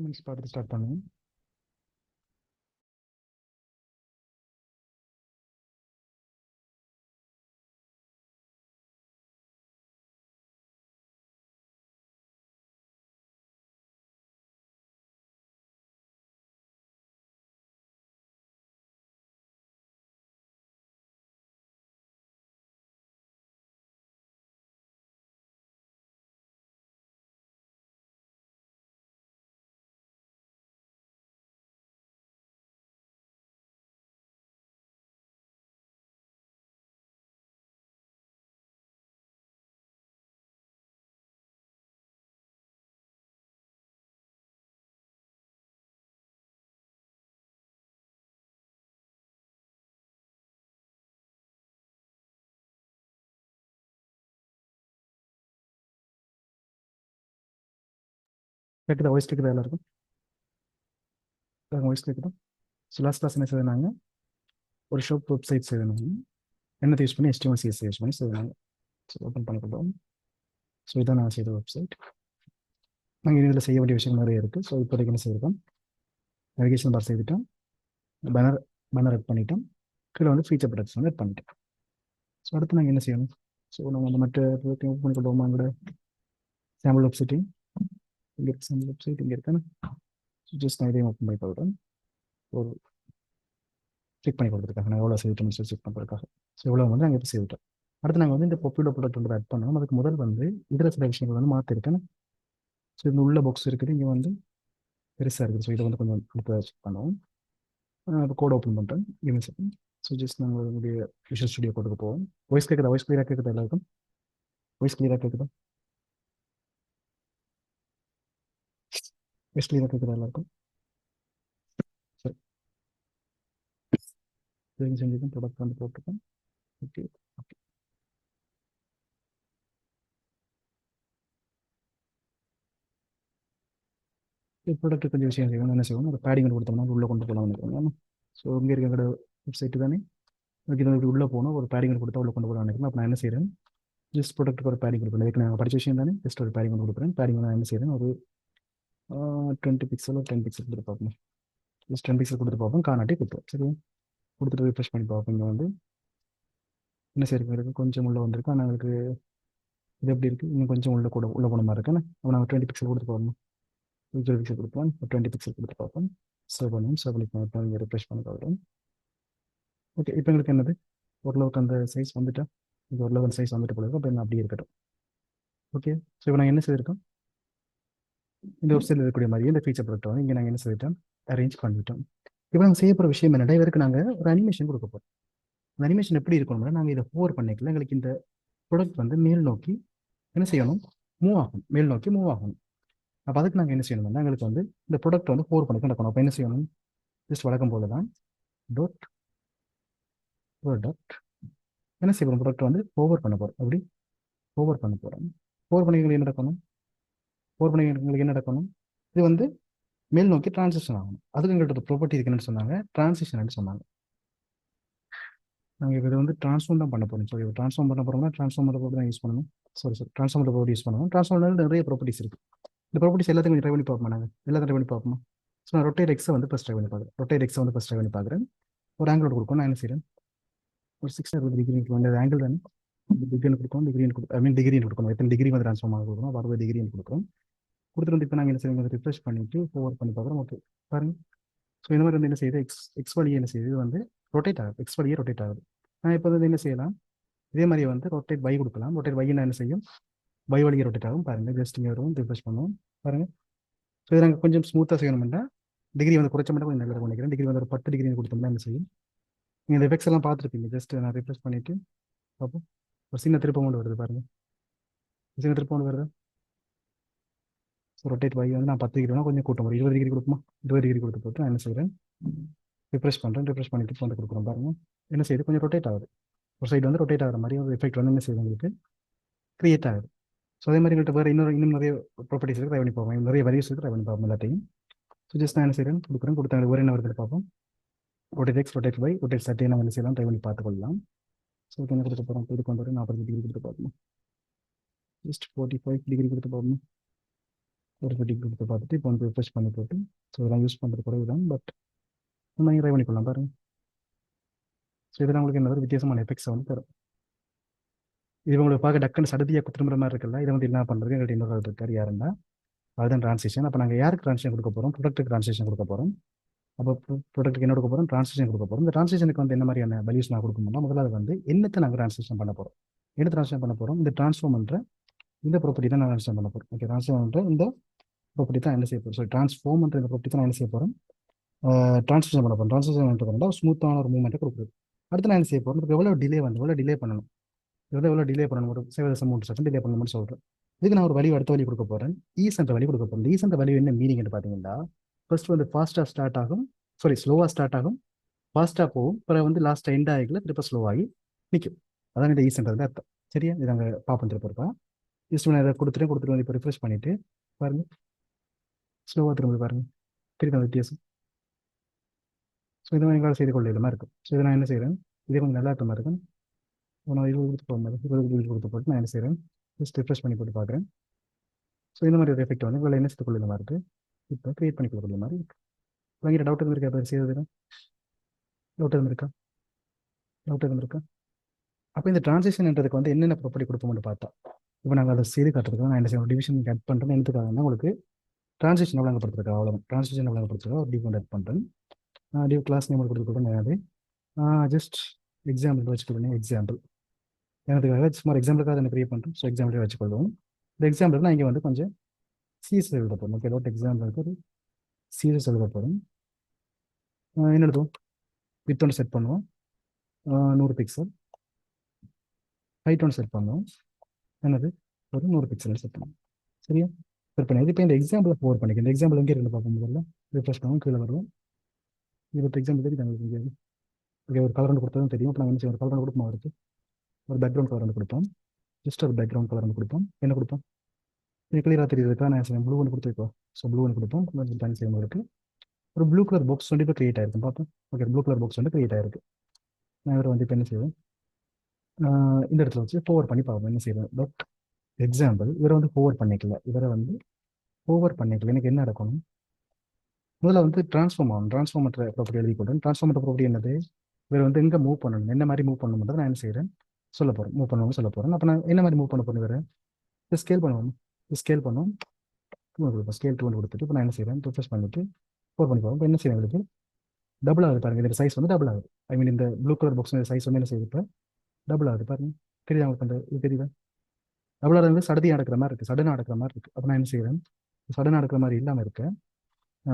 Minutes பார்த்துட்டு start பண்ணுவோம். கேட்குதா? வாய்ஸ் கேட்குதா? எல்லாருக்கும் வாய்ஸ் கேட்குதா? ஸோ லாஸ்ட் கிளாஸ் என்ன செய்தாங்க? ஒரு ஷாப் வெப்சைட் செய்தாங்க. என்னத்தை யூஸ் பண்ணி HTML CSS யூஸ் பண்ணி செய்தாங்க. ஸோ ஓப்பன் பண்ணிக்கிட்டோம். ஸோ இதான் நான் செய்த வெப்சைட். நாங்கள் இதில் செய்ய வேண்டிய விஷயம் நிறைய இருக்குது. ஸோ இப்போதைக்கு என்ன செய்திருக்கோம்? நேவிகேஷன் பார் செய்துட்டோம். பேனர் ஆட் பண்ணிட்டோம். கீழே வந்து ஃபீச்சர் ப்ராடக்ட்ஸ் வந்து ஆட் பண்ணிட்டோம். ஸோ அடுத்து நாங்கள் என்ன செய்யணும்? ஸோ நம்ம வந்து மற்ற ஓப்பன் பண்ணிக்கிட்டோமா? எங்களோட சாம்பிள் வெப்சைட்டையும் இங்கே இருக்கு. சாம்பிள் வெப்சைட் இங்கே இருக்கானே. ஸோ ஜஸ்ட் நான் இதையும் ஓப்பன் பண்ணி பார்க்குறேன். ஒரு செக் பண்ணி கொடுத்துருக்காங்க. நான் எவ்வளோ செய்துட்டோம்னு சொல்லி செக் பண்ணுறதுக்காக. ஸோ இவ்வளோ வந்து நாங்கள் இப்போ செய்துட்டோம். அடுத்து நாங்கள் வந்து இந்த பாப்புலர் ப்ராடக்ட் வந்து ஆட் பண்ணணும். அதுக்கு முதல் வந்து இதில் சில விஷயங்கள் வந்து மாற்றிருக்கேன். ஸோ இந்த உள்ள பாக்ஸ் இருக்குது, இங்கே வந்து பெருசாக இருக்குது. ஸோ இதை வந்து கொஞ்சம் இப்போ செக் பண்ணுவோம். இப்போ கோட் ஓப்பன் பண்ணுறேன். Give second. ஸோ ஜஸ்ட் நாங்கள் உங்களுடைய விஷுவல் ஸ்டுடியோ கோடுக்கு போவோம். வாய்ஸ் கேட்குதா? வாய்ஸ் கிளியராக கேட்குதா? எல்லாருக்கும் வாய்ஸ் கிளியராக கேட்குதா? வாய்ஸ் கிளியராக கேட்குதா எல்லாருக்கும்? சரி, சரிங்க. செஞ்சுக்கோம். ப்ராடக்ட் வந்து போட்டுருக்கோம். Okay, okay. ப்ராடக்ட் கொஞ்சம் விஷயம் செய்வோம். என்ன செய்வோம்? ஒரு பேடிங் கொடுத்தோம்னா உள்ளே கொண்டு போகலாம்னு நினைக்கிறோம். ஸோ இங்கே இருக்கிற வெப்சைட்டு தானே. ஓகே, இது உள்ளே போனால் ஒரு பேடிங் கொடுத்தா உள்ளே கொண்டு போகலாம்னு நினைக்கிறேன். அப்போ நான் என்ன செய்கிறேன்? ஜஸ்ட் ப்ராடக்ட்டுக்கு ஒரு பேடிங் கொடுக்குறேன். இதுக்கு நான் படித்த விஷயம் தானே. ஜஸ்ட் ஒரு பேடிங் கொடுக்குறேன். பேடிங் நான் என்ன செய்கிறேன்? ஒரு 20 பிக்சல் 10 பிக்சல் கொடுத்து பார்ப்போம். ஜஸ்ட் 10 பிக்சல் கொடுத்து பார்ப்போம். காணாட்டி கொடுப்போம். சரி, கொடுத்துட்டு ரிஃப்ரெஷ் பண்ணி பார்ப்போம். இங்கே வந்து என்ன செய்யறது? கொஞ்சம் உள்ளே வந்திருக்கு. ஆனால் எனக்கு இது எப்படி இருக்குது? இன்னும் கொஞ்சம் உள்ளே போன மாதிரி இருக்குன்னு அப்போ நாங்கள் 20 பிக்சல் கொடுத்து பார்ப்போம். 20 பிக்சல் கொடுப்போம். 20 பிக்சல் கொடுத்து பார்ப்போம். சேவ் பண்ணுவோம். சேவ் பண்ணி பார்ப்போம். இங்கே ரிஃப்ரெஷ் பண்ணி பார்க்குறோம். ஓகே, இப்போ எங்களுக்கு என்னது? ஓரளவுக்கு அந்த சைஸ் வந்துட்டா. இது ஓரளவுக்கு அந்த சைஸ் வந்துட்டு போல. அப்போ என்ன அப்படியே இருக்கட்டும். ஓகே, ஸோ இப்போ நாங்கள் என்ன செய்திருக்கோம்? இந்த வெப்சைட்டில் இருக்கக்கூடிய மாதிரி இந்த ஃபீச்சர் ப்ராடக்ட் வந்து இங்கே நாங்கள் என்ன செய்துட்டோம்? அரேஞ்ச் பண்ணிட்டோம். இப்போ நாங்கள் செய்ய போகிற விஷயம் என்னடா? இவருக்கு நாங்கள் ஒரு அனிமேஷன் கொடுக்க போகிறோம். அந்த அனிமேஷன் எப்படி இருக்கணும்னா, நாங்கள் இதை ஹோவர் பண்ணிக்கல. எங்களுக்கு இந்த ப்ராடக்ட் வந்து மேல் நோக்கி என்ன செய்யணும்? மூவ் ஆகும். மேல் நோக்கி மூவ் ஆகும். அப்போ அதுக்கு நாங்கள் என்ன செய்யணும்னா, எங்களுக்கு வந்து இந்த ப்ராடக்ட் வந்து ஹோவர் பண்ணி நடக்கணும். அப்போ என்ன செய்யணும்? ஜஸ்ட் வழக்கம் போல தான் டாட் ப்ராடக்ட் என்ன செய்ய போகிறோம்? ப்ராடக்ட் வந்து ஓவர் பண்ண போகிறோம். அப்படி ஓவர் பண்ண போகிறோம். ஓவர் பண்ணி எங்களுக்கு என்ன நடக்கணும்? ஓவர் பண்ணி எங்களுக்கு என்ன நடக்கணும்? இது வந்து மேல் நோக்கி டிரான்சிஷன் ஆகணும். அதுக்கு எங்கள்கிட்ட ப்ராப்பர்ட்டி இருக்குன்னு சொன்னாங்க, டிரான்சிஷன் சொன்னாங்க. நாங்கள் இது வந்து ட்ரான்ஸ்ஃபார்ம் தான் பண்ண போகிறோம். ஸோ இது ட்ரான்ஸ்ஃபார்ம் பண்ண போகிறோம்னா ட்ரான்ஸ்ஃபார்மர் ப்ராப்பர்ட்டி தான் யூஸ் பண்ணணும். சாரி, ட்ரான்ஸ்ஃபார்மர் ப்ராப்பர்ட்டி யூஸ் பண்ணுவோம். ட்ரான்ஸ்ஃபார்மர் நிறைய ப்ராப்பர்ட்டிஸ் இருக்குது. இந்த ப்ராப்பர்ட்டிஸ் எல்லாத்தையும் கொஞ்சம் ட்ரை பண்ணி பார்ப்போம். நாங்கள் எல்லாத்தையும் ட்ரை பண்ணி பார்ப்போம். ஸோ நான் ரொட்டேட் எக்ஸை வந்து ஃபஸ்ட் ட்ரை பண்ணி பார்க்குறேன். ரொட்டேட் எக்ஸை வந்து ஃபஸ்ட் ட்ரை பண்ணி பார்க்குறேன். ஒரு ஆங்கிள் கொடுக்கும். நான் என்ன செய்கிறேன்? ஒரு 660 டிகிரி அந்த ஆங்கிள் தானே. டிகிரின்னு கொடுக்கும். டிகிரின்னு கொடுக்கணும். எத்தனை டிகிரி வந்து ட்ரான்ஸ்ஃபார்ம் ஆக கொடுக்கணும்? 60 டிகிரின்னு கொடுக்குறோம். கொடுத்துட்டு வந்து இப்போ நாங்கள் என்ன செய்வோம்? ரிஃப்ரெஷ் பண்ணிட்டு ஃபோர்வர்ட் பண்ணி பார்க்குறோம். ஓகே, பாருங்க. ஸோ இந்த மாதிரி வந்து என்ன செய்யுது? எக்ஸ் வழியே என்ன செய்யுது? இது வந்து ரொட்டேட் ஆகுது. எக்ஸ் வழியே ரொட்டேட் ஆகுது. நான் இப்போ வந்து என்ன செய்யலாம்? இதே மாதிரி வந்து ரொட்டேட் பை கொடுக்கலாம். ரொட்டேட் பை என்ன செய்யும்? பை வழியே ரொட்டேட் ஆகும். பாருங்க, ஜஸ்ட் இங்கே வரும். ரிஃப்ரெஷ் பண்ணுவோம். பாருங்க. ஸோ இதை நாங்கள் கொஞ்சம் ஸ்மூத்தாக செய்யணும்னா டிகிரி வந்து குறைச்ச மட்டும் கொஞ்சம் நல்லா பண்ணிக்கிறேன். டிகிரி வந்து ஒரு 10 டிகிரி கொடுத்தோம்னா என்ன செய்யும்? நீங்கள் இந்த எஃபெக்ட்ஸ் எல்லாம் பார்த்துருப்பீங்க. ஜஸ்ட் நான் ரிஃப்ரெஷ் பண்ணிட்டு பார்ப்போம். ஒரு சின்ன திருப்பம் கொண்டு வருது. பாருங்க, சின்ன திருப்பம் கொண்டு வருது. ஸோ ரொட்டேட் பை வந்து நான் 10 டிகிரி வேணால் கொஞ்சம் கூட்டம், ஒரு 20 டிகிரி கொடுக்குமா? 20 டிகிரி கொடுத்து போட்டு நான் என்ன செய்கிறேன்? ரிஃப்ரெஷ் பண்ணுறேன். ரிஃப்ரெஷ் பண்ணிட்டு வந்து கொடுக்குறோம். பாருங்க, என்ன செய்யுது? கொஞ்சம் ரொட்டேட் ஆகுது. ஒரு சைடு வந்து ரொட்டேட் ஆகிற மாதிரி ஒரு எஃபெக்ட் வந்து என்ன செய்யுது? உங்களுக்கு கிரியேட் ஆகுது. ஸோ அதே மாதிரி எங்கள்கிட்ட வேறு இன்னும் நிறைய ப்ராப்பர்ட்டிஸ் இருக்குது. ட்ரை பண்ணி பார்ப்போம். நிறைய வரிஸ் இருக்குது. ட்ரை பண்ணி பார்ப்போம் எல்லாத்தையும். ஸோ ஜஸ்ட் நான் என்ன செய்கிறேன்? கொடுத்தாங்க. ஒரு என்ன வருது பார்ப்போம். ரொட்டேட் எக்ஸ், ரொட்டேட் பை, ரொட்டேட் சட்டை நம்ம என்ன செய்யலாம்? ட்ரை பண்ணி பார்த்துக்கொள்ளலாம். ஸோ என்ன கொடுத்து போகிறோம்? இது கொண்டு வர 40 டிகிரி கொடுத்து பார்ப்போம். ஜஸ்ட் 45 டிகிரி கொடுத்து பார்ப்போம். ஒரு ஃபிட்டிங் கொடுத்து பார்த்துட்டு இப்போ வந்து ரிஃப்ரெஷ் பண்ணி போட்டு ஸோ இதெல்லாம் யூஸ் பண்ணுறது குறைவு தான், பட் நம்ம ட்ரை பண்ணிக்கலாம் பாருங்க. ஸோ இதெல்லாம் உங்களுக்கு என்ன ஒரு வித்தியாசமான எஃபெக்ட்ஸை வந்து தரும். இது உங்களுக்கு பார்க்க டக்குன்னு சடதியாக திரும்புற மாதிரி இருக்குல்ல, இதை வந்து என்ன பண்ணுறது எங்கள்கிட்ட இன்னொரு ஆள் இருக்கார் யாருன்னா, அதுதான் ட்ரான்ஸ்லேஷன். அப்போ நாங்கள் யாருக்கு ட்ரான்ஸ்லேஷன் கொடுக்க போகிறோம்? ப்ரொடக்ட்டுக்கு ட்ரான்ஸ்லேஷன் கொடுக்க போகிறோம். அப்போ ப்ரொடக்ட்டுக்கு என்ன கொடுக்க போகிறோம்? ட்ரான்ஸ்லேஷன் கொடுக்க போகிறோம். இந்த ட்ரான்ஸ்லேஷனுக்கு வந்து என்ன மாதிரியான வேல்யூஸ் நான் கொடுக்கணும்னா, முதல்ல வந்து என்னத்தை நாங்கள் ட்ரான்ஸ்லேஷன் பண்ண போகிறோம்? என்ன ட்ரான்ஸ்லேஷன் பண்ண போகிறோம்? இந்த ட்ரான்ஸ்ஃபார்ம் பண்ணுற இந்த ப்ராப்பர்ட்டி தான் நான் ட்ரான்ஸ்லேஷன் பண்ண போகிறோம். ஓகே, ட்ரான்ஸ்ஃபார்ம் பண்ணுற இந்த ப்ராப்பர்ட்டி தான் என்ன செய்ய போகிறோம்? ஸோ ட்ரான்ஸ்ஃபார்ம் பண்ணுற இந்த ப்ராப்பர்ட்டி தான் நான் என்ன செய்ய போகிறேன்? ட்ரான்ஸ்லேஷன் பண்ண போகிறோம். ட்ரான்ஸ்லேஷன் பண்ணுறதா ஸ்மூத்தான ஒரு மூவ்மெண்ட்டை கொடுக்குறது. அடுத்து நான் என்ன செய்ய போகிறோம்? இப்போ எவ்வளோ டிலே வந்து எவ்வளோ டிலே பண்ணணும், எவ்வளோ டிலே பண்ணணும், ஒரு 7.3 செகண்ட் டிலே பண்ணணும்னு சொல்கிறேன். இதுக்கு நான் ஒரு வழி அடுத்த வழி கொடுக்க போகிறேன். ஈஸ்ன்ற வழி கொடுக்க போகிறேன். ஈஸ்ன்ற வழி என்ன மீனிங்னு பார்த்தீங்கன்னா, ஃபர்ஸ்ட் வந்து ஃபாஸ்ட்டாக ஸ்டார்ட் ஆகும், சாரி ஸ்லோவாக ஸ்டார்ட் ஆகும், ஃபாஸ்ட்டாக போகும், அப்புறம் வந்து லாஸ்ட்டாக எண்ட் ஆகிக்கல திருப்ப ஸ்லோவாகி நிற்கும். அதான் இந்த ஈஸ்ன்றது அர்த்தம். சரியா? இது அங்கே பார்ப்போம் திருப்ப இருப்பா. ஈஸ்ட் நான் இதை கொடுத்துட்டு வந்து இப்போ ரிஃப்ரெஷ் பண்ணிவிட்டு பாருங்கள், ஸ்லோவாக திரும்ப பாருங்கள், திருப்பி அந்த வித்தியாசம். ஸோ இதை எங்களால் செய்து கொள்ள மாதிரி இருக்கும். ஸோ இதை நான் என்ன செய்கிறேன், இதே கொஞ்சம் நல்லா இருக்க மாதிரி இருக்கும். நான் 20 கொடுத்து போகும்போது 20 கொடுத்து போட்டு நான் என்ன செய்கிறேன், ஜஸ்ட் ரிஃப்ரெஷ் பண்ணி போட்டு பார்க்குறேன். ஸோ இந்த மாதிரி ஒரு எஃபெக்ட் வந்து இவ்வளோ என்ன செய்து கொள்ள மாதிரி இருக்குது, இப்போ க்ரியேட் பண்ணி கொடுக்குற மாதிரி இருக்குது. வாங்கிட்ட டவுட் இருக்கா? இப்போ செய்யறது டவுட் இருக்கா? டவுட் இருக்கா? அப்போ இந்த ட்ரான்சிஷன்ன்றதுக்கு வந்து என்னென்ன ப்ராப்பர்ட்டி கொடுப்போம்னு பார்த்தா, இப்போ நாங்கள் அதை செய்து காட்டுறதுக்கு நான் என்ன செய்யணும், டிவிஷன் கட் பண்ணுறேன். என்னத்துக்காகனா உங்களுக்கு ட்ரான்சிஷன் வழங்கப்படுறதுக்கு, அவ்வளோ ட்ரான்சிஷன் வழங்கப்படுறதுக்கு ஒரு டிவ் கட் பண்ணுறேன். டிவ் கிளாஸ் நேம் கொடுத்துருக்கோம். அது ஜஸ்ட் எக்ஸாம்பிள் வச்சுக்கொள்ளுங்க. எக்ஸாம்பிள் எனதுக்காக சும்மா எக்ஸாம்பிளுக்காக அதை க்ரியேட் பண்ணுறோம். ஸோ எக்ஸாம்பிளே வச்சுக்கொள்வோம். இந்த எக்ஸாம்பிள் நான் இங்கே வந்து கொஞ்சம் சீரியஸ் எழுத போகிறோம். ஓகே, டவுட் எக்ஸாம்பிளுக்கு ஒரு சீரியஸ் எழுத போகிறோம். என்ன எழுதுவோம்? வித் ஒன்று செட் பண்ணுவோம், 100 பிக்சல். ஹைட் ஒன்று செட் பண்ணுவோம், என்னது ஒரு 100 பிக்சல் செட் பண்ணுவோம். சரியா? செட் பண்ணி இப்போ இந்த எக்ஸாம்பிள் ஃபோர் பண்ணிக்க. இந்த எக்ஸாம்பிள் எங்கே இருந்து பார்ப்போம்? முதல்ல ரிஃப்ரெஷ் பண்ணுவோம், கீழே வருவோம். இப்போ எக்ஸாம்பிள் தெரியுது உங்களுக்கு இங்கே. ஓகே, ஒரு கலர் கொடுத்ததும் தெரியும். இப்போ நாங்கள் என்ன செய்வோம், ஒரு கலர் கொடுப்போம். அவருக்கு ஒரு பேக்ரவுண்ட் கலர் கொடுப்போம். ஜஸ்ட் ஒரு பேக்ரவுண்ட் கலர் கொடுப்போம். என்ன கொடுப்போம்? இது கிளியராக தெரியுதுக்கா? நான் செய்வேன் ப்ளூ ஒன்று கொடுத்துருக்கோம். ஸோ ப்ளூ ஒன்று கொடுப்போம். கொஞ்சம் தனி செய்யும்போது ஒரு ப்ளூ கலர் பாக்ஸ் வந்து இப்போ கிரியேட் ஆயிருக்கும். பார்ப்போம். ஓகே, ப்ளூ கலர் பாக்ஸ் வந்து கிரியேட் ஆயிருக்கு. நான் இவரை வந்து இப்போ என்ன செய்வேன், இந்த இடத்துல வச்சு ஃபோவர் பண்ணி பார்ப்போம். என்ன செய்வேன், பட் எக்ஸாம்பிள் இவரை வந்து ஃபோவர் பண்ணிக்கல. இவரை வந்து ஃபோவர் பண்ணிக்கல. எனக்கு என்ன நடக்கணும், முதல்ல வந்து ட்ரான்ஸ்ஃபார்ம் ஆகும். ட்ரான்ஸ்ஃபார்ம் பண்ணுற ப்ராப்பர்ட்டி எழுதி போட்டேன். ட்ரான்ஸ்ஃபார்ம் பண்ணுற ப்ராப்பர்ட்டி என்னது, இவர் வந்து எங்கே மூவ் பண்ணணும், என்ன மாதிரி மூவ் பண்ணணும் நான் என்ன செய்கிறேன் சொல்ல போகிறேன். மூவ் பண்ணணும்னு சொல்ல போகிறேன். அப்போ நான் என்ன மாதிரி மூவ் பண்ண போகிறேன், இவரை ஸ்கேல் பண்ணுவோம். ஸ்கேல் பண்ணுவோம், 2 கொடுப்போம். ஸ்கேல் 2 கொடுத்துட்டு இப்போ நான் என்ன செய்கிறேன், ரிஃப்ரெஷ் பண்ணிட்டு ஃபோர் பண்ணி போகிறோம். இப்போ என்ன செய்யணும், உங்களுக்கு டபுள் ஆகுது பாருங்க. இந்த சைஸ் வந்து டபுள் ஆகுது. ஐ மீன் இந்த ப்ளூ கலர் பாக்ஸ் சைஸ் வந்து என்ன செய்யுது, இப்போ டபுள் ஆகுது பாருங்க. தெரியுதா உங்களுக்கு? அந்த இது தெரியுதா? டபுள் ஆகுது வந்து சடதி நடக்கிற மாதிரி இருக்குது, சடனாக நடக்கிற மாதிரி இருக்குது. அப்போ நான் என்ன செய்கிறேன், சடனாக நடக்கிற மாதிரி இல்லாமல் இருக்கேன்.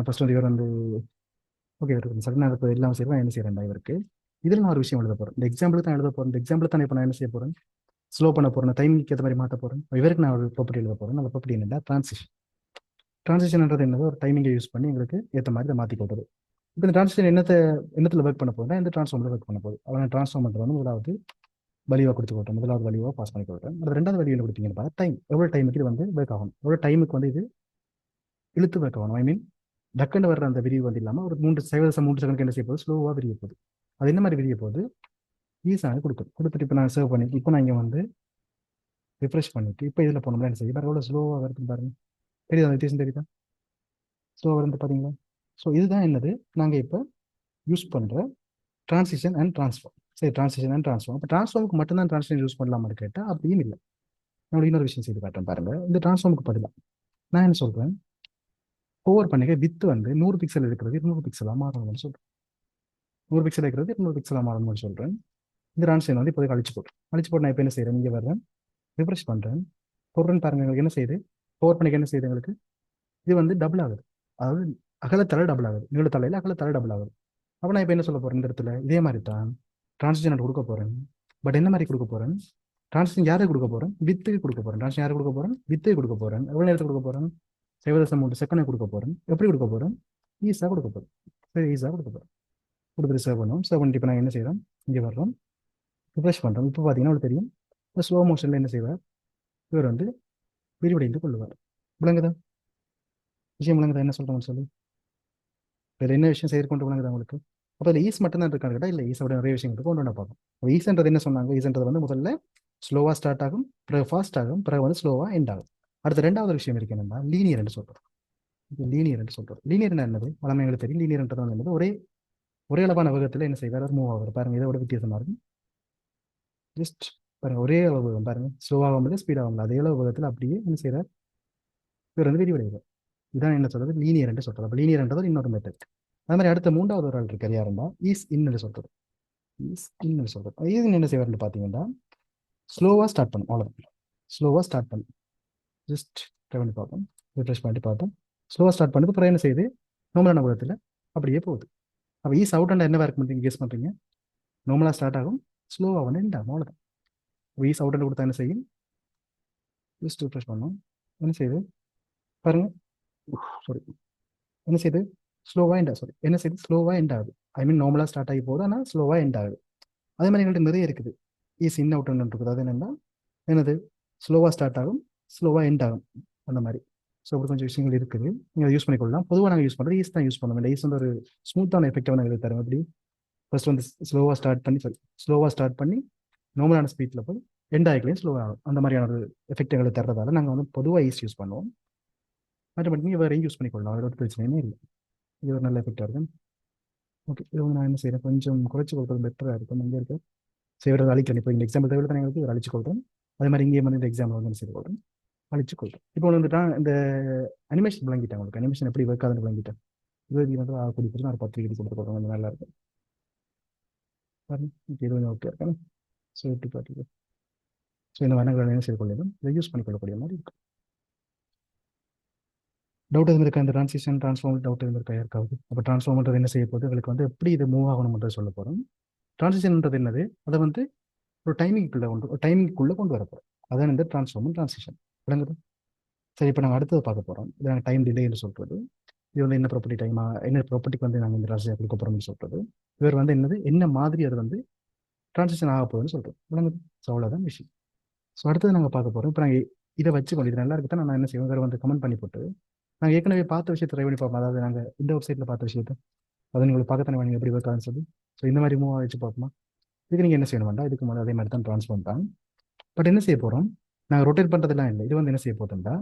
ஃபர்ஸ்ட் வந்து இவர் வந்து ஓகே இருக்கு, சடனாக நடக்கிறது இல்லாமல் செய்வேன். என்ன செய்கிறேன், இவருக்கு இதில் நான் ஒரு விஷயம் எழுத போகிறேன். இந்த எக்ஸாம்பிள் தான் எழுத போகிறேன். இந்த எக்ஸாம்பிள் தான் இப்போ நான் என்ன செய்ய போகிறேன், ஸ்லோ பண்ண போகிறேன், டைமுக்கு ஏற்ற மாதிரி மாற்ற போகிறேன். இவருக்கு நான் ஒரு ப்ராப்பர்ட்டி எழுத போகிறேன். அந்த ப்ராப்பர்ட்டி என்னன்னா ட்ரான்சிஷன். ட்ரான்சிஷன்ன்றது என்னது, ஒரு டைமிங்கை யூஸ் பண்ணி எங்களுக்கு ஏற்ற மாதிரி இதை மாற்றி கொடுக்குது. இப்போ இந்த ட்ரான்சிஷன் என்னத்தில் ஒர்க் பண்ண போகுதுன்னா, இந்த ட்ரான்ஸ்ஃபார்மில் ஒர்க் பண்ண போகுது. அவன் ட்ரான்ஸ்ஃபார்ம் பண்ணுறது வந்து முதலாவது வலிவாக கொடுத்து கொடுத்தேன். முதலாவது வலிவாக பாஸ் பண்ணி கொடுத்தேன். அது ரெண்டாவது வழி என்ன கொடுத்தீங்கன்னா, டைம். எவ்வளோ டைமுக்கு இது வந்து ஒர்க் ஆகணும், எவ்வளோ டைமுக்கு வந்து இது இழுத்து ஒர்க் ஆகணும். ஐ மீன் டக்குன்னு வர்ற அந்த விரிவு வந்து இல்லாமல் ஒரு 3 செகண்ட் என்ன செய்ய போகுது, ஸ்லோவாக விரிய போகுது. அது என்ன மாதிரி விரிய போகுது, ஈஸியாக கொடுத்துட்டு இப்போ நான் சேவ் பண்ணிட்டு இப்போ நான் இங்கே வந்து ரிஃப்ரெஷ் பண்ணிட்டு இப்போ இதில் போனோம்னா என்ன செய்ய பாருங்க, எவ்வளோ ஸ்லோவாக வருது பாருங்க. தெரியுதா வித்தியாசம்? தெரியுதா? ஸ்லோவாக இருந்து பார்த்தீங்களா? ஸோ இதுதான் என்னது, நாங்கள் இப்போ யூஸ் பண்ணுற ட்ரான்சிஷன் அண்ட் ட்ரான்ஸ்ஃபார்ம். சரி, ட்ரான்சிஷன் அண்ட் ட்ரான்ஸ்ஃபார்ம். இப்போ ட்ரான்ஸ்ஃபார்முக்கு மட்டும்தான் ட்ரான்சிஷன் யூஸ் பண்ணலாமான்னு கேட்டால் அப்படியும் இல்லை. நான் இன்னொரு விஷயம் செய்து காட்டுறேன் பாருங்க. இந்த ட்ரான்ஸ்ஃபார்முக்கு பதிலாக நான் என்ன சொல்கிறேன், ஓவர் பண்ணிக்க வித் வந்து 100 பிக்சல் இருக்கிறது 200 பிக்சலாக மாறணும்னு சொல்கிறேன். 100 பிக்சல் இருக்கிறது 200 பிக்சலாக மாறணும்னு சொல்கிறேன். இந்த ட்ரான்ஸ்ஃபார்ம் வந்து இப்போதைக்கு அழிச்சு போட்டு நான் இப்போ என்ன செய்கிறேன், இங்கே வர்றேன், ரிஃப்ரெஷ் பண்ணுறேன், போடுறேன்னு பாருங்க. எங்களுக்கு என்ன செய்யுது, ஓவர் பண்ணிக்க என்ன செய்யுது, எங்களுக்கு இது வந்து டபுள் ஆகுது. அதாவது அகலத்தலை டபுள் ஆகுது, நீளத்தலையில் அகலத்தலை டபுள் ஆகுது. அப்போ நான் இப்போ என்ன சொல்ல போகிறேன், இந்த இடத்துல இதே மாதிரி தான் ட்ரான்சிஷன் கொடுக்க போகிறேன். பட் என்ன மாதிரி கொடுக்க போகிறேன், ட்ரான்சிஷன் யாருக்கு கொடுக்க போகிறேன், வித்துக்கு கொடுக்க போகிறேன். ட்ரான்சிஷன் யாருக்கு கொடுக்க போகிறேன், வித்துக்கு கொடுக்க போகிறேன். எவ்வளோ நேரத்துக்கு கொடுக்க போகிறேன், 7.3 செகண்ட் கொடுக்க போகிறேன். எப்படி கொடுக்க போகிறேன், ஈஸியாக கொடுக்க போகிறேன். சரி, ஈஸியாக கொடுக்க போகிறேன். கொடுத்துட்டு சேவ் பண்ணுவோம். சேவ் பண்ணிட்டு இப்போ நான் என்ன செய்கிறோம், இங்கே வர்றோம், ரிஃப்ரெஷ் பண்ணுறோம். இப்போ பார்த்தீங்கன்னா உங்களுக்கு தெரியும், இப்போ ஸ்லோ மோஷனில் என்ன செய்வார், இவர் வந்து விரிவடைந்து கொள்ளுவார். விளங்குதா விஷயம்? விளங்குதா என்ன சொல்கிறோம்னு சொல்லி? வேறு என்ன விஷயம் செய்து கொண்டு விளங்குதா உங்களுக்கு? அப்போ அதில் ஈஸ் மட்டும் தான் இருக்கான்னு கேட்டால் இல்லை, ஈஸோட நிறைய விஷயங்கள் கொண்டு வந்து பார்க்கும். அப்போ ஈஸ்ன்றது என்ன சொன்னாங்க, ஈஸ்ன்றது வந்து முதல்ல ஸ்லோவாக ஸ்டார்ட் ஆகும், பிறகு ஃபாஸ்ட் ஆகும், பிறகு வந்து ஸ்லோவாக எண்ட் ஆகும். அடுத்த ரெண்டாவது விஷயம் இருக்கு என்னன்னா லீனியர்னு சொல்கிறோம். லீனியர்னு சொல்கிறோம். லீனியர் என்னது வளமை எங்களுக்கு தெரியும். லீனியர்ன்றது வந்து ஒரே ஒரே அளவான வேகத்தில் என்ன செய்வார் மூவ் ஆகுது பாருங்க. இதோட வித்தியாசமாக இருக்கும். ஜஸ்ட் பாருங்க ஒரே அளவு வேகம் பாருங்க. ஸ்லோவாக முடியாது ஸ்பீடாக முடியாது அதே அளவு வேகத்தில் அப்படியே என்ன செய்கிறார் இவர் வந்து விரிவடைவார். இதான் என்ன சொல்றது லீனியர் என்று சொல்றது. அப்போ லீனியர்ன்றது இன்னொரு மெத்தட். அது மாதிரி அடுத்த மூன்றாவது ஒரு ஆள் இருக்கார் யாருன்னா ஈஸ் இன்னு சொல்றது. ஈஸ் இன்னு சொல்றது. இது என்ன செய்வார்னு பார்த்தீங்கன்னா ஸ்லோவாக ஸ்டார்ட் பண்ணும். அவ்வளோதான். ஸ்லோவாக ஸ்டார்ட் பண்ணும். ஜஸ்ட் ட்ரை பண்ணி பார்ப்போம். ரிஃப்ரெஷ் பண்ணி பார்த்தோம். ஸ்லோவாக ஸ்டார்ட் பண்ணுறது அப்புறம் என்ன செய்யுது நார்மலான வேகத்தில் அப்படியே போகுது. அப்போ ஈஸ் அவுட் அண்ட் என்ன ஒர்க் பண்ணுறீங்க கெஸ் பண்ணுறீங்க. நார்மலாக ஸ்டார்ட் ஆகும் ஸ்லோவாக வந்து எண்ட் ஆகும். அவ்வளோதான். ஈஸ் அவுட் அண்ட் கொடுத்தா என்ன செய்யும் ஜஸ்ட் ரிஃப்ரெஷ் பண்ணோம். என்ன செய்யுது பாருங்க. சாரி என்ன செய்யுது ஸ்லோவாக எண்ட் ஆகுது. சாரி என்ன செய்யுது ஸ்லோவாக எண்ட் ஆகுது. ஐ மீன் நார்மலாக ஸ்டார்ட் ஆகி போகுது ஆனால் ஸ்லோவாக எண்ட் ஆகுது. அதே மாதிரி எங்கள்கிட்ட நிறைய இருக்குது. ஈஸ் இன் அவுட் இருக்குது. அது என்னென்னா என்னது ஸ்லோவாக ஸ்டார்ட் ஆகும் ஸ்லோவாக எண்ட் ஆகும் அந்த மாதிரி. ஸோ அப்படி கொஞ்சம் விஷயங்கள் இருக்குது. நீங்கள் யூஸ் பண்ணிக்கொள்ளலாம். பொதுவாக நாங்கள் யூஸ் பண்ணுறது ஈஸ் தான் யூஸ் பண்ணுவோம். இந்த ஈஸ் வந்து ஒரு ஸ்மூத்தான எஃபெக்டாக நாங்கள் தரோம். எப்படி ஃபர்ஸ்ட் வந்து ஸ்லோவாக ஸ்டார்ட் பண்ணி ஸ்லோவாக ஸ்டார்ட் பண்ணி நார்மலான ஸ்பீடில் போய் எண்ட் ஆகிக்கலையும் ஸ்லோவாக ஆகும். அந்த மாதிரியான ஒரு எஃபெக்ட் எங்களுக்கு தரதால நாங்கள் வந்து பொதுவாக ஈஸ் யூஸ் பண்ணுவோம். மற்றபடி நீங்கள் வேறு யூஸ் பண்ணிக்கொள்ளலாம். அதோட பிரச்சனையுமே இல்லை. இது ஒரு நல்ல எஃபெக்டாக இருக்கும். ஓகே இது நான் என்ன செய்கிறேன் கொஞ்சம் குறைச்சி கொடுக்குறது பெட்டராக இருக்கும். இங்கே இருக்க செய்கிறது அழிக்கிறேன். இப்போ இந்த எக்ஸாம்பிள் தேவை தான் எங்களுக்கு அழிச்சு கொள்கிறேன். அதே மாதிரி இங்கே வந்து இந்த எக்ஸாம்பிள் வந்து செய்து கொள்கிறேன் அழிச்சு கொள்கிறேன். இப்போ வந்துட்டான் இந்த அனிமேஷன் விளங்கிட்டேன். உங்களுக்கு அனிமேஷன் எப்படி ஒர்க் ஆகுதுன்னு விளங்கிட்டேன். இது வந்து குடிக்கிறது நான் ஒரு 10 டிகிரி கொடுத்து போடுறேன். கொஞ்சம் நல்லா இருக்கும். இது கொஞ்சம் ஓகே இருக்கேன். ஸோ எப்படி பார்த்துக்கு ஸோ இந்த வண்ணங்களை என்ன செய்து கொள்ளும் இதை யூஸ் பண்ணிக்கொள்ளக்கூடிய மாதிரி இருக்கும். டவுட் எதுவும் இருக்கா இந்த ட்ரான்சிஷன் ட்ரான்ஸ்ஃபார்மர் டவுட் எதுவும் இருக்கா இருக்காது. அப்போ ட்ரான்ஸ்ஃபார்மர் என்ன செய்ய போகுது எங்களுக்கு வந்து எப்படி இது மூவ் ஆகணும்ன்றது சொல்ல போகிறோம். ட்ரான்சிஷன்ன்றது என்னது அதை வந்து ஒரு டைமிங்குள்ளே கொண்டு வர போகிறோம். அதான் இந்த ட்ரான்ஸ்ஃபார்மர் ட்ரான்சிஷன் விளங்குது. சரி இப்போ நாங்கள் அடுத்தது பார்க்க போகிறோம். இது நாங்கள் டைம் டிலேன்னு சொல்கிறது. இது வந்து என்ன ப்ராப்பர்ட்டி டைமாக என்ன ப்ராப்பர்ட்டிக்கு வந்து நாங்கள் இந்த ராசியை கொடுக்க போகிறோம்னு சொல்கிறது. இவர் வந்து என்னது என்ன மாதிரி அது வந்து ட்ரான்சிஷன் ஆக போகுதுன்னு சொல்கிறோம் விளங்குது. ஸோ அவ்வளோதான் விஷயம். ஸோ அடுத்தது நாங்கள் பார்க்க போகிறோம். இப்போ நாங்கள் இதை வச்சுக்கொண்டு இது நல்லா இருக்கு தான் நான் என்ன செய்வோம் வேறு வந்து கமெண்ட் பண்ணி போட்டு நாங்கள் ஏற்கனவே பார்த்த விஷயத்தை ட்ரை பண்ணி பார்ப்போம். அதாவது நாங்கள் இந்த வெப்சைட்டில் பார்த்த விஷயத்தை அதை உங்களுக்கு பார்க்கத்தானே நீங்கள் எப்படி இருக்காதுன்னு சொல்லி ஸோ இந்த மாதிரி மூவ் வச்சு பார்ப்போமா. இதுக்கு நீங்கள் என்ன செய்யணும் வேண்டாம். இதுக்கு முதல்ல அதே மாதிரி தான் ட்ரான்ஸ்ஃபார்ம் தான். பட் என்ன செய்ய போகிறோம் நாங்கள் ரொட்டேட் பண்ணுறதுலாம் இல்லை. இது வந்து என்ன செய்ய போகிறோம்னா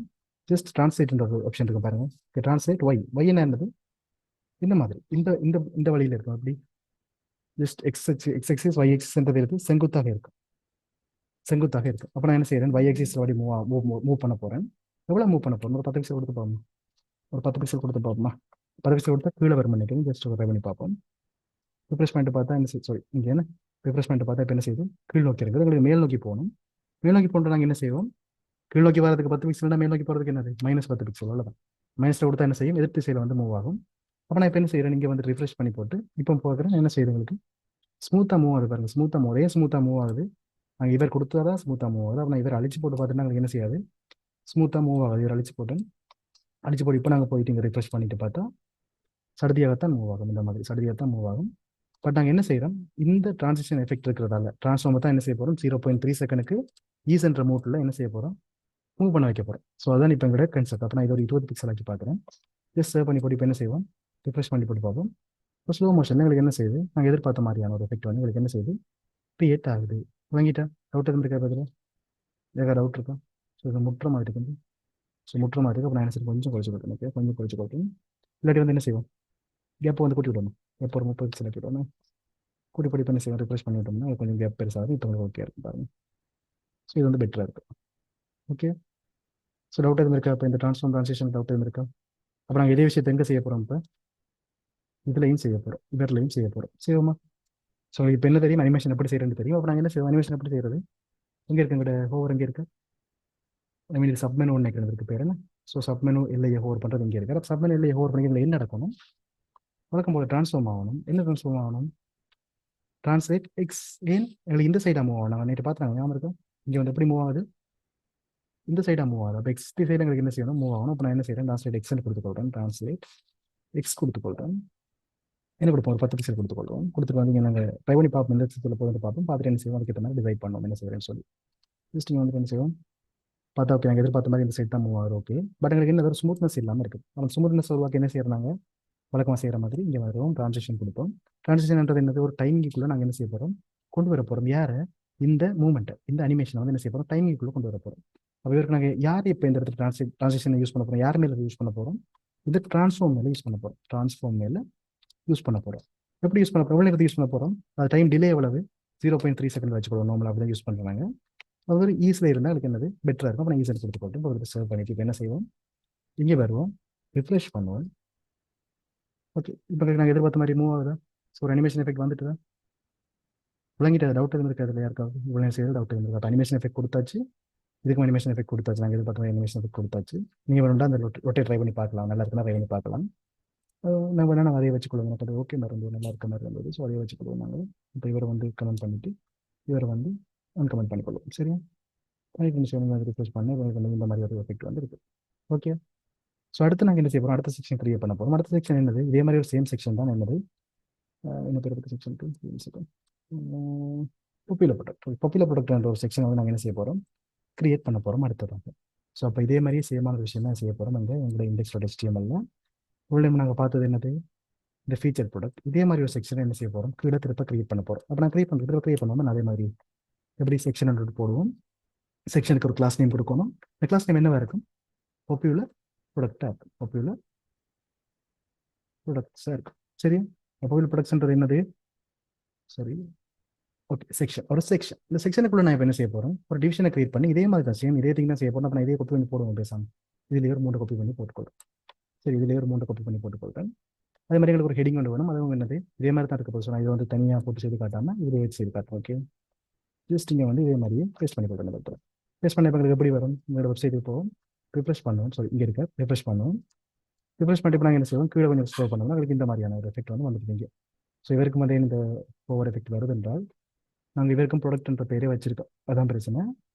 ஜஸ்ட் ட்ரான்ஸ்லேட்ன்ற ஒரு ஆப்ஷன் இருக்கும் பாருங்க. ட்ரான்ஸ்லேட் ஒய் என்ன என்னது இந்த மாதிரி இந்த இந்த இந்த வழியில் இருக்கும். அப்படி ஜஸ்ட் எக்ஸ் ஒய் எக்ஸஸ்ன்றது இருக்குது செங்குத்தாக இருக்கும். செங்குத்தாக இருக்கும். அப்போ நான் என்ன செய்கிறேன் ஒய் எக்ஸிஸ் வழி மூவ் பண்ண போகிறேன். எவ்வளோ மூவ் பண்ண போகிறேன் ஒரு 10 பிக்சல் கொடுத்து பார்ப்போம். ஒரு 10 பிக்சல் கொடுத்து பார்ப்போமா. 10 பிக்சல் கொடுத்தா கீழே வரும் நினைக்கிறேன். ஜஸ்ட் ட்ரை பண்ணி பார்ப்போம். ரிஃப்ரெஷ் பண்ணிட்டு பார்த்தா என்ன சாரி இங்கே என்ன ரிஃப்ரெஷ் பண்ணிட்டு பார்த்தா இப்போ என்ன செய்யுது கீழ் நோக்கி இருக்குது. உங்களுக்கு மேல் நோக்கி போகணும். மேல் நோக்கி போட்டு நாங்கள் என்ன செய்வோம் கீழ் நோக்கி வரதுக்கு 10 பிக்சல்னா மேல் நோக்கி போகிறதுக்கு என்னது -10 பிக்சல் அவ்வளோதான். மைனஸில் கொடுத்தா என்ன செய்யும் எதிர்த்து திசையில் வந்து மூவ் ஆகும். அப்போ நான் இப்போ என்ன செய்கிறேன் இங்கே வந்து ரிஃப்ரெஷ் பண்ணி போட்டு இப்போ போகிறேன் என்ன செய்யுது உங்களுக்கு ஸ்மூத்தாக மூவ் ஆகுது பாருங்க. ஸ்மூத்தாக மூவ் ஒரே ஸ்மூத்தாக மூவ் ஆகுது. நாங்கள் இவர் கொடுத்தா தான் ஸ்மூத்தாக மூவ் ஆகுது. அப்போ நான் இவர் அழிச்சு போட்டு பார்த்துட்டு நாங்கள் என்ன செய்யாது ஸ்மூத்தாக மூவ் ஆகுது. இவர் அழிச்சு போட்டு இப்போ நாங்கள் போயிட்டு இங்கே ரிஃப்ரெஷ் பண்ணிட்டு பார்த்தா சடுதியாகத்தான் மூவ் ஆகும். இந்த மாதிரி சடுதியாகத்தான் மூவ் ஆகும். பட் நாங்கள் என்ன செய்கிறோம் இந்த டிரான்சிஷன் எஃபெக்ட் இருக்கிறதால ட்ரான்ஸ்ஃபார்மர் தான் என்ன செய்ய போகிறோம் 0.3 செகண்டுக்கு ஈசென்ட்ர மூட்டில் என்ன செய்ய போகிறோம் மூவ் பண்ண வைக்க போகிறோம். ஸோ அதான் இப்போ எங்களோட கன்செப்ட். அப்போ நான் இது ஒரு 20 பிக்சல் ஆக்கி பார்க்குறேன். ஜஸ்ட் சேவ் பண்ணி போட்டு இப்போ என்ன செய்வோம் ரிஃப்ரெஷ் பண்ணி போட்டு பார்ப்போம். இப்போ ஸ்லோ மோஷன் எங்களுக்கு என்ன செய்யுது நாங்கள் எதிர்பார்த்த மாதிரியான ஒரு எஃபெக்ட் வந்து எங்களுக்கு என்ன செய்யுது கிரியேட் ஆகுது. வாங்கிட்டா டவுட் இருந்திருக்கா பதில் ஏதாவது டவுட் இருக்கா. ஸோ இது முற்ற மாதிரி இருக்குது. ஸோ முற்ற மாதிரி இருக்கு. அப்போ நான் என்ன செய்ய கொஞ்சம் குறைச்சி கொடுத்தேன். ஓகே கொஞ்சம் குறைச்சி கொடுத்தேன். இல்லாட்டி வந்து என்ன செய்வோம் கேப்பை வந்து கூட்டி விடணும். எப்போ ஒரு 30 பிக்சல் ஆக்கி விடணும். கூட்டி படி பண்ணி செய்வோம் ரிஃப்ரெஷ் பண்ணி விட்டோம்னா கொஞ்சம் கேப் பெருசாக இப்போ உங்களுக்கு ஓகே இருக்கும் பாருங்க. ஸோ இது வந்து பெட்டராக இருக்குது. ஓகே ஸோ டவுட் எதுவும் இருக்கா. இப்போ இந்த ட்ரான்சிஷன் டவுட் எதுவும் இருக்கா. அப்போ நாங்கள் இதே விஷயத்தை எங்கே செய்ய போகிறோம் இப்போ இதுலையும் செய்ய போகிறோம் இவர்லையும் செய்ய போகிறோம் செய்வோமா. ஸோ இப்போ என்ன தெரியும் அனிமேஷன் எப்படி செய்யறதுன்னு தெரியும். அப்போ நாங்கள் என்ன செய்வோம் அனிமேஷன் எப்படி செய்யறது எங்கே இருக்கு எங்கள்கிட்ட ஹோவர் எங்கே இருக்கு. ஐ மீன் இது சப்மெனு ஒன்று நினைக்கிறதுக்கு பேர் என்ன. ஸோ சப்மெனு இல்லையே ஹோவர் பண்ணுறது இங்கே இருக்கு. அப்போ சப்மெனு இல்லையே ஹோவர் பண்ணி என்ன நடக்கணும் வழக்கம் போல ட்ரான்ஸ்ஃபார்ம் ஆகணும். என்ன ட்ரான்ஸ்ஃபார்ம் ஆகணும் ட்ரான்ஸ்லேட் எக்ஸ் ஏன் எங்களுக்கு இந்த சைடாக மூவ் ஆகும். நாங்கள் நேற்று பார்த்துனாங்க ஞாபகம் இருக்கும். இங்கே வந்து எப்படி மூவ் ஆகுது இந்த சைடாக மூவ் ஆகுது. அப்போ எக்ஸ் சைடு எங்களுக்கு என்ன செய்யணும் மூவ் ஆகணும். அப்போ நான் என்ன செய்கிறேன் ட்ரான்ஸ்லேட் எக்ஸ்ன்னு கொடுத்துக்கொள்கிறேன். Translate X கொடுத்துக்கொள்கிறேன். என்ன கொடுப்போம் ஒரு 10 பிக்சல் கொடுத்துக்கொள்வோம். கொடுத்துட்டு வந்து நாங்கள் ட்ரை பண்ணி பார்ப்போம். இந்த சிஸ்டத்தில் போய் பார்ப்போம். பார்த்துட்டு என்ன செய்வோம் அதுக்கேற்ற மாதிரி டிசைட் பண்ணுவோம் என்ன செய்கிறேன்னு சொல்லி ஜஸ்ட் நீங்கள் வந்து என்ன செய்வோம் பார்த்தா ஓகே நாங்கள் எதிர்பார்த்த மாதிரி இந்த சைட் தான் மூவ் ஆகுது. ஓகே பட் எங்களுக்கு என்ன ஒரு ஸ்மூத்னஸ் இல்லாமல் இருக்குது. நம்ம ஸ்மூத்னஸ் உருவாக்க என்ன செய்யறாங்க வழக்கமாக செய்கிற மாதிரி இங்கே வருவோம் ட்ரான்சிஷன் கொடுப்போம். ட்ரான்சிஷன்ன்றது என்னது ஒரு டைமிங்குள்ளே நாங்கள் என்ன செய்ய போகிறோம் கொண்டு வர போகிறோம். யாரை இந்த மூமெண்ட்டை இந்த அனிமேஷனை வந்து என்ன செய்ய போகிறோம் டைமிங்குள்ளே கொண்டு வர போகிறோம். அப்போ இவருக்கு நாங்கள் யார் இப்போ இந்த இடத்துல ட்ரான்சிஷனை யூஸ் பண்ண போகிறோம், யார் மேலே யூஸ் பண்ண போகிறோம், இது ட்ரான்ஸ்ஃபார்ம் மேலே யூஸ் பண்ண போகிறோம், ட்ரான்ஸ்ஃபார்ம் மேலே யூஸ் பண்ண போகிறோம். எப்படி யூஸ் பண்ண போகிறோம், எவ்வளோ யூஸ் பண்ண போகிறோம், அது டைம் டிலே எவ்வளவு 0.3 செகண்ட் வச்சுக்கணும், நார்மலாக அப்படி தான் யூஸ் பண்ணுறாங்க. அது ஒரு ஈஸியாக இருந்தால் அதுக்கு என்னது பெட்டராக இருக்கும். அப்போ நான் ஈஸியாக கொடுத்து போட்டு ஒரு சேவ் பண்ணிட்டு இப்போ என்ன செய்வோம், இங்கே வருவோம், ரிஃப்ரெஷ் பண்ணுவோம். ஓகே, இப்போ நாங்கள் எதிர்பார்த்த மாதிரி மூவ் ஆகுதா, ஸோ ஒரு அனிமேஷன் எஃபெக்ட் வந்துட்டு தான் விளங்கிட்டு டவுட் எதுவும் இருக்காது இல்லை யாருக்காவது, இவ்வளோ செய்யறது டவுட் இருந்திருக்கு. அப்போ அனிமேஷன் எஃபெக்ட் கொடுத்தாச்சு, இதுக்கும் அனிமேஷன் எஃபெக்ட் கொடுத்தாச்சு, நாங்கள் எதிர்பார்த்த அனிமேஷன் எஃபெக்ட் கொடுத்தாச்சு. நீங்கள் வேணும்னா அந்த ரொட்டே ட்ரை பண்ணி பார்க்கலாம், நல்லா இருக்குன்னா ட்ரை பண்ணி பார்க்கலாம். நான் வேணா நாங்கள் அதே வச்சுக்கொள்வோம், எனக்கு அது ஓகே மாதிரி இருந்தது, நல்லா இருக்க மாதிரி இருந்தது, ஸோ அதே வச்சுக்கொள்வோம் நாங்கள். இப்போ இவரை வந்து கமெண்ட் பண்ணிவிட்டு இவரை வந்து அன்கமெண்ட் பண்ணிக்கொள்வோம். சரியா, ரிஃப்ரெஷ் பண்ணி இந்த மாதிரி ஒரு எஃபெக்ட் வந்து இருக்குது. ஓகே, ஸோ அடுத்து நாங்கள் என்ன செய்ய போகிறோம், அடுத்த செக்ஷன் கிரியேட் பண்ண போகிறோம். அடுத்த செக்ஷன் என்னது, இதே மாதிரி ஒரு சேம் செக்ஷன் தான் என்னது, என்ன பேர் செக்ஷன் 2 பாப்புலர் ப்ராடக்ட் ஒரு செக்ஷன் வந்து நாங்கள் என்ன செய்ய போகிறோம், கிரியேட் பண்ண போகிறோம் அடுத்ததாக. ஸோ அப்போ இதே மாதிரியே சேமான விஷயம் தான் செய்ய போகிறோம். நாங்கள் எங்களோட இண்டெக்ஸோட HTML உள்ள நாங்கள் பார்த்தது என்னது, இந்த ஃபீச்சர் ப்ராடக்ட். இதே மாதிரி ஒரு செக்ஷனை என்ன செய்ய போகிறோம், கீழே திருப்ப கிரியேட் பண்ண போகிறோம். அப்போ நான் கிரியேட் பண்ணுவோம் அதே மாதிரி எப்படி செக்ஷன் போடுவோம், செக்ஷனுக்கு ஒரு கிளாஸ் நேம் கொடுக்கணும். இந்த கிளாஸ் நேம் என்னவா இருக்கும், பாப்புலர் ப்ராடக்டாக இருக்கும், பாப்புலர் ப்ராடக்ட்ஸாக இருக்கும். சரியா, பாப்புலர் ப்ராடக்ட்ஸ்ன்றது என்னது, சரி ஓகே செக்ஷன், ஒரு செக்ஷன். இந்த செக்ஷனுக்குள்ள நான் இப்போ என்ன செய்ய போகிறோம், ஒரு டிவிஷனை கிரியேட் பண்ணி இதே மாதிரி தான் சேம் இதே திங் தான் செய்ய போகிறோம். அப்போ நான் இதே காப்பி பண்ணி போடுவோம் பேசாமல், இதுலேயே ஒரு 3 காப்பி பண்ணி போட்டுக்கொள்றேன். சரி, இதுலேயே ஒரு 3 காப்பி பண்ணி போட்டுக்கொள்றேன். அதே மாதிரி எங்களுக்கு ஒரு ஹெடிங் ஒன்று வேணும், அதுவும் என்னது இதே மாதிரி தான் இருக்க போகுது. ஸோ நான் இதை வந்து தனியாக போட்டு செய்து காட்டாமல் இதை வச்சு செய்து காட்டுறேன். ஓகே, ஜஸ்ட் இங்கே வந்து இதே மாதிரியே பேஸ்ட் பண்ணி கொடுக்குறேன். பேஸ்ட் பண்ணி எங்களுக்கு எப்படி வரும், உங்களோட வெப்சைட்டுக்கு போவோம், ரிஃப்ரெஷ் பண்ணுவோம். ஸோ இங்கே இருக்க ரிஃப்ரெஷ் பண்ணுவோம். ரிஃப்ரெஷ் பண்ணிட்டு இப்போ நாங்கள் என்ன செய்வோம், கீழே கொஞ்சம் ஸ்க்ரோல் பண்ணோம்னா எங்களுக்கு இந்த மாதிரியான ஒரு எஃபெக்ட் வந்து வந்துருக்கீங்க. ஸோ இவருக்கு வந்து இந்த ஓவர் எஃபெக்ட் வருது என்றால் நாங்கள் இவருக்கும் ப்ராடக்ட்ன்ற பேரே வச்சிருக்கோம், அதான் பிரச்சனை.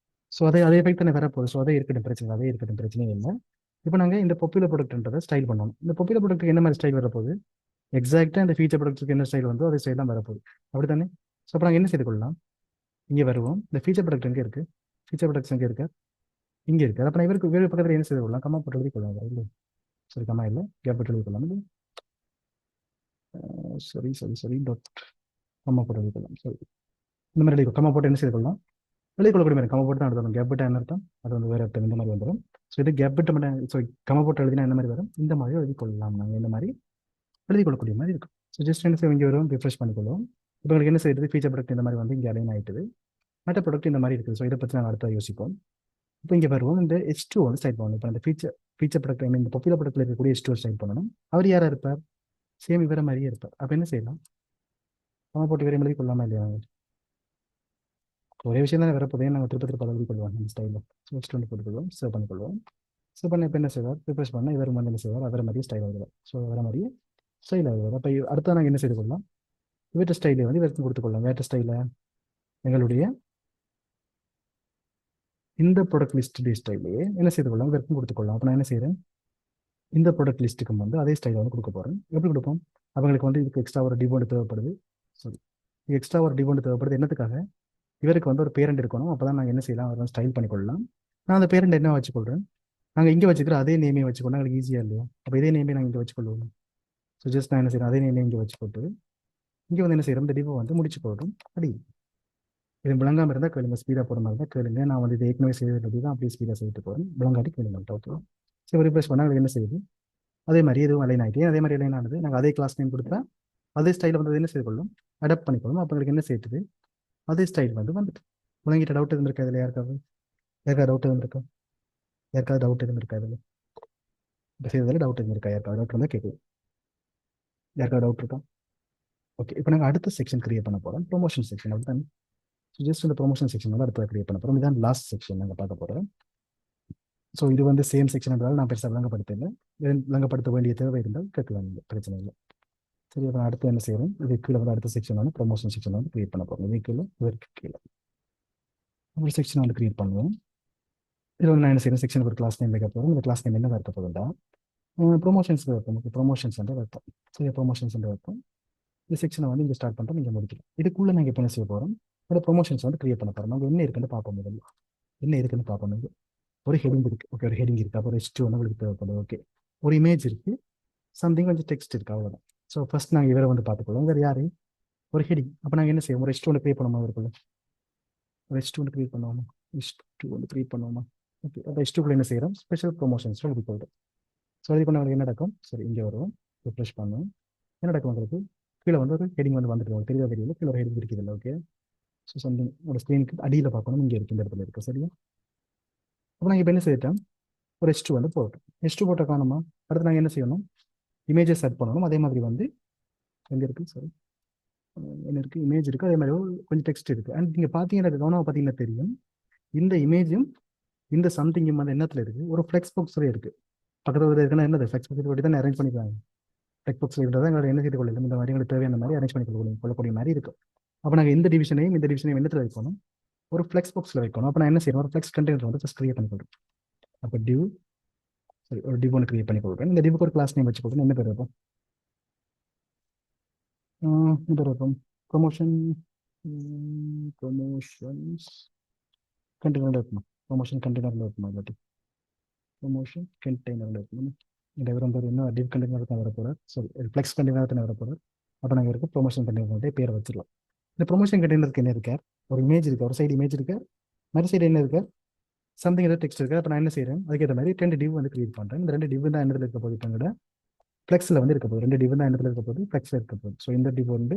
ஸோ அதே எஃபெக்ட் தானே வரப்போகுது. ஸோ அதே இருக்கட்டும் பிரச்சனை, அதே இருக்கட்டும் பிரச்சனை இல்லை. இப்போ நாங்கள் இந்த பாப்புலர் ப்ராடக்ட்ன்றதை ஸ்டைல் பண்ணணும். இந்த பாப்புலர் ப்ராடக்ட்டுக்கு என்ன மாதிரி ஸ்டைல் வரப்போகுது, எக்ஸாக்டாக இந்த ஃபீச்சர் ப்ராடக்ட்டுக்கு என்ன ஸ்டைல் வந்தோ அதே ஸ்டைல் தான் வரப்போகுது, அப்படி தானே. ஸோ அப்போ நாங்கள் என்ன செய்து கொள்ளலாம், இங்கே வருவோம், இந்த ஃபீச்சர் ப்ராடக்ட் எங்கே இருக்குது, ஃபீச்சர் ப்ராடக்ட்ஸ் எங்கே இருக்கு, இங்கே இருக்குது. அப்போ நான் இவருக்கு வேறு பக்கத்தில் என்ன செய்து கொள்ளலாம், கம்மா போட்டு எழுதி கொள்ளலாம் இல்லை, சரி கம்மா இல்லை கேப் போட்டு எழுதி கொள்ளலாம் இல்லை, சரி டாட் கம்மா போட்டு எழுதி கொள்ளலாம். சரி, இந்த மாதிரி எழுதி கம்மா போட்டு என்ன செய்து கொள்ளலாம், வெளியே கொள்ளக்கூடிய மாதிரி கம்மா போட்டு தான் எழுதணும். கேப் விட்டு என்ன அர்த்தம், அது வந்து வேறு அர்த்தம், இந்த மாதிரி வந்துடும். ஸோ இது கேப் விட்டு மட்டும், ஸோ கம்மா போட்டு எழுதினா என்ன மாதிரி வரும், இந்த மாதிரி எழுதி கொள்ளலாம், நாங்கள் இந்த மாதிரி எழுதி கொள்ளக்கூடிய மாதிரி இருக்கும். ஸோ ஜஸ்ட் என்ன செய்ய, இங்கே வரும், ரிஃப்ரெஷ் பண்ணிக்கொள்வோம். இப்போ உங்களுக்கு என்ன செய்யுது, ஃபீச்சர் ப்ராடக்ட் இந்த மாதிரி வந்து இங்கே அலைன் ஆகிட்டுது, மற்ற ப்ராடக்ட் இந்த மாதிரி இருக்குது. ஸோ இதை பற்றி நாங்கள் அடுத்த யோசிப்போம். இப்போ இங்கே வருவோம், இந்த H2 வந்து ஸ்டைல் பண்ணணும். இப்போ இந்த ஃபீச்சர் ப்ராடக்ட் இந்த பாப்புலர் ப்ராடக்ட்டில் இருக்கக்கூடிய H2 ஸ்டைல் பண்ணணும். அவர் யாராக இருப்பார், சேம் இவரை மாதிரியே இருப்பார். அப்போ என்ன செய்யலாம், கம்மா போட்டு வேறு எழுதி கொள்ளாமல் இல்லையா, ஒரே விஷயம் தான் வரப்போதே, நாங்கள் திருப்பி எழுதி கொள்வோம் இந்த ஸ்டைலில். ஸோ H2 போட்டுக்கொள்வோம், சேவ் பண்ணிக்கொள்வோம். சேவ் பண்ண இப்போ என்ன செய்வார், ரிஃப்ரெஷ் பண்ணால் இவர் வந்து என்ன செய்வார், அவரை மாதிரியே ஸ்டைல் ஆகுது. ஸோ அவரை மாதிரியே ஸ்டைல் ஆகுது. அப்போ அடுத்த நாங்கள் என்ன செய்து கொள்ளலாம், இவற்ற ஸ்டைலை வந்து இவருக்கு கொடுத்துக்கொள்ளலாம். வேற்ற ஸ்டைலை எங்களுடைய இந்த ப்ராடக்ட் லிஸ்ட் ஸ்டைலே என்ன செய்து கொள்ளலாம், இவருக்கும் கொடுத்துக்கொள்ளலாம். அப்போ நான் என்ன செய்கிறேன், இந்த ப்ராடக்ட் லிஸ்ட்டுக்கு வந்து அதே ஸ்டைலை வந்து கொடுக்க போகிறேன். எப்படி கொடுப்போம், அவங்களுக்கு வந்து இதுக்கு எக்ஸ்ட்ரா ஒரு டிபோண்ட் தேவைப்படுது. சாரி, எக்ஸ்ட்ரா ஒரு டிபோண்ட் தேவைப்படுது. என்னத்துக்காக, இவருக்கு வந்து ஒரு பேரண்ட் இருக்கணும். அப்போ தான் நாங்கள் என்ன செய்யலாம், அவர் ஸ்டைல் பண்ணிக்கொள்ளலாம். நான் அந்த பேரண்ட் என்ன வச்சுக்கொள்கிறேன், நாங்கள் இங்கே வச்சுக்கிற அதே நேமே வச்சுக்கொண்டா எங்களுக்கு ஈஸியாக இல்லையா. அப்போ இதே நேமே நாங்கள் இங்கே வச்சுக்கொள்வோம். ஸோ ஜஸ்ட் நான் என்ன செய்கிறேன், அதே நேமே இங்கே வச்சுக்கொண்டு இங்கே வந்து என்ன செய்கிறோம், இந்த டிபோ வந்து முடிச்சு போடுறோம். அடி இது விளங்காமல் இருந்தால் கேளுங்க, ஸ்பீடாக போகிற மாதிரி தான் கேளுங்க. நான் வந்து இது ஏற்கனவே செய்தது தான் அப்படியே ஸ்பீடாக செய்துட்டு போகிறேன். விளங்காட்டி கேளுங்க. ஓகே, சரி ரிப்ளேஸ் பண்ணால் என்ன செய்யுது, அதே மாதிரி எதுவும் அலைன் ஆகிட்டே, அதே மாதிரி அலைன் ஆனது. நாங்கள் அதே கிளாஸ் நேம் கொடுத்தா அதே ஸ்டைலில் வந்து என்ன செய்து கொள்ளும், அடாப்ட் பண்ணிக்கொள்ளும். அப்போ எங்களுக்கு என்ன செய்யுது, அதே ஸ்டைல் வந்து வந்துட்டு. விளங்கிட்ட டவுட் எதுவும் இருக்கா, இதில் யாருக்காவது டவுட் எதுவும் இருக்கா, யாருக்காவது டவுட் எதுவும் இருக்கா, இதில் இப்போ செய்ததில் டவுட் எதுவும் இருக்கா, யாருக்காவது டவுட் இருந்தால் கேட்குது, யாருக்காவது டவுட் இருக்கா. ஓகே, இப்போ நாங்கள் அடுத்த செக்ஷன் கிரியேட் பண்ண போகிறோம், ப்ரொமோஷன் செக்ஷன். அப்படி தான். ஸோ ஜஸ்ட் இந்த ப்ரொமோஷன் செக்ஷன் வந்து அடுத்த கிரியேட் பண்ண போகிறோம். இதுதான் லாஸ்ட் செக்ஷன் நாங்கள் பார்க்க போகிறோம். ஸோ இது வந்து சேம் செக்ஷன் என்றால் நான் பெருசாக விளங்கப்படுத்தல, விளங்கப்படுத்த வேண்டிய தேவை இருந்தால் கேட்கலாம், பிரச்சனை இல்லை. சரி, அப்புறம் அடுத்து என்ன செய்யணும், இது கீழே வந்து அடுத்த செக்ஷன் வந்து ப்ரொமோஷன் செக்ஷன் வந்து கிரியேட் பண்ண போகிறோம். இது கீழே இதற்கு கீழே ஒரு செக்ஷன் வந்து கிரியேட் பண்ணுவோம். இதில் வந்து நான் என்ன செய்யணும், செக்ஷனுக்கு ஒரு கிளாஸ் நேம் வைக்க போகிறோம். இந்த கிளாஸ் நேம் என்ன இருக்க போகுதுண்டா, ப்ரொமோஷன்ஸ் வைப்போம். ப்ரொமோஷன்ஸ் வந்து வைப்போம். சரி, ப்ரொமோஷன்ஸ் வந்து வைப்போம். இந்த செக்ஷனை வந்து இங்கே ஸ்டார்ட் பண்ணுறோம், இங்கே முடிக்கிறோம். இதுக்குள்ளே நாங்கள் இப்போ என்ன செய்ய போகிறோம், இந்த ப்ரொமோஷன்ஸ் வந்து கிரியேட் பண்ண போகிறோம். நாங்கள் என்ன இருக்குன்னு பார்ப்போம். முதல்ல என்ன இருக்குன்னு பார்ப்போம். இது ஒரு ஹெடிங் இருக்குது. ஓகே, ஒரு ஹெடிங் இருக்குது. அப்புறம் H2 வந்து உங்களுக்கு தேவைப்படுது. ஓகே, ஒரு இமேஜ் இருக்குது, சம்திங் கொஞ்சம் டெக்ஸ்ட் இருக்குது, அவ்வளோதான். ஸோ ஃபர்ஸ்ட் நாங்கள் இவரை வந்து பார்த்துக்கொள்வோம். வேறு யார், ஒரு ஹெடிங். அப்போ நாங்கள் என்ன செய்வோம், ஒரு H2 கிரியேட் பண்ணுவோமா, இருக்குல்ல ஒரு H2 கிரியேட் பண்ணுவோமா, H2 கிரியேட் பண்ணுவோமா. ஓகே, அப்போ H2 என்ன செய்கிறோம், ஸ்பெஷல் ப்ரொமோஷன்ஸ் எழுதி போய்டும். ஸோ இதுக்கு நம்மளுக்கு என்ன நடக்கும், சரி இங்கே வருவோம், ரிஃப்ரெஷ் பண்ணுவோம். என்ன நடக்கும் உங்களுக்கு, கீழே வந்து ஒரு ஹெடிங் வந்து வந்துட்டு தெரியல தெரியல, கீழே ஒரு ஹெடிங் இருக்குது இல்லை. ஓகே, ஸோ சம்திங் ஒரு ஸ்க்ரீனுக்கு அடியில் பார்க்கணும், இங்கே இருக்குது, இந்த இடத்துல இருக்குது. சரியா, அப்போ நாங்கள் இப்போ என்ன செய்யிட்டோம், ஒரு H2 வந்து போட்டோம். H2 போட்ட காணுமா, அடுத்து நாங்கள் என்ன செய்யணும், இமேஜை செட் பண்ணணும். அதே மாதிரி வந்து எங்கே இருக்குது, சரி என்ன இருக்குது, இமேஜ் இருக்குது, அதே மாதிரி கொஞ்சம் டெக்ஸ்ட் இருக்குது. அண்ட் நீங்கள் பார்த்தீங்கன்னா கவனமாக பார்த்தீங்கன்னா தெரியும், இந்த இமேஜும் இந்த சம்திங்கும் வந்து என்னத்தில் இருக்குது, ஒரு ஃப்ளெக்ஸ் பாக்ஸில் இருக்குது. பக்கத்தில் இருக்குன்னா என்னது, ஃப்ளெக்ஸ் பாக்ஸ் பற்றி தான் அரேஞ்ச் பண்ணிக்கிறாங்க. ஃப்ளெக்ஸ் பாக்ஸில் இருக்கிறதா எங்களை என்ன செய்து கொள்ளும், இந்த மாதிரி எங்களுக்கு தேவையான மாதிரி அரேஞ்ச் பண்ணி கொள்ளக்கூடிய மாதிரி இருக்கும். அப்போ நாங்கள் இந்த டிவிஷனையும் என்னத்தில் வைக்கணும், ஒரு ஃப்ளெக்ஸ் பாக்ஸில் வைக்கணும். அப்போ நான் என்ன செய்யணும், ஒரு ஃப்ளெக்ஸ் கண்டெய்னர் வந்து ஃபஸ்ட் கிரியேட் பண்ணி கொடுப்பேன். அப்போ டிவ், சரி ஒரு டிவ் ஒன்று கிரியேட் பண்ணி கொடுப்பேன். இந்த டிவுக்கு ஒரு கிளாஸ் நேம் வச்சு கொடுப்பேன். என்ன பேர் இருக்கும், என்ன பேர் இருக்கும், ப்ரொமோஷன், ப்ரொமோஷன்ஸ் கண்டெய்னர் இருக்கணும், ப்ரொமோஷன் கண்டெய்னரில் இருக்கணும், இல்லாட்டி ப்ரொமோஷன் கண்டெய்னரில் இருக்கணும். இந்த விவரம் பேர் என்ன, டிவ் கண்டெய்னர் தான் வரப்போகிறார், சரி ஃப்ளெக்ஸ் கண்டெய்னர் தான் வரப்போகிறார். அப்போ நாங்கள் இருக்க ப்ரொமோஷன் கண்டெய்னர் பேர் வச்சிடலாம். இந்த ப்ரொமோஷன் கண்டெய்னருக்கு என்ன இருக்கார், ஒரு இமேஜ் இருக்குது, ஒரு சைடு இமேஜ் இருக்குது, மறு சைடு என்ன இருக்குது, சம்திங் ஏதாவது டெக்ஸ்ட் இருக்குது. அப்போ நான் என்ன செய்கிறேன், அதுக்கேற்ற மாதிரி 2 டிவ் வந்து கிரியேட் பண்ணுறேன். இந்த 2 டிவ் தான் என்னத்தில் இருக்க போகுது, இப்போ எங்களோட ஃப்ளெக்ஸில் வந்து இருக்க போகுது. 2 டிவ் தான் என்னத்தில் இருக்க போகுது, ஃப்ளெக்ஸில் இருக்க போகுது. ஸோ இந்த டிவ் வந்து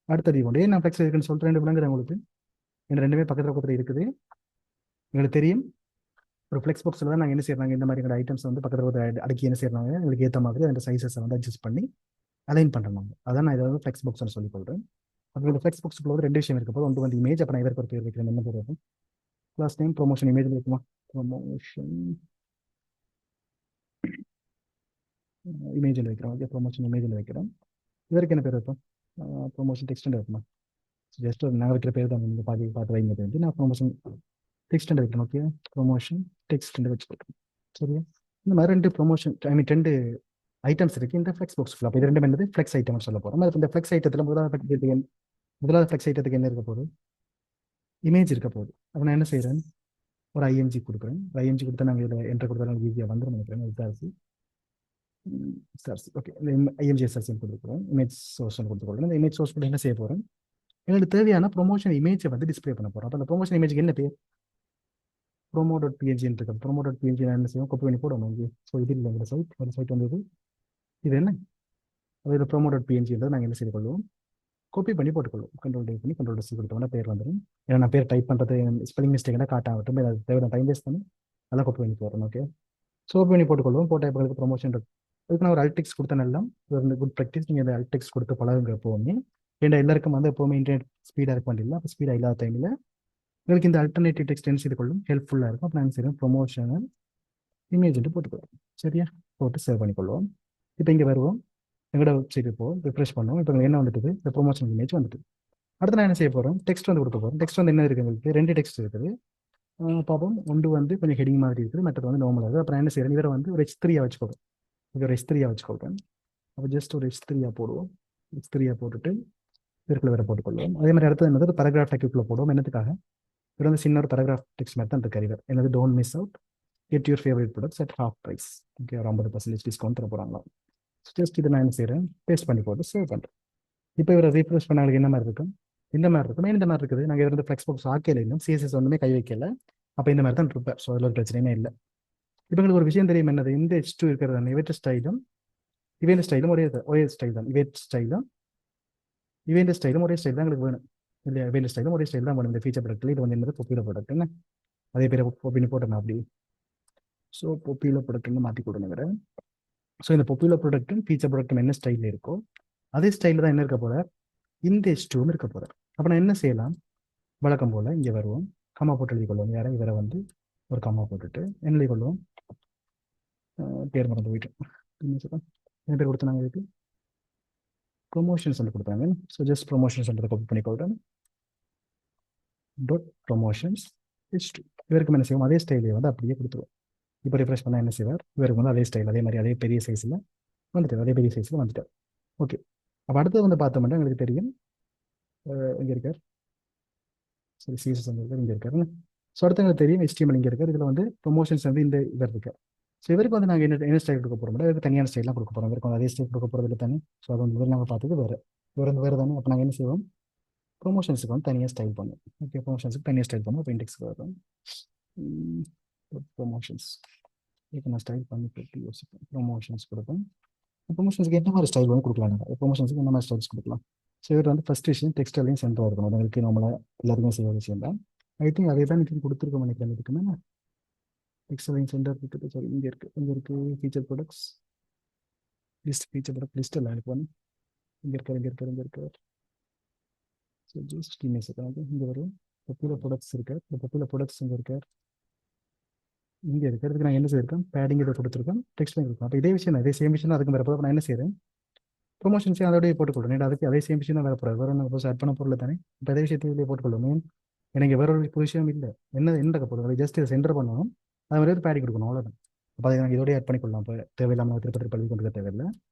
அடுத்த டிவ் உண்டு. நான் ஃப்ளெக்ஸில் இருக்குன்னு சொல்லிட்டு 2 விளங்குறேன் உங்களுக்கு, இந்த 2மே பக்கத்தில் இருக்குது. எங்களுக்கு தெரியும், ஒரு ஃப்ளெக்ஸ் பாக்ஸில் தான் நாங்கள் என்ன செய்யறாங்க, இந்த மாதிரி ஐட்டம்ஸ் வந்து பக்கத்தில் அடுக்கி என்ன செய்யறாங்க, எங்களுக்கு ஏற்ற மாதிரி அந்த சைஸஸை வந்து அட்ஜஸ்ட் பண்ணி அலைன் பண்ணுறாங்க. அதான் நான் இதை ஃப்ளெக்ஸ் பாக்ஸ்னு சொல்லி சொல்கிறேன். அப்போ இந்த ஃப்ளெக்ஸ் பாக்ஸுக்குள்ள வந்து 2 விஷயம் இருக்க போது. ஒன்று வந்து இமேஜ், அப்போ நான் இதற்கு ஒரு பேர் வைக்கிறேன். என்ன பேர் இருக்கும், கிளாஸ் நேம் ப்ரொமோஷன் இமேஜ் இருக்குமா, ப்ரொமோஷன் இமேஜில் வைக்கிறோம். ஓகே, ப்ரொமோஷன் இமேஜில் வைக்கிறோம். இதற்கு என்ன பேர் இருக்கும், ப்ரொமோஷன் டெக்ஸ்ட் இருக்குமா, ஜஸ்ட் ஒரு நான் வைக்கிற பேர் தான் நீங்கள் பார்த்து வைங்க. நான் ப்ரொமோஷன் டெக்ஸ்ட் வைக்கிறேன். ஓகே, ப்ரொமோஷன் டெக்ஸ்ட் வச்சு போட்டுருக்கேன். சரியா, இந்த மாதிரி 2 ப்ரொமோஷன், ஐ மீன் 2 ஐட்டம்ஸ் இருக்குது இந்த ஃப்ளெக்ஸ் பாக்ஸில். அப்போ இது 2 என்னது, ஃப்ளெக்ஸ் ஐட்டம்னு சொல்ல போகிறோம். இந்த ஃப்ளெக்ஸ் ஐட்டத்தில் முதலாவது ஃப்ளெக்ஸ் ஐட்டத்துக்கு என்ன இருக்க போகுது, இமேஜ் இருக்க போகுது. அப்போ நான் என்ன செய்கிறேன், ஒரு ஐஎம்ஜி கொடுக்குறேன். ஐஎம்ஜி கொடுத்தா நாங்கள் இதில் என்ட்ரு கொடுத்தாலும் ஈஸியாக வந்துடும் நினைக்கிறேன். எஸ்ஆர்சி ஓகே, இந்த ஐஎம்ஜி எஸ்ஆர்சி கொடுக்குறோம். இமேஜ் சோர்ஸ் கொடுத்துக்கொள்கிறேன். இந்த இமேஜ் சோர்ஸ் கூட என்ன செய்ய போகிறேன், எங்களுக்கு தேவையான ப்ரொமோஷன் இமேஜை வந்து டிஸ்பிளே பண்ண போகிறோம். அப்போ அந்த ப்ரொமோஷன் இமேஜுக்கு என்ன பேர், promo.png இருக்கு. promo.png என்ன செய்வோம், காப்பி பண்ணி போடணும். ஸோ இது இல்லை, இந்த சைட் ஒரு சைட் வந்து இது என்ன, அது promo.png நாங்கள் என்ன செய்து கொள்வோம், காப்பி பண்ணி போட்டுக்கொள்வோம். கண்ட்ரோல் டைப் பண்ணி கண்ட்ரோல் சி கொடுத்தோம்னா பேர் வந்துடும். ஏன்னா நான் பேர் டைப் பண்ணுறது ஸ்பெல்லிங் மிஸ்டேக் காட்டாகட்டும், அது தேவை டைம் வேஸ்ட் பண்ணி அதெல்லாம் காப்பி பண்ணி போடுறோம். ஓகே, ஸோ காப்பி பண்ணி போட்டுக்கொள்வோம். போட்ட இப்போ ப்ரொமோஷன் இருக்கு. அதுக்கு நான் ஒரு அல்டெக்ஸ் கொடுத்தேன். எல்லாம் ஒரு குட் ப்ராக்டிஸ். நீங்கள் இந்த அல்டெக்ஸ் கொடுத்து பழகுங்க எப்போவுமே. ஏன்னா எல்லாருக்கும் வந்து எப்போவுமே இன்டர்நெட் ஸ்பீடாக இருக்க வேண்டியதில்லை. அப்போ ஸ்பீடாக இல்லாத டைமில் உங்களுக்கு இந்த அல்டர்னேட்டிவ் டெக்ஸ்ட் என்ன செய்து கொள்ளும், ஹெல்ப்ஃபுல்லாக இருக்கும். அப்போ நான் செய்யணும் ப்ரொமோஷனல் இமேஜ் போட்டுக்கொள்வோம். சரியா, போட்டு சேவ் பண்ணிக்கொள்வோம். இப்போ இங்கே வருவோம், எங்களோட வெப்சைட் இப்போ ரிஃப்ரெஷ் பண்ணுவோம். இப்போ என்ன வந்துட்டு, இந்த ப்ரொமோஷன் இமேஜ் வந்துட்டு. அடுத்து நான் என்ன செய்ய போகிறோம், டெக்ஸ்ட் வந்து கொடுக்க போகிறோம். டெக்ஸ்ட் வந்து என்ன இருக்குது, உங்களுக்கு 2 டெக்ஸ்ட் இருக்குது. பார்ப்போம், ஒன்று வந்து கொஞ்சம் ஹெடிங் மாதிரி இருக்குது, மற்றது வந்து நார்மலாக இருக்குது. அப்புறம் என்ன செய்யறேன், இவரை வந்து ஒரு H3 வச்சுக்கோங்க. இது ஒரு H3 வச்சுக்கோங்க. அப்போ ஜஸ்ட் ஒரு H3 போடுவோம். H3 போட்டுட்டு இதற்குள்ள வேற போட்டுக்கொள்வோம். அதே மாதிரி அடுத்தது என்னது, பேராகிராஃப் டெக்ஸ்ட்குள்ள போடுவோம். என்னத்துக்காக, இது வந்து சின்ன ஒரு பேராகிராஃப் டெக்ஸ்ட் மாதிரி தான் இருக்கு. என்னது, don't miss out, get your favourite products at half price. Okay, ஒரு 50% டிஸ்கவுண்ட் தர போகிறாங்களா. ஜஸ்ட் இதை நான் என்ன செய்கிறேன், பேஸ்ட் பண்ணி போட்டு சேவ் பண்ணுறேன். இப்போ இவரை ரீஃப்ரெஷ் பண்ணாங்களுக்கு என்ன மாதிரி இருக்கும், இந்த மாதிரி இருக்கும். இந்த மாதிரி இருக்குது. நாங்கள் இருந்து ஃப்ளெக்ஸ் பாக்ஸ் ஆக்கையில் இன்னும் சிஎஸ்எஸ் ஒன்றுமே கை வைக்கல. அப்போ இந்த மாதிரி தான் இருப்பேன். ஸோ அதில் ஒரு பிரச்சனையுமே இல்லை. இப்போ எங்களுக்கு ஒரு விஷயம் தெரியும், என்னது, இந்த H2 இருக்கிறது இவெண்ட் ஸ்டைலும் ஒரே ஸ்டைல் தான். இவெண்ட் ஸ்டைலும் ஒரே ஸ்டைல் தான் எங்களுக்கு வேணும் இல்லையா. இவெண்ட் ஸ்டைலும் ஒரே ஸ்டைல் தான் வேணும். இந்த ஃபீச்சர் ப்ராடக்ட்டில் இது வந்து என்னது, பொப்பியில் ப்ராடக்ட் என்ன, அதே பேர் பொப்பின்னு போட்டேன் அப்படி. ஸோ பொப்பியில் ப்ராடக்ட்னு மாற்றி கொடுங்க. ஸோ இந்த பொப்பியில் ப்ராடக்ட்டும் ஃபீச்சர் ப்ராடக்ட்டும் என்ன ஸ்டைலில் இருக்கோ அதே ஸ்டைலில் தான் என்ன இருக்க போகிற, இந்த H2 இருக்க போகிறார். அப்போ நான் என்ன செய்யலாம், வழக்கம் போல் இங்கே வருவோம், கம்மா போட்டு எழுதி கொள்வோம். யாரை, இவரை வந்து ஒரு கம்மா போட்டுட்டு என்ன எழுதி கொள்வோம், பேர் மறந்து போயிட்டு என்ன பேர் கொடுத்தாங்க, இதுக்கு ப்ரொமோஷன்ஸ் வந்து கொடுத்தாங்க. ஸோ ஜஸ்ட் ப்ரொமோஷன்ஸ் காப்பி பண்ணிக்கொள்கிறேன். Dot promotions H2. இவருக்கு என்ன செய்வோம், அதே ஸ்டைலே வந்து அப்படியே கொடுத்துருவோம். இப்போ ரிஃப்ரெஷ் பண்ணால் என்ன செய்வார், இவருக்கு வந்து அதே ஸ்டைல், அதே மாதிரி அதே பெரிய சைஸில் வந்துட்டார். அதே பெரிய சைஸில் வந்துட்டார். ஓகே, அப்போ அடுத்தது வந்து பார்த்தோம்னா எங்களுக்கு தெரியும், இங்கே இருக்கார். சரி, சிஎஸ்எஸ் வந்து இங்கே இருக்காரு. ஸோ அடுத்து எங்களுக்கு தெரியும் HTML இங்கே இருக்கார். இதில் வந்து ப்ரொமோஷன்ஸ் வந்து இந்த இவர் இருக்கார். ஸோ இவருக்கு வந்து நாங்கள் என்ன ஸ்டைல் கொடுக்க போகிறோம், இவருக்கு தனியான ஸ்டைலாம் கொடுக்க போகிறோம். இவருக்கு வந்து அதே ஸ்டைல் கொடுக்க போகிறது இல்லை தானே. ஸோ அது வந்து நாங்கள் பார்த்தது வேறு, இவர் வந்து வேறு தானே. அப்போ நாங்கள் என்ன செய்வோம், ப்ரொமோஷன்ஸுக்கு வந்து தனியாக ஸ்டைல் பண்ணுவோம். ஓகே, ப்ரொமோஷன்ஸுக்கு தனியாக ஸ்டைல் பண்ணுவோம். அப்போ இண்டெக்ஸ்க்கு வரும். ப்ரொமோஷன்ஸ் இப்போ நான் ஸ்டைல் பண்ணி போட்டு யோசிப்பேன். ப்ரொமோஷன்ஸ் கொடுப்பேன். ப்ரொமோஷன்ஸ்க்கு என்ன மாதிரி ஸ்டைல் வந்து கொடுக்கலாம்? ப்ரொமோஷன்ஸ்க்கு என்ன மாதிரி ஸ்டைல்ஸ் கொடுக்கலாம்? ஸோ இவர் வந்து ஃபஸ்ட் விஷயம் டெக்ஸ்டைலையும் சென்டராக இருக்கணும். உங்களுக்கு நம்மளை எல்லாருமே செய்ய விஷயம் தான். ஐ திங்க் அதே தான் எனக்கு கொடுத்துருக்கோம் நினைக்கிறேன். இதுக்கு மேலே டெக்ஸ்டைலையும் சென்டர் இருக்குது. சாரி, இங்கே இருக்குது feature products list. Feature product list எல்லாம் எனக்கு வந்து இங்கே இருக்கார். So just give second. இங்கே வரும் பப்பில ப்ராடக்ட்ஸ் இருக்கார். இந்த பப்பில ப்ராடக்ட்ஸ் இங்கே இருக்கார். இங்கே இருக்கிறதுக்கு நான் என்ன செய்யிருக்கேன்? பேடிங் இதை கொடுத்துருக்கேன், டெக்ஸ்டைல் இருக்கும். அப்போ இதே விஷயம் தான், இதே சேம் விஷயம் தான். அதுக்கு மேலே நான் என்ன செய்கிறேன்? ப்ரொமோஷன்ஸே அதோடய போட்டுக்கொள்ளும். அதுக்கு அதே சேம் விஷயம் தான் வேறு போகிறது. வேறு ஒன்று ஆட் பண்ண பொருள் தானே. இப்போ அதே விஷயத்தையும் போட்டுக்கொள்ளும். மீன் எனக்கு வேற ஒரு விஷயம் இல்லை. என்ன போகிறது? ஜஸ்ட் இதை சென்டர் பண்ணணும். அது மாதிரி பேடி கொடுக்கணும், அவ்வளோதான். அப்போ அதை நாங்கள் இதோடய ஆட் பண்ணிக்கொள்ளலாம். இப்போ தேவையில்லாமல் திருப்பி பள்ளி கொண்டு தேவையில்லை.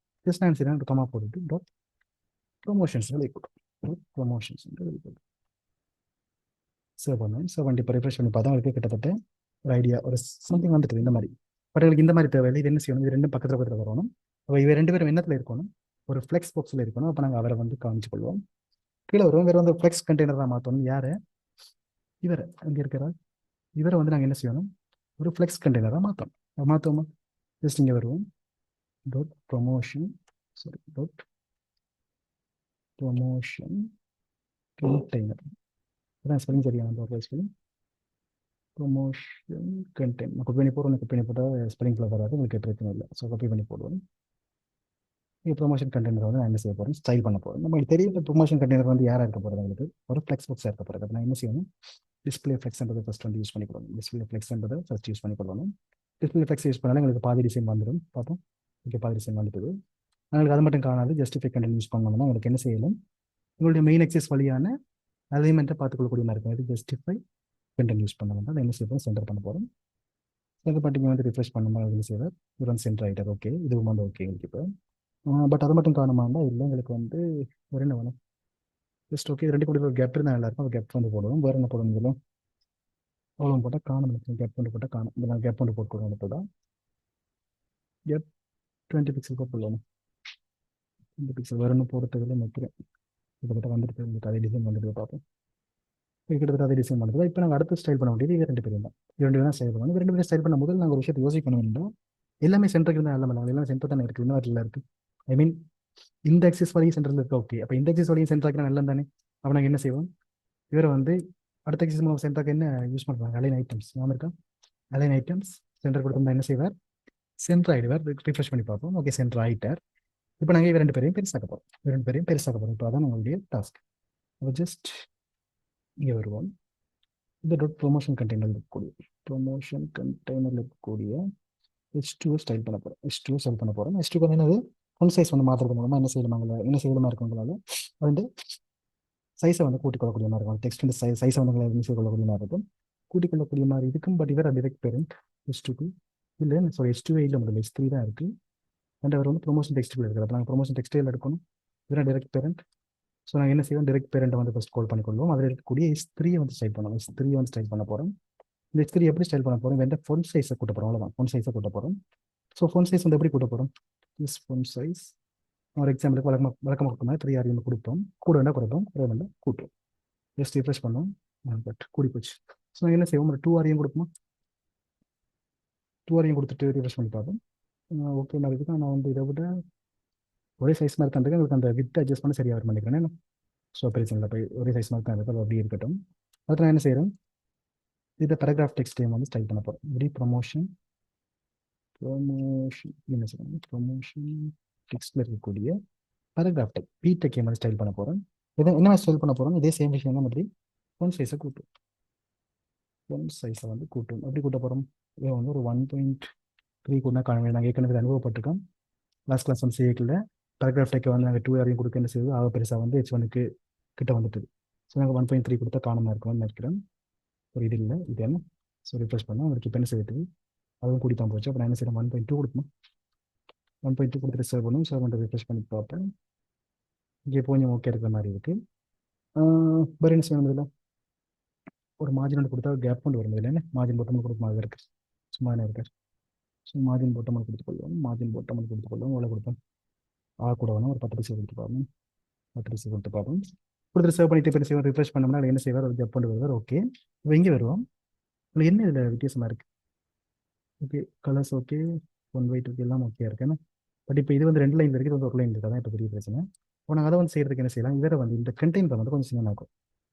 ஜஸ்ட் நான் சரி கமா போட்டுட்டு டாட் ப்ரொமோஷன்ஸ் வெளிக்கொடும். ப்ரொமோஷன்ஸ் வெளிக்கொடும் சேவ் பண்ணுவேன். சேவ் பண்ணி இப்போ ரிஃப்ரெஷ் பண்ணி பார்த்தா உங்களுக்கு கிட்டத்தட்ட ஒரு ஐடியா, ஒரு சம்திங் வந்துட்டு இந்த மாதிரி. பட் எங்களுக்கு இந்த மாதிரி தேவையில்லை. இது என்ன செய்யணும்? இது ரெண்டும் பக்கத்தில் வரணும். அப்போ இவ ரெண்டு பேரும் என்னத்தில் இருக்கணும்? ஒரு ஃப்ளெக்ஸ் பாக்ஸில் இருக்கணும். அப்போ நாங்கள் அவரை வந்து காமிச்சு கொள்வோம். கீழே வருவோம். வேறு வந்து ஃப்ளெக்ஸ் கண்டெய்னர் தான் மாற்றணும். யார்? இவரை அங்கே இருக்கிறார். இவரை வந்து நாங்கள் என்ன செய்யணும்? ஒரு ஃப்ளெக்ஸ் கண்டெய்னராக மாற்றுவோமா? ஜஸ்ட் இங்கே வருவோம். Dot promotion promotion container. அதான் ஸ்பெல்லிங் சரியான ஸ்பெல்லிங். ப்ரொமோஷன் கண்டெய்னர் நான் காப்பி பண்ணி போட்டால் ஸ்பெல்லிங்கில் வராது, உங்களுக்கு பிரச்சனை இல்லை. ஸோ காப்பி பண்ணி போடுவோம். இது ப்ரொமோஷன் கண்டெய்னர் வந்து நான் என்ன செய்ய போகிறேன்? ஸ்டைல் பண்ண போகிறேன். நம்மளுக்கு தெரியல ப்ரொமோஷன் கண்டெய்னர் வந்து யாராக இருக்க போகிறது? உங்களுக்கு ஒரு ஃப்ளெக்ஸ் பாக்ஸாக இருக்க போகிறது. நான் என்ன செய்யணும்? டிஸ்பிளே ஃப்ளெக்ஸ்ன்றதை ஃபஸ்ட் வந்து யூஸ் பண்ணிக்கணும். டிஸ்பிளே ஃப்ளெக்ஸ்ன்றதை ஃபஸ்ட் யூஸ் பண்ணிக்கொள்ளணும். டிஸ்பிளே ஃப்ளெக்ஸ் யூஸ் பண்ணாலும் எங்களுக்கு பாதி டிசைன் வந்துடும். பார்ப்போம். ஓகே, பாதி டிசைன் வந்துடுது. எங்களுக்கு அது மட்டும் காணாது. ஜஸ்டிஃபை கண்டென்ட் யூஸ் பண்ணணும்னா உங்களுக்கு என்ன செய்யணும்? உங்களுடைய மெயின் எக்ஸஸ் வழியான அலைன்மெண்ட்டை பார்த்துக்கொள்ளக்கூடிய மாதிரி இருக்கும். அது ஜஸ்டிஃபை கண்டென்ட் யூஸ் பண்ணணும். அதை என்ன செய்யணும்? சென்டர் பண்ண போகிறோம். சென்டர் பண்ணிட்டு வந்து ரிஃப்ரெஷ் பண்ணும்போது என்ன செய்வார்? இது வந்து சென்டர் ஆகிட்டார். ஓகே, இதுவும் வந்து ஓகே எங்களுக்கு இப்போ. பட் அது மட்டும் காணுமாண்டா இல்லை, எங்களுக்கு வந்து ஒரு என்ன வேணும்? ஜஸ்ட் ஓகே, ரெண்டு கூட ஒரு கேப் இருந்தால் நல்லாயிருக்கும். ஒரு கேப் வந்து போடுவோம். வேறு என்ன போடணும்? இதில் அவ்வளோ போட்டால் காணும். கேப் வந்து போட்டால் காணும். இந்த நான் கேப் வந்து போட்டுக்கணும். அடுத்ததான் கேப் 20 பிக்சல் போடணும். 20 பிக்சல் வேறு ஒன்றும் போடுறதுல நிற்கிறேன். கிட்டத்தட்ட வந்துட்டு உங்களுக்கு அதே டிசைன் வந்துட்டு பார்ப்போம். கிட்டத்தட்ட அதே டிசைன் பண்ணுறது. இப்போ நாங்கள் அடுத்து ஸ்டைல் பண்ண முடியாது. இது ரெண்டு பேரும் தான். ரெண்டு பேரும் ஸ்டைல் பண்ணுவோம். ரெண்டு பேரும் ஸ்டைல் பண்ணும்போது நாங்கள் ஒரு விஷயத்தை யோசிக்கணும் வேண்டாம். எல்லாமே சென்டருக்கு தான் எல்லாம் எல்லாமே சென்டர் தானே இருக்குது. இன்னும் இருக்குது. ஐ மீன் இந்த எக்ஸஸ் வழியும் சென்டரில் இருக்குது. ஓகே, அப்போ இந்த எக்ஸஸ் வழியும் சென்டராக நல்லா தானே. அப்போ நாங்கள் என்ன செய்வோம்? இவரை வந்து அடுத்த எக்ஸஸ் மூலம் சென்டராக என்ன யூஸ் பண்ணுறாங்க? Align items. ஞாபகம் இருக்கா? அலைன் ஐட்டம்ஸ் சென்டர் கொடுத்தோம்னா என்ன செய்வார்? சென்டர் ஆகிடுவார். ரிஃப்ரெஷ் பண்ணி பார்ப்போம். ஓகே, சென்டர் ஆகிட்டார். இப்போ நாங்கள் இவ ரெண்டு பேரையும் பெருசாக்க போகிறோம். இப்போ அதான் நம்மளுடைய டாஸ்க். அப்போ ஜஸ்ட் இங்கே வருவோம். இந்த டாட் ப்ரொமோஷன் கண்டெய்னரில் இருக்கக்கூடிய H2 ஸ்டைல் பண்ண போகிறோம். H2 வந்து என்னது? ஃபுல் சைஸ் வந்து மாற்றுறது மூலமாக என்ன செய்யணுமா இருக்குங்களால வந்து சைஸை வந்து கூட்டிக் கொள்ளக்கூடிய மாதிரி இருக்கும். டெக்ஸ்ட் வந்து சைஸை வந்து என்ன செய்யக்கூடிய மாதிரி இருக்கும். கூட்டிக் கொள்ளக்கூடிய மாதிரி இருக்கும். பட் இவர் டிரெக்ட் பேரண்ட் H2 இல்லை. சாரி, H2 இல்லை, முதல்ல H3 தான் இருக்குது. அண்ட் அவர் வந்து ப்ரொமோஷன் டெக்ஸ்டைல் இருக்குது. அப்போ நாங்கள் ப்ரொமோஷன் டெக்ஸ்டைல் எடுக்கணும். இவரை டிரெக்ட் பேரண்ட். ஸோ நாங்கள் என்ன செய்வோம்? டிரெக்ட் பேரண்ட்டை வந்து ஃபஸ்ட் கால் பண்ணிக்கொள்வோம். அதில் இருக்கக்கூடிய H3 வந்து ஸ்டைல் பண்ணுவோம். H3 வந்து ஸ்டைல் பண்ண போகிறோம். இந்த H3 எப்படி ஸ்டைல் பண்ண போகிறோம்? வேண்டாம், ஃபோன் சைஸை கூட்ட போகிறோம். அவ்வளோதான், ஃபோன் சைஸை கூட்ட போகிறோம். ஸோ ஃபோன் சைஸ் வந்து எப்படி கூட்ட போகிறோம்? ஃபோன் சைஸ் ஒரு எக்ஸாம்பிளுக்கு வழக்கமாக கொடுத்தோம்னா 3 REM கொடுப்போம். கூட வேண்டாம் குறைப்போம், குறை வேண்டாம் கூட்டுவோம். ஜஸ்ட் ரிஃப்ரெஷ் பண்ணோம். பட் கூடி போச்சு. ஸோ நாங்கள் என்ன செய்வோம்? ஒரு 2 REM கொடுப்போம். 2 REM கொடுத்துட்டு ரிஃப்ரெஷ் பண்ணி பார்ப்போம். ஓகே மாதிரி இருக்குது. நான் வந்து இதை விட ஒரே சைஸ் மாதிரி தான் இருக்குது. உங்களுக்கு அந்த வித் அட்ஜஸ்ட் பண்ண சரியாக வர மாட்டேங்கிறேன். ஸோ பிரச்சனை போய் ஒரே சைஸ் மாதிரி தான் இருக்குது. அப்படி இருக்கட்டும். அடுத்து நான் என்ன செய்கிறேன்? இதை பேராகிராஃப் டெக்ஸ்ட் டைம் வந்து ஸ்டைல் பண்ண போகிறோம். இப்படி ப்ரொமோஷன் என்ன செய்யணும்? ப்ரொமோஷன் டெக்ஸ்ட்டில் இருக்கக்கூடிய பேராகிராஃப் டெக் பீடெக் மாதிரி ஸ்டைல் பண்ண போகிறோம். இதை என்ன மாதிரி ஸ்டைல் பண்ண போகிறோம்? இதே சேம் விஷயம் தான். மாதிரி ஃபோன் சைஸை கூட்டும். எப்படி கூட்ட போகிறோம்? இதை வந்து ஒரு 1.3 கூட காண வேண்டாம். நாங்கள் ஏற்கனவே அனுபவப்பட்டிருக்கோம். லாஸ்ட் கிளாஸ் வந்து செய்யல. பேராகிராஃப் டெக்கை வந்து நாங்கள் 2 REM கொடுக்க என்ன செய்யுது? ஆக பெருசாக வந்து H1க்கு கிட்ட வந்துட்டு. ஸோ நாங்கள் 1.3 கொடுத்தா காணமாக இருக்கும்னு நினைக்கிறேன். ஒரு இது இல்லை, இது என்ன? ஸோ ரிஃப்ரெஷ் பண்ணால் அவருக்கு இப்போ என்ன செய்யுது? அதுவும் கூடி தான் போச்சு. அப்போ நான் என்ன செய்யணும்? 1.2 கொடுக்கணும். 1.2 கொடுத்துட்டு சேவ் பண்ணும். சேவ் பண்ணிட்டு ரிஃப்ரெஷ் பண்ணி பார்ப்பேன். இங்கே கொஞ்சம் ஓகே இருக்கிற மாதிரி இருக்குது. வேறு என்ன செய்யணும்? இதில் ஒரு மார்ஜின் வந்து கொடுத்தா கேப் கொண்டு வரும். இல்லை, மார்ஜின் போட்டமல் கொடுக்க மாதிரி இருக்குது. சும்மா என்ன இருக்குது? ஸோ மார்ஜின் போட்டமல் கொடுத்துக்கொள்வோம். எவ்வளோ கொடுப்போம்? கூட வேணும். ஒரு 10 பைசா கொடுத்து பார்ப்போம். 10 பைசா கொடுத்து பார்ப்போம். கொடுத்துட்டு சேவ் பண்ணிட்டு இப்போ செய்வோம். ரிஃப்ரெஷ் பண்ணோம்னா என்ன செய்வார்? ஒரு கேப் கொண்டு வருவார். ஓகே, இப்போ இங்கே வருவோம். உங்களுக்கு என்ன இதில் வித்தியாசமாக இருக்குது? Okay, colours okay, one white okay, எல்லாம் ஓகே இருக்குன்னு. பட் இப்போ இது வந்து 2 லைன் இருக்குது, இது வந்து ஒரு லைன் இருக்குது, அதான் இப்போ பெரிய பிரச்சனை. இப்போ நாங்கள் அதை வந்து செய்யறதுக்கு என்ன செய்யலாம், இவரை வந்து இந்த கண்டெய்னர் வந்து கொஞ்சம் சின்ன இருக்கும்.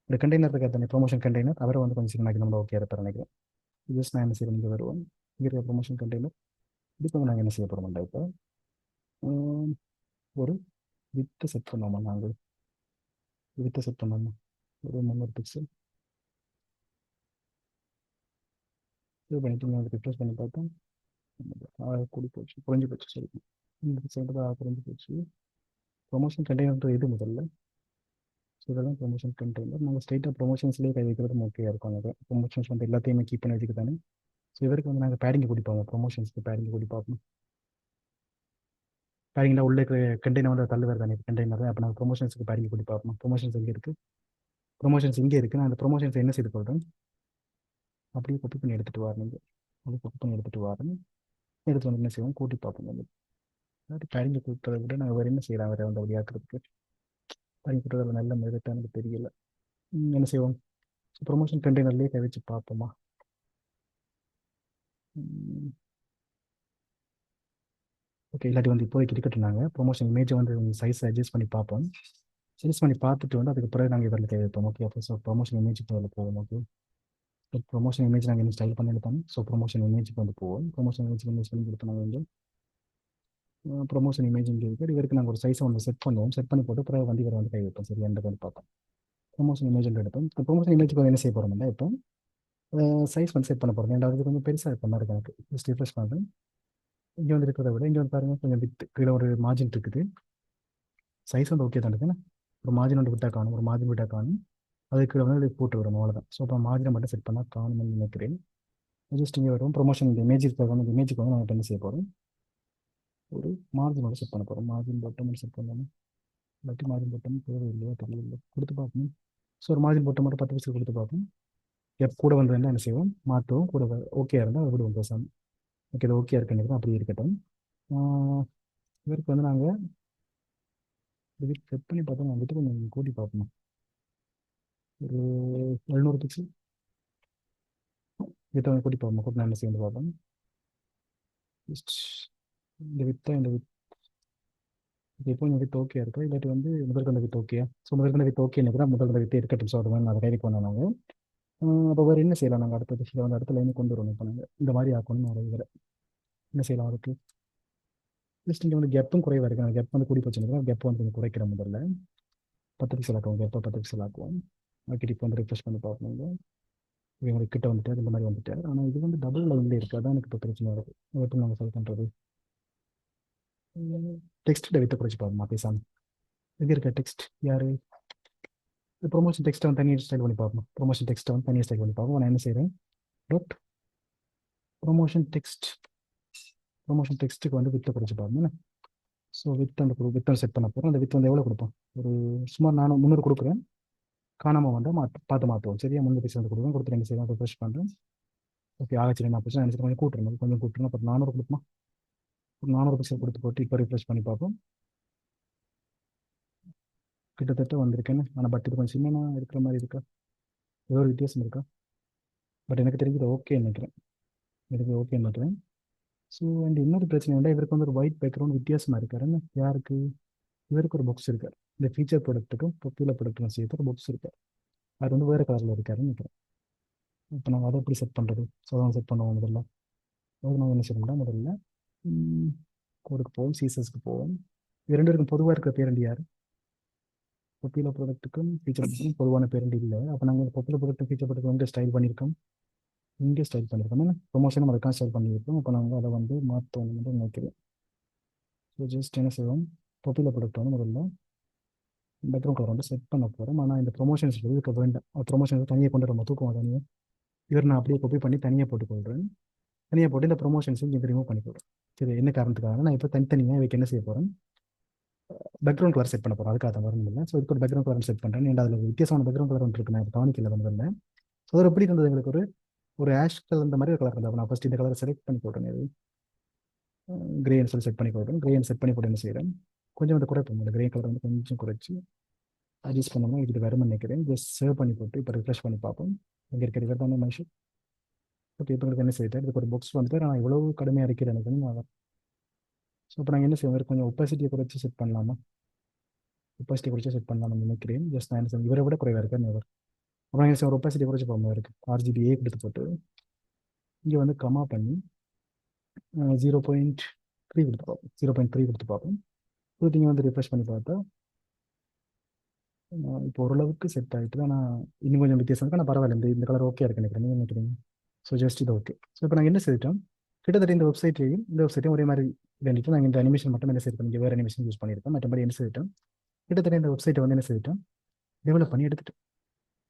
இந்த கண்டெய்னர் இருக்க தனி ப்ரொமோஷன் கண்டெய்னர் அவரை வந்து கொஞ்சம் சின்ன நம்ம ஓகே இருப்பார் நினைக்கிறேன். ஜஸ்ட் நான் என்ன செய்யறேன், இங்கே வருவோம், இங்கே இருக்க ப்ரொமோஷன் கண்டெய்னர் இதுக்கு வந்து நாங்கள் என்ன செய்ய போகிறோம்டா இப்போ ஒரு வித்தை செட் பண்ணுவோமா, நாங்கள் வித்தை செட் பண்ணோமா, ஒரு 300 பிக்சல் இது பண்ணிட்டு நாங்கள் ரிஃப்ரெஷ் பண்ணி பார்த்தோம். கூடி போச்சு, குறைஞ்சி போச்சு, சரி இந்த சைடு தான் குறைஞ்சி போச்சு. ப்ரொமோஷன் கண்டெய்னர் இது முதல்ல, ஸோ இதெல்லாம் ப்ரொமோஷன் கண்டெய்னர். நாங்கள் ஸ்ட்ரைட்டாக ப்ரொமோஷன்ஸ்லேயே கை வைக்கிறது ஓகே இருக்கும். அது ப்ரொமோஷன்ஸ் வந்து எல்லாத்தையுமே கீப் பண்ணி வச்சுக்க தானே. ஸோ இவருக்கு வந்து நாங்கள் பேடிங் கூட்டிப்பாங்க, ப்ரொமோஷன்ஸ்க்கு பேடிங் கூட்டி பார்ப்போம். பேடிங்கில் உள்ள இருக்கிற கண்டெய்னர் வந்து தள்ளு வேறு தானே கண்டெய்னர், அப்போ நாங்கள் ப்ரொமோஷன்ஸ்க்கு பேடிங் கூட்டி பார்ப்போம். ப்ரொமோஷன்ஸ் எங்கே இருக்குது, ப்ரொமோஷன்ஸ் இங்கே இருக்குது. நான் அந்த ப்ரொமோஷன்ஸ் என்ன செய்து கொள்கிறேன், அப்படியே காப்பி பண்ணி எடுத்துகிட்டு வரணும். அப்படியே காப்பி பண்ணி எடுத்துகிட்டு வரேன். எடுத்து வந்து என்ன செய்வோம், கூட்டி பார்ப்போம். வந்து அதாவது பேடிங்கை கூட்டுறதை விட நாங்கள் வேறு என்ன செய்யலாம், வேறு வந்து வழியாக்குறதுக்கு. பேடிங் கூட்டுறதுல நல்ல மெரிட்டாக எனக்கு தெரியல. என்ன செய்வோம், ப்ரொமோஷன் கண்டெய்னர்லேயே கை வச்சு பார்ப்போமா. ஓகே, இல்லாட்டி வந்து இப்போதைக்கு இருக்கட்டும். நாங்கள் ப்ரொமோஷன் இமேஜை வந்து சைஸ் அட்ஜஸ்ட் பண்ணி பார்ப்போம். அட்ஜஸ்ட் பண்ணி பார்த்துட்டு வந்து அதுக்கு பிறகு நாங்கள் இவரில் கை வைப்போம். ஓகே, அப்போ ஸோ ப்ரொமோஷன் இமேஜுக்கு அதில் போவோம். ஓகே, ஸோ ப்ரொமோஷன் இமேஜ் நாங்கள் இன்னும் ஸ்டைல் பண்ணி எடுத்தோம். ஸோ ப்ரொமோஷன் இமேஜுக்கு வந்து போவோம். ப்ரொமோஷன் இமேஜுக்கு இமேஜ் பண்ணி கொடுத்தோம். நாங்கள் வந்து ப்ரொமோஷன் இமேஜ் இங்கே இருக்குது. இவருக்கு நாங்கள் ஒரு சைஸை வந்து செட் பண்ணுவோம். செட் பண்ணி போட்டு பிறகு வந்து இவரை வந்து கை வைப்போம். சரி, எந்த வந்து பார்ப்போம். ப்ரொமோஷன் இமேஜ் எடுப்போம். இப்போ ப்ரொமோஷன் இமேஜுக்கு வந்து என்ன செய்ய போகிறோம்னா, இப்போ சைஸ் வந்து செட் பண்ண போகிறோம். ரெண்டாவது கொஞ்சம் பெருசாக இருக்க மாதிரி எனக்கு ஜஸ்ட் ரிஃப்ரெஷ் பண்ணுறேன். இங்கே வந்து இருக்கிறத விட இங்கே வந்து பாருங்கள், கொஞ்சம் வித் கீழே ஒரு மார்ஜின் இருக்குது. சைஸ் வந்து ஓகே தான் இருக்குன்னு, ஒரு மார்ஜின் வந்து விட்டா காணும், ஒரு மார்ஜின் விட்டா காணும். அதுக்கு வந்து போட்டு வரும், அவ்வளோதான். ஸோ இப்போ மார்ஜினை மட்டும் செட் பண்ணால் காணும்னு நினைக்கிறேன். ஜஸ்ட் இங்கே வரும் ப்ரொமோஷன் இந்த இமேஜுக்கு வந்து இந்த இமேஜுக்கு வந்து நம்ம என்ன செய்ய போகிறோம், ஒரு மார்ஜினோட செட் பண்ண போகிறோம். மார்ஜின் பட்டன் செட் பண்ணணும். இல்லாட்டி மார்ஜின் பட்டன் தேவை இல்லையா தெரியல, கொடுத்து பார்க்கணும். ஸோ ஒரு மார்ஜின் பட்டன் மட்டும் 10 பீஸ் கொடுத்து பார்ப்போம். கூட வந்து என்ன செய்வோம், மாற்றுவோம். கூட ஓகே இருந்தால் அதை விடுவோம் பேசாமல். ஓகே, இது ஓகே இருக்குன்னு அப்படி இருக்கட்டும். இவருக்கு வந்து நாங்கள் இது செட் பண்ணி பார்த்தோம். வந்துட்டு கொஞ்சம் கூட்டி பார்ப்போம். ஒரு 700 பிக்சல் வித்தை வந்து கூட்டி பார்ப்போம். கூட்டி நான் என்ன செய்ய பார்ப்போம். ஜஸ்ட் இந்த வித்தை இந்த இப்போ இந்த வித் ஓகே இருக்கா, இல்லாட்டி வந்து முதல் கண்ட வித் ஓகே. ஸோ முதல் கண்ட வித் ஓகே நினைக்கிறேன். முதல் கண்ட வித்து இருக்கட்டும். ஸோ அது மாதிரி நான் கைக்கு பண்ண நாங்கள் அப்போ வேறு என்ன செய்யலாம், நாங்கள் அடுத்த திசையில் வந்து அடுத்த லைன் கொண்டு வரணும். இப்போ நாங்கள் இந்த மாதிரி ஆக்கணும். நிறைய வேறு என்ன செய்யலாம் அதுக்கு. ஜஸ்ட் இங்கே வந்து கெப்பும் குறைவாக இருக்குது. நான் கெப் வந்து கூடி போச்சுன்னா கெப் வந்து கொஞ்சம் குறைக்கிற முதல்ல 10 பிக்சல் ஆக்குவோம். கெப்பை 10 பிக்சல் ஆக்குவோம். ஓகே, இப்போ வந்து ரிஃப்ரெஷ் பண்ணி பார்க்கணும். இவங்களுக்கு கிட்ட வந்துட்டார், இந்த மாதிரி வந்துட்டார். ஆனால் இது வந்து டபுள் லைன்லேயே இருக்குது, அதான் எனக்கு இப்போ பிரச்சனை வருது. எப்படி நாங்கள் சால்வ் பண்ணுறது. டெக்ஸ்ட் வித்தை குறைச்சி பார்ப்போமா பேசாமல். இது இருக்க டெக்ஸ்ட் யார், ப்ரொமோஷன் டெக்ஸ்ட்டை வந்து தனியாக ஸ்டைல் பண்ணி பார்ப்போம். ப்ரொமோஷன் டெக்ஸ்ட்டை வந்து தனியாக ஸ்டைல் பண்ணி பார்ப்போம். நான் என்ன செய்கிறேன், டாட் ப்ரொமோஷன் டெக்ஸ்ட்டுக்கு வந்து வித்தை குறைச்சி பார்ப்போம். ஸோ வித் அந்த வித்தை செட் பண்ண போகிறோம். அந்த வித் வந்து எவ்வளோ கொடுப்போம், ஒரு சுமார் 300 கொடுக்குறேன். காணாமல் வந்து பார்த்து மாற்றுவோம். சரியா, 300 பீஸ் வந்து கொடுக்குறோம். கொடுத்து என்ன செய்வோம், ரிஃப்ரெஷ் பண்ணுறேன். ஓகே, ஆகச்சு. நான் பிரச்சனை நினச்சி கொஞ்சம் கூட்டுறேன், கொஞ்சம் கூட்டுறேன். அப்போ 400 கொடுப்போம். ஒரு 400 பிக்சல் கொடுத்து போட்டு இப்போ ரிஃப்ரெஷ் பண்ணி பார்ப்போம். கிட்டத்தட்ட வந்திருக்கேன்னு. ஆனால் பட் இது கொஞ்சம் சின்னமாக இருக்கிற மாதிரி இருக்கா, ஏதோ ஒரு வித்தியாசம் இருக்கா. பட் எனக்கு தெரிஞ்சது ஓகே நினைக்கிறேன். எனக்கு ஓகே நினைக்கிறேன். ஸோ அண்ட் இன்னொரு பிரச்சனை உண்டா, இவருக்கு வந்து ஒரு ஒயிட் பேக்ரவுண்ட் வித்தியாசமாக இருக்காருன்னு. யாருக்கு, இவருக்கு ஒரு பாக்ஸ் இருக்கார். இந்த ஃபீச்சர் ப்ராடக்ட்டுக்கும் பொப்பியில் ப்ராடக்ட்டுக்கும் சேர்த்து ஒரு பாக்ஸ் இருக்கார். அது வந்து வேறு கலரில் இருக்காருன்னு நினைக்கிறேன். இப்போ நாங்கள் அதை எப்படி செட் பண்ணுறது. ஸோ அதான் செட் பண்ணுவோம் முதல்ல. அது நாங்கள் என்ன செய்யணும்னா முதல்ல கோடுக்கு போவோம், சிஎஸ்எஸ்க்கு போவோம். இது ரெண்டு பேருக்கும் பொதுவாக இருக்கிற பேரண்டி யார், பொப்பியில் ப்ராடக்ட்டுக்கும் ஃபீச்சர் பொதுவான பேரண்டி இல்லை. அப்போ நாங்கள் பொப்பியில் ப்ராடக்ட் ஃபீச்சர் ப்ராடக்ட் வந்து ஸ்டைல் பண்ணியிருக்கோம், இங்கே ஸ்டைல் பண்ணியிருக்கோம். ஏன்னா ப்ரொமோஷனும் அதுக்காக ஸ்டைல் பண்ணியிருக்கோம். அப்போ நாங்கள் அதை வந்து மாற்றணும் நினைக்கிறேன். ஸோ ஜஸ்ட் என்ன செய்வோம், பொப்பியில் ப்ராடக்ட் வந்து முதல்ல பேக்ரவுண்ட் கலர் வந்து செட் பண்ண போகிறோம். ஆனால் இந்த ப்ரொமோஷன்ஸ் இருக்க வேண்டாம். ப்ரொமோஷன்ஸ் தனியாக கொண்டு வர தூக்கம் தனியாக இவர் நான் அப்படியே காப்பி பண்ணி தனியாக போட்டுக்கொள்கிறேன். தனியாக போட்டு இந்த ப்ரொமோஷன்ஸ் இங்கே ரிமூவ் பண்ணிக்கொள்கிறேன். சரி, என்ன காரணத்துக்காக நான் இப்போ தனித்தனியாக இவைக்கு என்ன செய்ய போகிறேன், பேக்ரவுண்ட் கலர் செட் பண்ண போகிறோம். அதுக்காக வரணும் இல்லை. ஸோ இதுக்கு ஒரு பேக்ரவுண்ட் கலர் செட் பண்ணுறேன். ஏன்னா அதில் வித்தியாசமான பேக்ரவுண்ட் கலர் ஒன்று இருக்கு, நான் கவனிக்கல முதல்ல. ஸோ அது எப்படி இருந்தது, எங்களுக்கு ஒரு ஆஷ் கலர் இந்த மாதிரி ஒரு கலர் இருந்தது. நான் ஃபஸ்ட் இந்த கலரை செலக்ட் பண்ணி போட்டேன். இது கிரேன்னு சொல்லி செட் பண்ணி போட்டேன். கிரேன்னு செட் பண்ணி போட்டு என்ன செய்கிறேன், கொஞ்சம் வந்து குறைப்போம். இந்த கிரே கலர் வந்து கொஞ்சம் குறைச்சி அட்ஜஸ்ட் பண்ணோம்னா இது வரும்னு நினைக்கிறேன். ஜஸ்ட் சேவ் பண்ணி போட்டு இப்போ ரிஃப்ரெஷ் பண்ணி பார்ப்போம். இங்கே இருக்கிற இவர் தானே மனுஷன். ஓகே, இப்போ உங்களுக்கு என்ன செய்யுது, இதுக்கு ஒரு பாக்ஸ் வந்துட்டு நான் இவ்வளவு கடுமையாக இருக்கிறேன் எனக்கு நான். ஸோ இப்போ நாங்கள் என்ன செய்வோம், கொஞ்சம் ஒப்பாசிட்டியை குறைச்சி செட் பண்ணலாமா? ஒப்பாசிட்டி குறைச்சி செட் பண்ணலாம்னு நினைக்கிறேன். ஜஸ்ட் நான் என்ன செய்வேன், இவரை விட குறைவாக இருக்கேன் இவர். அப்புறம் என்ன செய்வோம், ஒரு ஒப்பாசிட்டி குறைச்சி போகாமல் இருக்குது, RGBA கொடுத்து போட்டு இங்கே வந்து கமா பண்ணி 0.3 கொடுத்து பார்ப்போம். 0.3 கொடுத்து பார்ப்போம். கொடுத்து இங்கே வந்து ரிஃப்ரெஷ் பண்ணி பார்த்தா இப்போ ஓரளவுக்கு செட் ஆகிட்டு. ஆனால் இன்னும் கொஞ்சம் வித்தியாசம் இருக்குது. ஆனால் பரவாயில்ல, இந்த கலர் ஓகே இருக்கு நினைக்கிறேன். நீங்கள் நினைக்கிறீங்க? ஸோ ஜஸ்ட் இது ஓகே. ஸோ இப்போ நாங்கள் என்ன செய்துட்டோம், கிட்டத்தட்ட இந்த வெப்சைட்டையும் ஒரே மாதிரி வேண்டிட்டு நாங்கள் இந்த அனிமேஷன் மட்டும் என்ன செய்யிருக்கோம், இங்கே வேறு அனிமேஷன் யூஸ் பண்ணியிருக்கோம். மற்றபடி என்ன செய்துட்டோம், கிட்டத்தட்ட இந்த வெப்சைட்டை வந்து என்ன செய்துட்டோம், டெவலப் பண்ணி எடுத்துட்டோம்.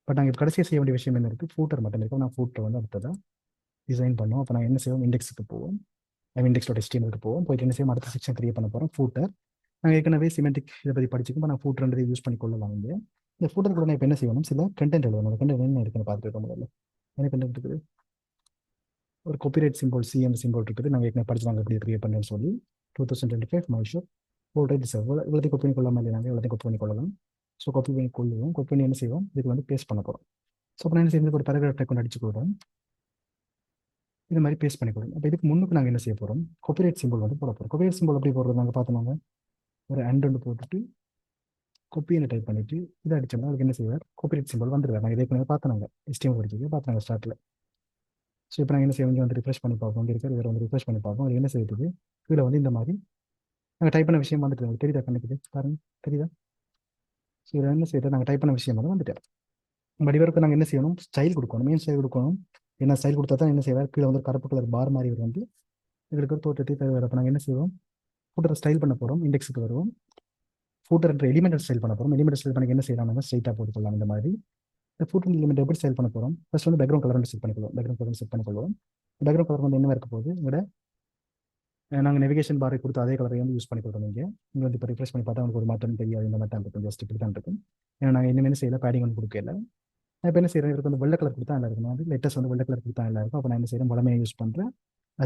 பட் நாங்கள் கடைசியாக செய்ய வேண்டிய விஷயம் என்ன இருக்குது, ஃபூட்டர் மட்டும் இருக்கும். நான் ஃபூட்டரை வந்து அடுத்ததாக டிசைன் பண்ணோம். அப்போ நாங்கள் என்ன செய்வோம், இண்டெக்ஸுக்கு போவோம். இண்டெக்ஸ்.html போவோம். போயிட்டு என்ன செய்வோம், அடுத்த செக்ஷன் கிரியேட் பண்ண போகிறோம், ஃபூட்டர். நாங்கள் ஏற்கனவே சிமெண்டிக் இதை பற்றி படிச்சுக்கோம். நான் ஃபூட்டர்ன்றதை யூஸ் பண்ணி கொள்ளலாம். இங்கே இந்த ஃபூட்டர் கூட நான் இப்போ என்ன செய்யணும், சில கண்டென்ட் எழுதணும். அந்த கண்டென்ட் என்ன இருக்குன்னு பார்த்துருக்கோம். முதல்ல என்ன கண்டென்ட் இருக்குது, ஒரு காப்பிரைட் சிம்பிள் CM சிம்பிள் இருக்குது. நாங்கள் ஏற்கனவே படிச்சு நாங்கள் எப்படி கிரியேட் பண்ணேன்னு சொல்லி 2025 மைஷோ ஃபோல்டர் இவ்வளோத்தையும் கொப்பி பண்ணி கொள்ளாமல் இல்லை, நாங்கள் எல்லாத்தையும் கொப்பி பண்ணி கொள்ளலாம். ஸோ கொப்பி பண்ணி கொள்ளுவோம். கொப்பி பண்ணி என்ன செய்வோம், இதுக்கு வந்து பேஸ்ட் பண்ண போகிறோம். ஸோ அப்போ நான் என்ன செய்யணும், ஒரு பேராகிராஃப் கொண்டு அடிச்சு கொடுக்குறோம். இது மாதிரி பேஸ்ட் பண்ணி கொடுங்க. அப்போ இதுக்கு முன்னுக்கு நாங்கள் என்ன செய்ய போகிறோம், காப்பிரைட் சிம்பிள் வந்து போட போகிறோம். காப்பிரைட் சிம்பிள் எப்படி போடுறது நாங்கள் பார்த்தோம். ஒரு அண்ட் போட்டுட்டு கொப்பின்னு டைப் பண்ணிட்டு இதை அடிச்சோம்னா அதுக்கு என்ன செய்வார், காப்பிரைட் சிம்பிள் வந்துடுவார். நாங்கள் இதே பண்ணி பார்த்தோம், HTML படிக்க பார்த்தோம் ஸ்டார்ட்டில். ஸோ இப்போ நாங்கள் என்ன செய்வோம், இங்கே வந்து ரிஃப்ரெஷ் பண்ணி பார்ப்போம். இங்கே இருக்கிற இதில் வந்து ரிஃப்ரெஷ் பண்ணி பார்ப்போம். அது என்ன செய்யுது, கீழே வந்து இந்த மாதிரி நாங்கள் டைப் பண்ண விஷயம் வந்துட்டு உங்களுக்கு தெரியுதா, கண்ணுக்கு பாருங்க, தெரியுதா? ஸோ இதில் என்ன செய்யுது, நாங்கள் டைப் பண்ண விஷயம் வந்து வந்துட்டு. பட் இவருக்கு நாங்கள் என்ன செய்யணும், ஸ்டைல் கொடுக்கணும், மெயின் ஸ்டைல் கொடுக்கணும். என்ன ஸ்டைல் கொடுத்தா தான் என்ன செய்வார், கீழே வந்து கருப்பு கலர் பார் மாதிரி இவர் வந்து எங்களுக்கு ஒரு தோற்றத்தை தருவார். அப்போ நாங்கள் என்ன செய்வோம், ஃபூட்டரை ஸ்டைல் பண்ண போகிறோம். இண்டெக்ஸுக்கு வருவோம். ஃபூட்டர் என்ற எலிமெண்ட் ஸ்டைல் பண்ண போகிறோம். எலிமெண்ட் ஸ்டைல் பண்ணி என்ன செய்யலாம், ஸ்ட்ரைட்டாக போட்டுக்கலாம். இந்த மாதிரி இந்த ஃபூட்டர் எலிமெண்ட் எப்படி ஸ்டைல் பண்ண போகிறோம், ஃபர்ஸ்ட் வந்து பேக்ரவுண்ட் கலர் செட் பண்ணிக்கலாம். பேக்ரவுண்ட் கலர் செட் பண்ணிக்கொள்வோம். பேக்ரவுண்ட் கலர் வந்து என்ன இருக்க போகுது, இங்கே நாங்கள் நேவிகேஷன் பாரை கொடுத்து அதே கலரை வந்து யூஸ் பண்ணி கொடுத்தோம். இங்கே வந்து இப்போ ரிஃப்ரெஷ் பண்ணி பார்த்தா உங்களுக்கு ஒரு மாற்றம் தெரியாது. இந்த மாதிரி தான் இருக்கும், ஜஸ்ட் இப்படி தான் இருக்கும். ஏன்னா நாங்கள் என்ன செய்யல, பேடிங் வந்து கொடுக்கல. நான் இப்போ என்ன செய்கிறேன், இவருக்கு வந்து வெள்ளை கலர் கொடுத்தா நல்லா இருக்கும். வந்து லெட்டர்ஸ் வந்து வெள்ளை கலர் கொடுத்தா நல்லா இருக்கும். அப்போ நான் என்ன செய்கிறேன், வளமையை யூஸ் பண்ணுறேன்.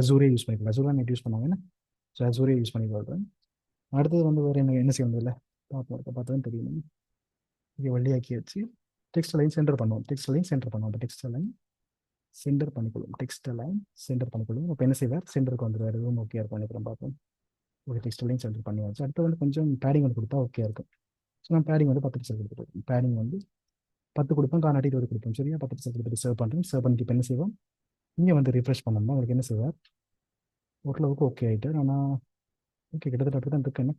அசூரே யூஸ் பண்ணிக்கலாம். அசூரா நெட் யூஸ் பண்ணுவாங்க. ஸோ அசூரே யூஸ் பண்ணி கொள்கிறேன். அடுத்தது வந்து வேறு என்ன செய்யணும், இல்லை பார்ப்போம், இருக்க பார்த்தா தான் தெரியும். இங்கே வெள்ளையாக்கி வச்சு டெக்ஸ்ட் லைன் சென்டர் பண்ணுவோம். டெக்ஸ்ட் லைன் சென்டர் பண்ணுவோம். டெக்ஸ்ட் லைன் சென்டர் பண்ணிக்கொள்ளும். டெக்ஸ்ட் லைன் சென்டர் பண்ணிக்கொள்ளும். இப்போ என்ன செய்வார், சென்டருக்கு வந்துடுவார். இதுவும் ஓகே இருக்கும் நினைக்கிறேன். பார்ப்போம். ஒரு டெக்ஸ்ட் லைன் சென்டர் பண்ணியாச்சு. அடுத்து வந்து கொஞ்சம் பேடிங் வந்து கொடுத்தா ஓகே இருக்கும். ஸோ நான் பேடிங் வந்து 10 பிக்சல் கொடுத்துருக்கேன். பேடிங் வந்து 10 கொடுப்போம், காணாட்டி 20 கொடுப்போம். சரியா, 10 பிக்சல் கொடுத்துட்டு சேவ் பண்ணுறேன். சேவ் பண்ணிட்டு இப்போ என்ன செய்வோம், இங்கே வந்து ரிஃப்ரெஷ் பண்ணோம்னா உங்களுக்கு என்ன செய்வார், ஓரளவுக்கு ஓகே ஆகிட்டு. ஆனால் ஓகே கிட்டத்தட்ட அப்படி தான் இருக்கேன்.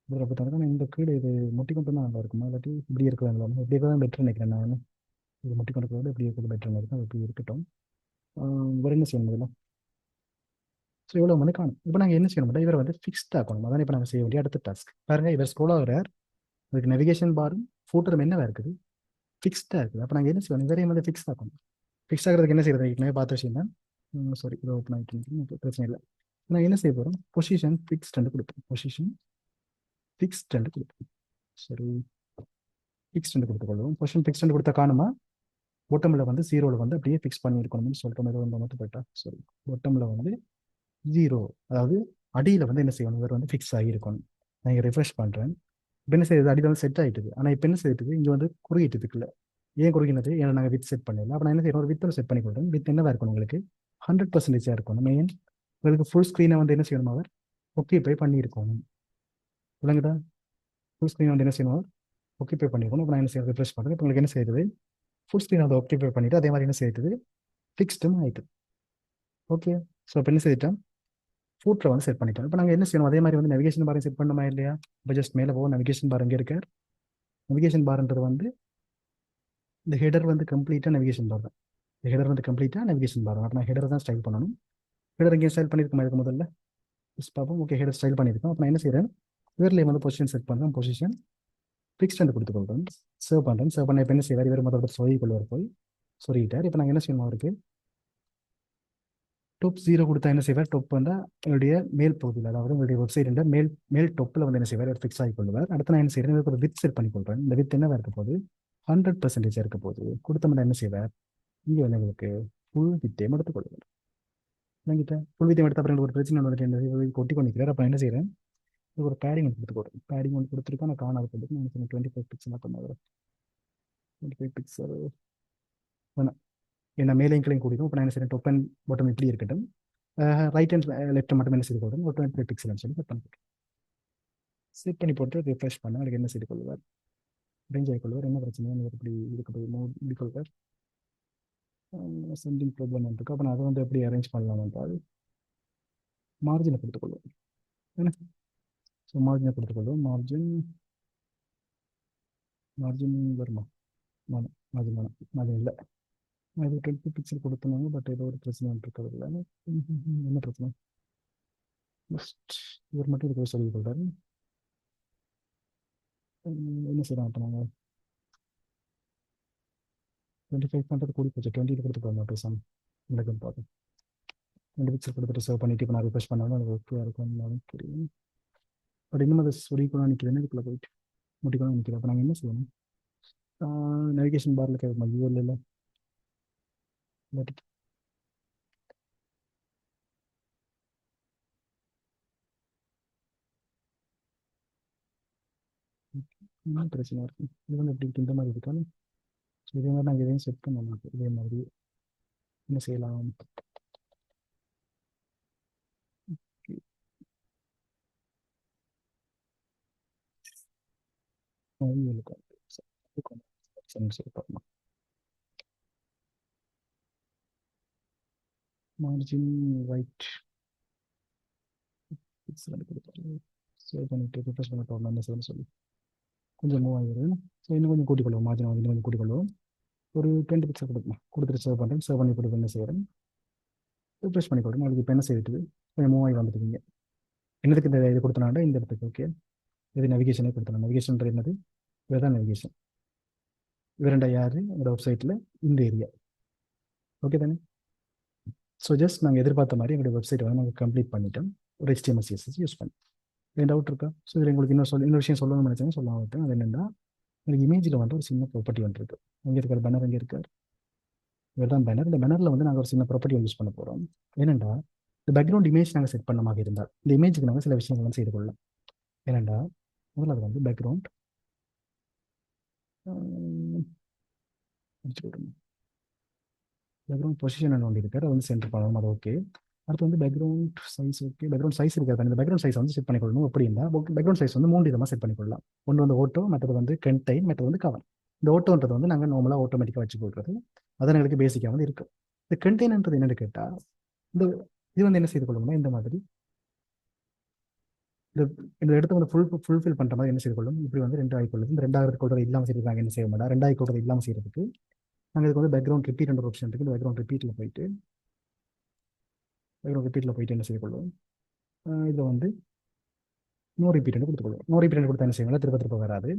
இதில் அப்படி தான் இருக்கேன். இந்த கீழே இது முட்டி கொண்டு தான் நல்லா இருக்குமா, இல்லாட்டி இப்படி இருக்கிறாங்களா, இப்படி தான் பெட்டர் நினைக்கிறேன் நான். இது முட்டி கொண்டு போகிறது இப்படி இருக்கிறது பெட்டர் நினைக்கிறேன். இப்படி இருக்கட்டும். வேறு என்ன செய்யணும் இதில், ஸோ இவ்வளோ வந்து காணும். இப்போ நாங்கள் என்ன செய்யணும், இவரை வந்து ஃபிக்ஸ்ட் ஆக்கணும். அதான் இப்போ நாங்கள் செய்ய வேண்டிய அடுத்த டாஸ்க். பாருங்க, இவர் ஸ்க்ரோல் ஆகிறார். அதுக்கு நேவிகேஷன் பாரும் ஃபூட்டரும் என்னவா இருக்குது, ஃபிக்ஸ்டாக இருக்குது. அப்போ நாங்கள் என்ன செய்யணும், இவரையும் வந்து ஃபிக்ஸ் ஆக்கணும். ஃபிக்ஸ் ஆகிறதுக்கு என்ன செய்யறது, ஏற்கனவே பார்த்த விஷயம் தான். சாரி, இதை ஓப்பன் ஆகிட்டு பிரச்சனை இல்லை. நான் என்ன செய்ய போகிறோம், பொசிஷன் ஃபிக்ஸ்ட் கொடுப்போம். பொசிஷன் ஃபிக்ஸ்ட் கொடுப்போம். சரி, ஃபிக்ஸ்ட் கொடுத்துக்கொள்வோம். பொசிஷன் ஃபிக்ஸ்ட் கொடுத்தா காணுமா, பொட்டமில் வந்து 0 வந்து அப்படியே ஃபிக்ஸ் பண்ணி இருக்கணும்னு சொல்லிட்டு மாதிரி வந்து மட்டும் போயிட்டா. சரி, பொட்டமில் வந்து 0, அதாவது அடியில் வந்து என்ன செய்யணும், இவர் வந்து ஃபிக்ஸ் ஆகியிருக்கணும். நான் இங்கே ரிஃப்ரெஷ் பண்ணுறேன். இப்போ என்ன செய்யுது, அடியில் வந்து செட் ஆகிட்டுது. ஆனால் இப்போ என்ன செய்யுது, இங்கே வந்து குறுகிட்டுதுக்குள்ள. ஏன் குறுகினது, ஏன்னா நாங்கள் வித் செட் பண்ணிடலாம். அப்போ நான் என்ன செய்யணும், ஒரு வித்தில் செட் பண்ணி கொடுறேன். வித் என்னவா இருக்கணும், உங்களுக்கு 100% இருக்கணும். மெயின் உங்களுக்கு ஃபுல் ஸ்க்ரீனை வந்து என்ன செய்யணும், அவர் ஒக்கிபை பண்ணியிருக்கணும். விளங்குதா, ஃபுல் ஸ்க்ரீன் வந்து என்ன செய்யணும், ஒக்கிபை பண்ணியிருக்கணும். இப்போ நான் என்ன செய்யறது, ரிஃப்ரெஷ் பண்ணுறேன். இப்போ உங்களுக்கு என்ன செய்யுது, ஃபுல் ஸ்க்ரீன் அதை ஒக்கிபை பண்ணிவிட்டு அதே மாதிரி என்ன செய்யுது, ஃபிக்ஸ்டும் ஆகிட்டு. ஓகே, ஸோ இப்போ என்ன செய்துட்டேன், ஃபூட்டரை வந்து செட் பண்ணிட்டோம். இப்போ நாங்கள் என்ன செய்யணும், அதே மாதிரி வந்து நேவிகேஷன் பாரை செட் பண்ணணுமா இல்லையா. இப்போ ஜஸ்ட் மேலே போவோம், நேவிகேஷன் பார் இங்கே இருக்கார். நேவிகேஷன் பார்ன்றது வந்து இந்த ஹெடர் வந்து கம்ப்ளீட்டாக நேவிகேஷன் பார் தான். இந்த ஹெடர் வந்து கம்ப்ளீட்டாக நேவிகேஷன் பார். அப்போ நான் ஹெடர் தான் ஸ்டைல் பண்ணணும். ஹெடர் இங்கே ஸ்டைல் பண்ணியிருக்கோமா இதுக்கு முதல்ல, பார்ப்போம். ஓகே, ஹெடர் ஸ்டைல் பண்ணியிருக்கோம். அப்போ நான் என்ன செய்கிறேன், இவரில் வந்து பொசிஷன் செட் பண்ணுறேன். பொசிஷன் ஃபிக்ஸ்ட் கொடுத்துக்கொள்கிறேன். சேவ் பண்ணுறேன். சேவ் பண்ண இப்போ என்ன செய்வார், இவர் முதல்ல கொள்வார், போய் சொல்லிட்டார். இப்போ நாங்கள் என்ன செய்யணும், அவருக்கு டாப் 0 கொடுத்தா என்ன செய்வார், டாப் வந்து என்னுடைய மேல் பகுதியில், அதாவது உங்களுடைய வெப்சைட் மேல் மேல் டொப்பில் வந்து என்ன செய்வார், ஃபிக்ஸ் ஆகி கொள்வார். அடுத்து நான் என்ன செய்கிறேன், ஒரு வித் செட் பண்ணி கொள்கிறேன். இந்த வித் என்ன இருக்க போது, 100% இருக்க போது. கொடுத்தோம்னா என்ன செய்வார், இங்கே வந்து எங்களுக்கு ஃபுல் வித்தையும் எடுத்துக்கொள்வார். என்கிட்ட ஃபுல் வித்தையும் எடுத்த அப்புறம் ஒரு பிரச்சனை வந்துட்டு என்ன கொட்டி கொண்டிருக்கிறார். அப்போ என்ன செய்கிறேன், ஒரு பேடிங் ஒன்று கொடுத்துக்கொடுறேன். பேடிங் ஒன்று கொடுத்துருக்கேன். நான் காணாது கொடுத்து நான் 25 பிக்சல் பண்ண 25 பிக்சல் வேணாம். ஏன்னா மேலையும் கீழையும் கூடிடும். இப்போ நான் என்ன செய்யறேன், டாப் அண்ட் பாட்டம் இப்படி இருக்கட்டும், ரைட் அண்ட் லெஃப்ட் மட்டும் என்ன செய்து கொள்ளும், ஒரு 25 பிக்சல்னு சொல்லி செட் பண்ணி செட் பண்ணி போட்டு ரிஃப்ரெஷ் பண்ண அதுக்கு என்ன செய்து கொள்வார், ரேஞ்ச் ஆகி கொள்வார். என்ன பிரச்சனை, இப்படி இதுக்கு போய் இப்படி கொள்வார், சென்டிங் ப்ராப்ளம் இருக்கு. அப்போ நான் அதை வந்து எப்படி அரேஞ்ச் பண்ணலாம் என்றால் மார்ஜினை கொடுத்துக்கொள்வோம். என்ன, ஸோ மார்ஜினை கொடுத்துக்கொள்வோம். மார்ஜின் வருமா, மார்ஜின் வேணும், மார்ஜின் இல்லை. அது 20 பிக்சல் கொடுத்துனாங்க, பட் ஏதோ ஒரு பிரச்சனை இருக்கிறது இல்லை. என்ன பிரச்சனை, ஜஸ்ட் இவர் மட்டும் இதுக்கு சொல்லி கொடுத்தாரு. என்ன செய்யலாம், அப்போ நாங்கள் 25 பண்ணுறது கூடி போச்சு, 20 கொடுத்து போகணும் பேசாமல் நடக்குன்னு பார்ப்போம். 2 பிக்சல் கொடுத்துட்டு சேவ் பண்ணிட்டு இப்போ நான் ரிக்வெஸ்ட் பண்ணாலும் அது ஓகே இருக்கும்னு தெரியும். பட் இன்னும் அதை சொல்லிக்கலாம் நிற்கிறேன், இதுக்குள்ளே போயிட்டு முடிக்கலாம் நிற்கிறேன். அப்போ நாங்கள் என்ன செய்யணும், நேவிகேஷன் பாரில் கேட்கணும் யூஎல் இல்லை என்ன பிரச்சனை இருக்கு. இது வந்து எப்படி இருக்கு, இந்த மாதிரி இருக்காது. ஸோ இதே மாதிரி நாங்கள் எதையும் செட் பண்ணணும். இதே மாதிரி என்ன செய்யலாம், மார்ஜின் ரைட் சேவ் பண்ணிட்டு ரிஃப்ரெஷ் பண்ண போகணும் என்ன செய்யணும்னு சொல்லி கொஞ்சம் மூவ் ஆகிடுது. ஸோ இன்னும் கொஞ்சம் கூட்டிக் கொள்வோம், மார்ஜின் இன்னும் கொஞ்சம் கூட்டிக் கொள்வோம். ஒரு 20 பிக்சல் கொடுக்கணும், கொடுத்துட்டு சேவ் பண்ணுறேன். சேவ் பண்ணி கொடுத்து என்ன செய்கிறேன், ரிஃப்ரெஷ் பண்ணி கொடுங்க. அதுக்கு இப்போ என்ன செய்துட்டு கொஞ்சம் மூவ் ஆகி வந்துட்டுங்க. என்னதுக்கு இந்த இது கொடுத்தனால இந்த இடத்துக்கு ஓகே. இது நவிகேஷனே கொடுத்தலாம். நவிகேஷன் என்னது, இதுதான் நவிகேஷன். இவரெண்டா யார், என்னோட வெப்சைட்டில் இந்த ஏரியா ஓகே தானே. ஸோ ஜஸ்ட் நாங்கள் எதிர்பார்த்த மாதிரி எங்களுடைய வெப்சைட் வந்து நாங்கள் கம்ப்ளீட் பண்ணிட்டோம். ஒரு HTML CSS யூஸ் பண்ணி. என் டவுட் இருக்கா? ஸோ இதில் உங்களுக்கு இன்னொரு விஷயம் சொல்லணும்னு நினச்சாங்க சொல்லலாம். அது என்னென்னா, எனக்கு இமேஜில் வந்து ஒரு சின்ன ப்ராப்பர்ட்டி வந்துருக்கு. எங்கே இருக்கார் பேனர், எங்கே இருக்கார், இவர் தான் பேனர். இந்த பேனரில் வந்து நாங்கள் ஒரு சின்ன ப்ராப்பர்ட்டியை யூஸ் பண்ண போகிறோம். ஏனெண்டா இந்த பேக்ரவுண்ட் இமேஜ் நாங்கள் செட் பண்ண மாதிரி இருந்தால் இந்த இமேஜுக்கு நாங்கள் சில விஷயங்கள் வந்து செய்து கொள்ளலாம். ஏனெண்டா முதல்ல அது வந்து பேக்ரவுண்ட் பொசிஷன் ஒன்று இருக்கார், அது வந்து சென்டர் பண்ணணும், அது ஓகே. அடுத்து வந்து background size okay. Background size இருக்காது, இந்த பேக்ரவுண்ட் சைஸ் வந்து செட் பண்ணிக்கொள்ளணும். அப்படின்னா பேக்ரவுண்ட் சைஸ் வந்து 3 விதமாக செட் பண்ணிக்கொள்ளலாம். ஒன்று வந்து ஓட்டோ, மற்றது வந்து கண்டெயின், மற்றது வந்து கவர். இந்த ஓட்டோன்றது வந்து நாங்கள் நார்மலாக ஆட்டோமேட்டிக்காக வச்சு கொடுக்குறது, அது எங்களுக்கு பேசிக்காக வந்து இருக்குது. இந்த கண்டெயின்ன்றது என்னென்னு கேட்டால், இந்த இது வந்து என்ன செய்து கொள்ளணும்னா இந்த மாதிரி இந்த இந்த இடத்த வந்து ஃபுல்ஃபில் பண்ணுற மாதிரி என்ன செய்து கொள்ளும், இப்படி வந்து 2 ஆகிக்கொள்ளுது. இந்த 2வது கொள்றது இல்லாமல் செய்யறாங்க, என்ன செய்ய மாட்டோம். 2 கொள்றது இல்லாமல் செய்யறதுக்கு நாங்கள் இதுக்கு வந்து பேக்ரவுண்ட் ரிப்பீட் என்ற ஆப்ஷன் இருக்குது. இந்த பேக்ரவுண்ட் ரிப்பீட்டில் போயிட்டு என்ன செய்து கொள்வோம், இதில் வந்து நோ ரிப்பீட் கொடுத்துக்கொள்வோம். நோ ரிப்பீட் கொடுத்தா என்ன செய்யணும், திருப்ப வராது.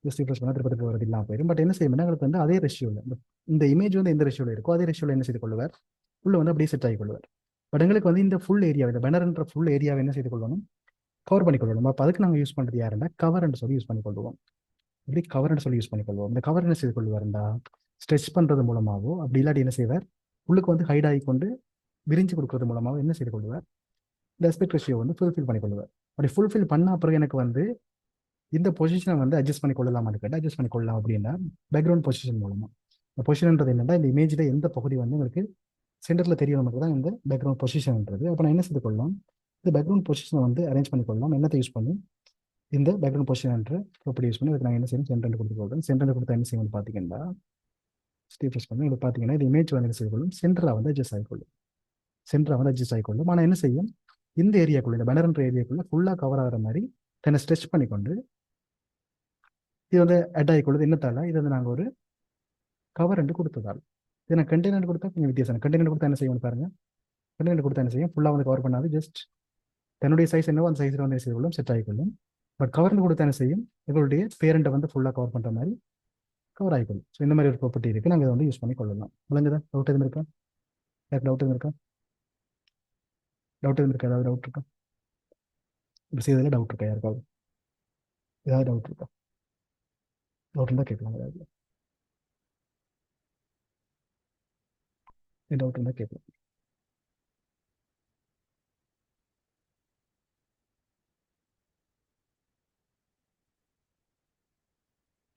ஜஸ்ட் ரிஃப்ரெஷ் பண்ணால் திருப்ப வரது இல்லாமல் போயிடும். பட் என்ன செய்யணும், எங்களுக்கு வந்து அதே ரேஷியோவில் இந்த இமேஜ் வந்து எந்த ரேஷியோவில் இருக்கோ அதே ரேஷியோவில் என்ன செய்து கொள்வார், உள்ள வந்து அப்படியே செட் ஆகி கொள்வார். பட் எங்களுக்கு வந்து இந்த ஃபுல் ஏரியா, இந்த பேனர்ன்ற ஃபுல் ஏரியாவை என்ன செய்து கொள்ளணும், கவர் பண்ணிக்கொள்ளணும். அப்போ அதுக்கு நாங்கள் யூஸ் பண்ணுறது யாருன்னா கவர்ன்னு சொல்லி யூஸ் பண்ணிக்கொள்வோம். இப்படி கவர்ன்னு சொல்லி யூஸ் பண்ணிக்கொள்வோம். இந்த கவர் என்ன செய்து கொள்வாருண்டா ஸ்ட்ரெச் பண்ணுறது மூலமாகவோ, அப்படி இல்லாட்டி என்ன செய்வார், உள்ளுக்கு வந்து ஹைட் ஆகி கொண்டு விரிஞ்சு கொடுக்கறது மூலமாக என்ன செய்து கொள்வார், இந்த அஸ்பெக்ட் ரேஷியோ வந்து ஃபுல்ஃபில் பண்ணிக்கொள்வார். அப்படி ஃபுல்ஃபில் பண்ண அப்புறம் எனக்கு வந்து இந்த பொசிஷனை வந்து அட்ஜஸ்ட் பண்ணி கொள்ளலாமான்னு கேட்டால் அட்ஜஸ்ட் பண்ணி கொள்ளலாம். அப்படின்னா பேக்ரவுண்ட் பொசிஷன் மூலமாக. இந்த பொசிஷன்ன்றது என்னன்னா, இந்த இமேஜில் எந்த பகுதி வந்து உங்களுக்கு சென்டரில் தெரியணும் மட்டும் தான் இந்த பேக்ரவுண்ட் பொசிஷன்ன்றது. அப்போ நான் என்ன செய்து கொள்ளலாம், இந்த பேக்ரவுண்ட் பொசிஷனை வந்து அரேஞ்ச் பண்ணி கொள்ளலாம். என்னத்தை யூஸ் பண்ணி, இந்த பேக்ரவுண்ட் பொசிஷன் என்ற ப்ராப்பர்ட்டி யூஸ் பண்ணி அதுக்கு நான் என்ன செய்யணும், சென்டர் கொடுத்துக்கொள்கிறேன். சென்டர் கொடுத்தா என்ன செய்யணும்னு பார்த்தீங்கன்னா, ஸ்டீஃபர்ஸ் பண்ணி இது பார்த்தீங்கன்னா இந்த இமேஜ் வந்து என்ன செய்து கொள்ளும், சென்டராக வந்து அட்ஜஸ்ட் ஆகிக்கொள்ளும். சென்டராக வந்து அட்ஜஸ்ட் ஆகிக்கொள்ளும். ஆனால் என்ன செய்யும், இந்த ஏரியாக்குள்ள, இந்த பேனர்ன்ற ஏரியாக்குள்ள ஃபுல்லாக கவர் ஆகிற மாதிரி தன்னை ஸ்ட்ரெச் பண்ணிக்கொண்டு இது வந்து அட் ஆகிக்கொள்ளுது. என்னத்தால, இது வந்து நாங்கள் ஒரு கவர் ரெண்டு கொடுத்ததால். இது நான் கண்டெய்னர் கொடுத்தா கொஞ்சம் வித்தியாசம். கண்டெய்னர் கொடுத்தா என்ன செய்யணும் பாருங்க, கண்டெய்னர் கொடுத்தா என்ன செய்யும், ஃபுல்லாக வந்து கவர் பண்ணாது, ஜஸ்ட் தன்னுடைய சைஸ் என்னவோ அந்த சைஸில் வந்து என்ன செய்து கொள்ளும், செட் ஆகிக்கொள்ளும். பட் கவர்னு கொடுத்தா என்ன செய்யும், எங்களுடைய பேரண்ட்டை வந்து ஃபுல்லாக கவர் பண்ணுற மாதிரி கவர் ஆகிக்கொள்ளும். ஸோ இந்த மாதிரி ஒரு ப்ராப்பர்ட்டி இருக்குது, நாங்கள் இதை வந்து யூஸ் பண்ணி கொள்ளலாம். விளங்குதா? டவுட் எதுவும் இருக்கா? யாருக்கு டவுட் எதுவும் இருக்கா? டவுட் எதுவும் இருக்கா? ஏதாவது டவுட் இருக்கா? இப்படி செய்யறதுல டவுட் இருக்கா யாருக்காவது? ஏதாவது டவுட் இருக்கா? டவுட் இருந்தால் கேட்கலாம். ஏதாவது டவுட் இருந்தால் கேட்கலாம்.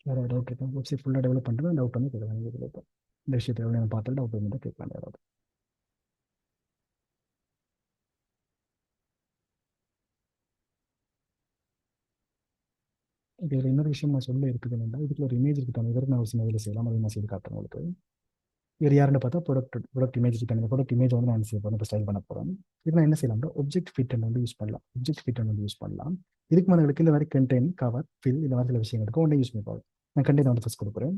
வேறு டவுட் இருக்கா? வெப்சைட் ஃபுல்லாக டெவலப் பண்ணுறது டவுட் வந்து கேட்கலாம். இந்த விஷயத்தை எவ்வளோ பார்த்துட்டு டவுட் வந்து கேட்கலாம் யாராவது. இதில் இன்னொரு விஷயம் நான் சொல்ல இருக்குதுன்னா, இதுக்கு ஒரு இமேஜ் இருக்கு. இதற்கு நான் ஒரு சின்ன வேலை செய்யலாம், அதை நான் செய்து காட்டுறேன் உங்களுக்கு. இவர் யாருன்னு பார்த்தா ப்ராடக்ட் இமேஜ் இருக்கு. அந்த ப்ராடக்ட் இமேஜ் வந்து நான் என்ன செய்ய போகிறேன், இப்போ ஸ்டைல் பண்ண போகிறேன். இது நான் என்ன செய்யலாம், ஒப்ஜெக்ட் ஃபிட் வந்து யூஸ் பண்ணலாம். ஒப்ஜெக்ட் ஃபிட் வந்து யூஸ் பண்ணலாம். இதுக்கு மேலே இந்த மாதிரி கண்டெயின், கவர், ஃபில் இந்த மாதிரி சில விஷயங்களுக்கு ஒன்றே யூஸ் பண்ணி போகிறேன். நான் கண்டெயின் வந்து ஃபஸ்ட் கொடுக்குறேன்.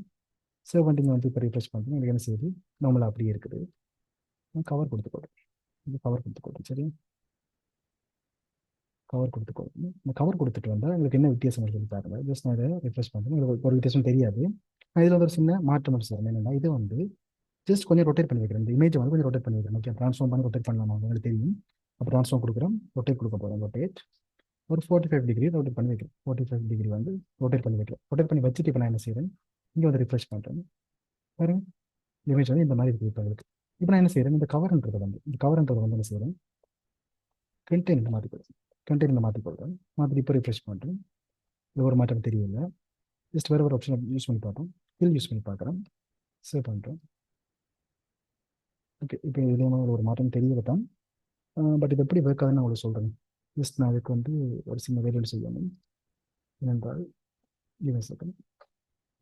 சேவ் பண்ணிங்க வந்து இப்போ ரிஃப்ரெஷ் பண்ணுறேன். எனக்கு என்ன செய்யுது, நார்மலாக அப்படியே இருக்குது. நான் கவர் கொடுத்துக்கோறேன். இது கவர் கொடுத்துக்கோறேன். சரி, கவர் கொடுத்துக்கோங்க. இந்த கவர் கொடுத்துட்டு வந்தால் உங்களுக்கு என்ன வித்தியாசம் சொல்லி பாருங்க. ஜஸ்ட் நான் இதை ரிஃப்ரெஷ் பண்ணுறேன். உங்களுக்கு ஒரு வித்தியாசம் தெரியாது. நான் இதில் வந்து ஒரு சின்ன மாற்றம் மட்டும் சொல்கிறேன். என்னென்னா, இது வந்து ஜஸ்ட் கொஞ்சம் ரொட்டேட் பண்ணி வைக்கிறேன். இந்த இமேஜை வந்து கொஞ்சம் ரொட்டேட் பண்ணி வைக்கிறேன். ஓகே, ட்ரான்ஸ்ஃபார்ம் பண்ணி ரொட்டேட் பண்ணலாம், உங்களுக்கு தெரியும். அப்போ ட்ரான்ஸ்ஃபார்ம் கொடுக்குறோம், ரொட்டேட் கொடுக்க போகிறோம். ரொட்டேட் ஒரு 45 டிகிரி ரொட்டேட் பண்ணி வைக்கிறேன். 45 டிகிரி வந்து ரொட்டேட் பண்ணி வைக்கிறேன். ரொட்டேட் பண்ணி வச்சுட்டு இப்போ நான் என்ன செய்கிறேன், இங்கே வந்து ரிஃப்ரெஷ் பண்ணுறேன். பாருங்க, இமேஜ் வந்து இந்த மாதிரி இருக்குது. இப்போ உங்களுக்கு இப்போ நான் என்ன செய்கிறேன், இந்த கவர்ன்றதை வந்து என்ன செய்கிறேன், கண்டெய்னர் மாற்றிக்கொள்கிறேன். கண்டெய்னர் மாற்றிக்கொள்கிறேன். மாற்றி இப்போ ரிஃப்ரெஷ் பண்ணுறேன். இது ஒரு மாற்றம் தெரியல. ஜஸ்ட் வேறு ஒரு ஆப்ஷன் யூஸ் பண்ணி பார்த்தோம். ஃபில் யூஸ் பண்ணி பார்க்குறேன். சேவ் பண்ணுறேன். ஓகே, இப்போ இதுலேயும் ஒரு மாற்றம் தெரியல தான். பட் இது எப்படி ஒர்க் ஆகுதுன்னு நான் உங்களுக்கு சொல்கிறேன். ஜஸ்ட் நான் அதுக்கு வந்து ஒரு சின்ன வேரியல் செய்யணும். ஏனென்றால் இது செகண்ட்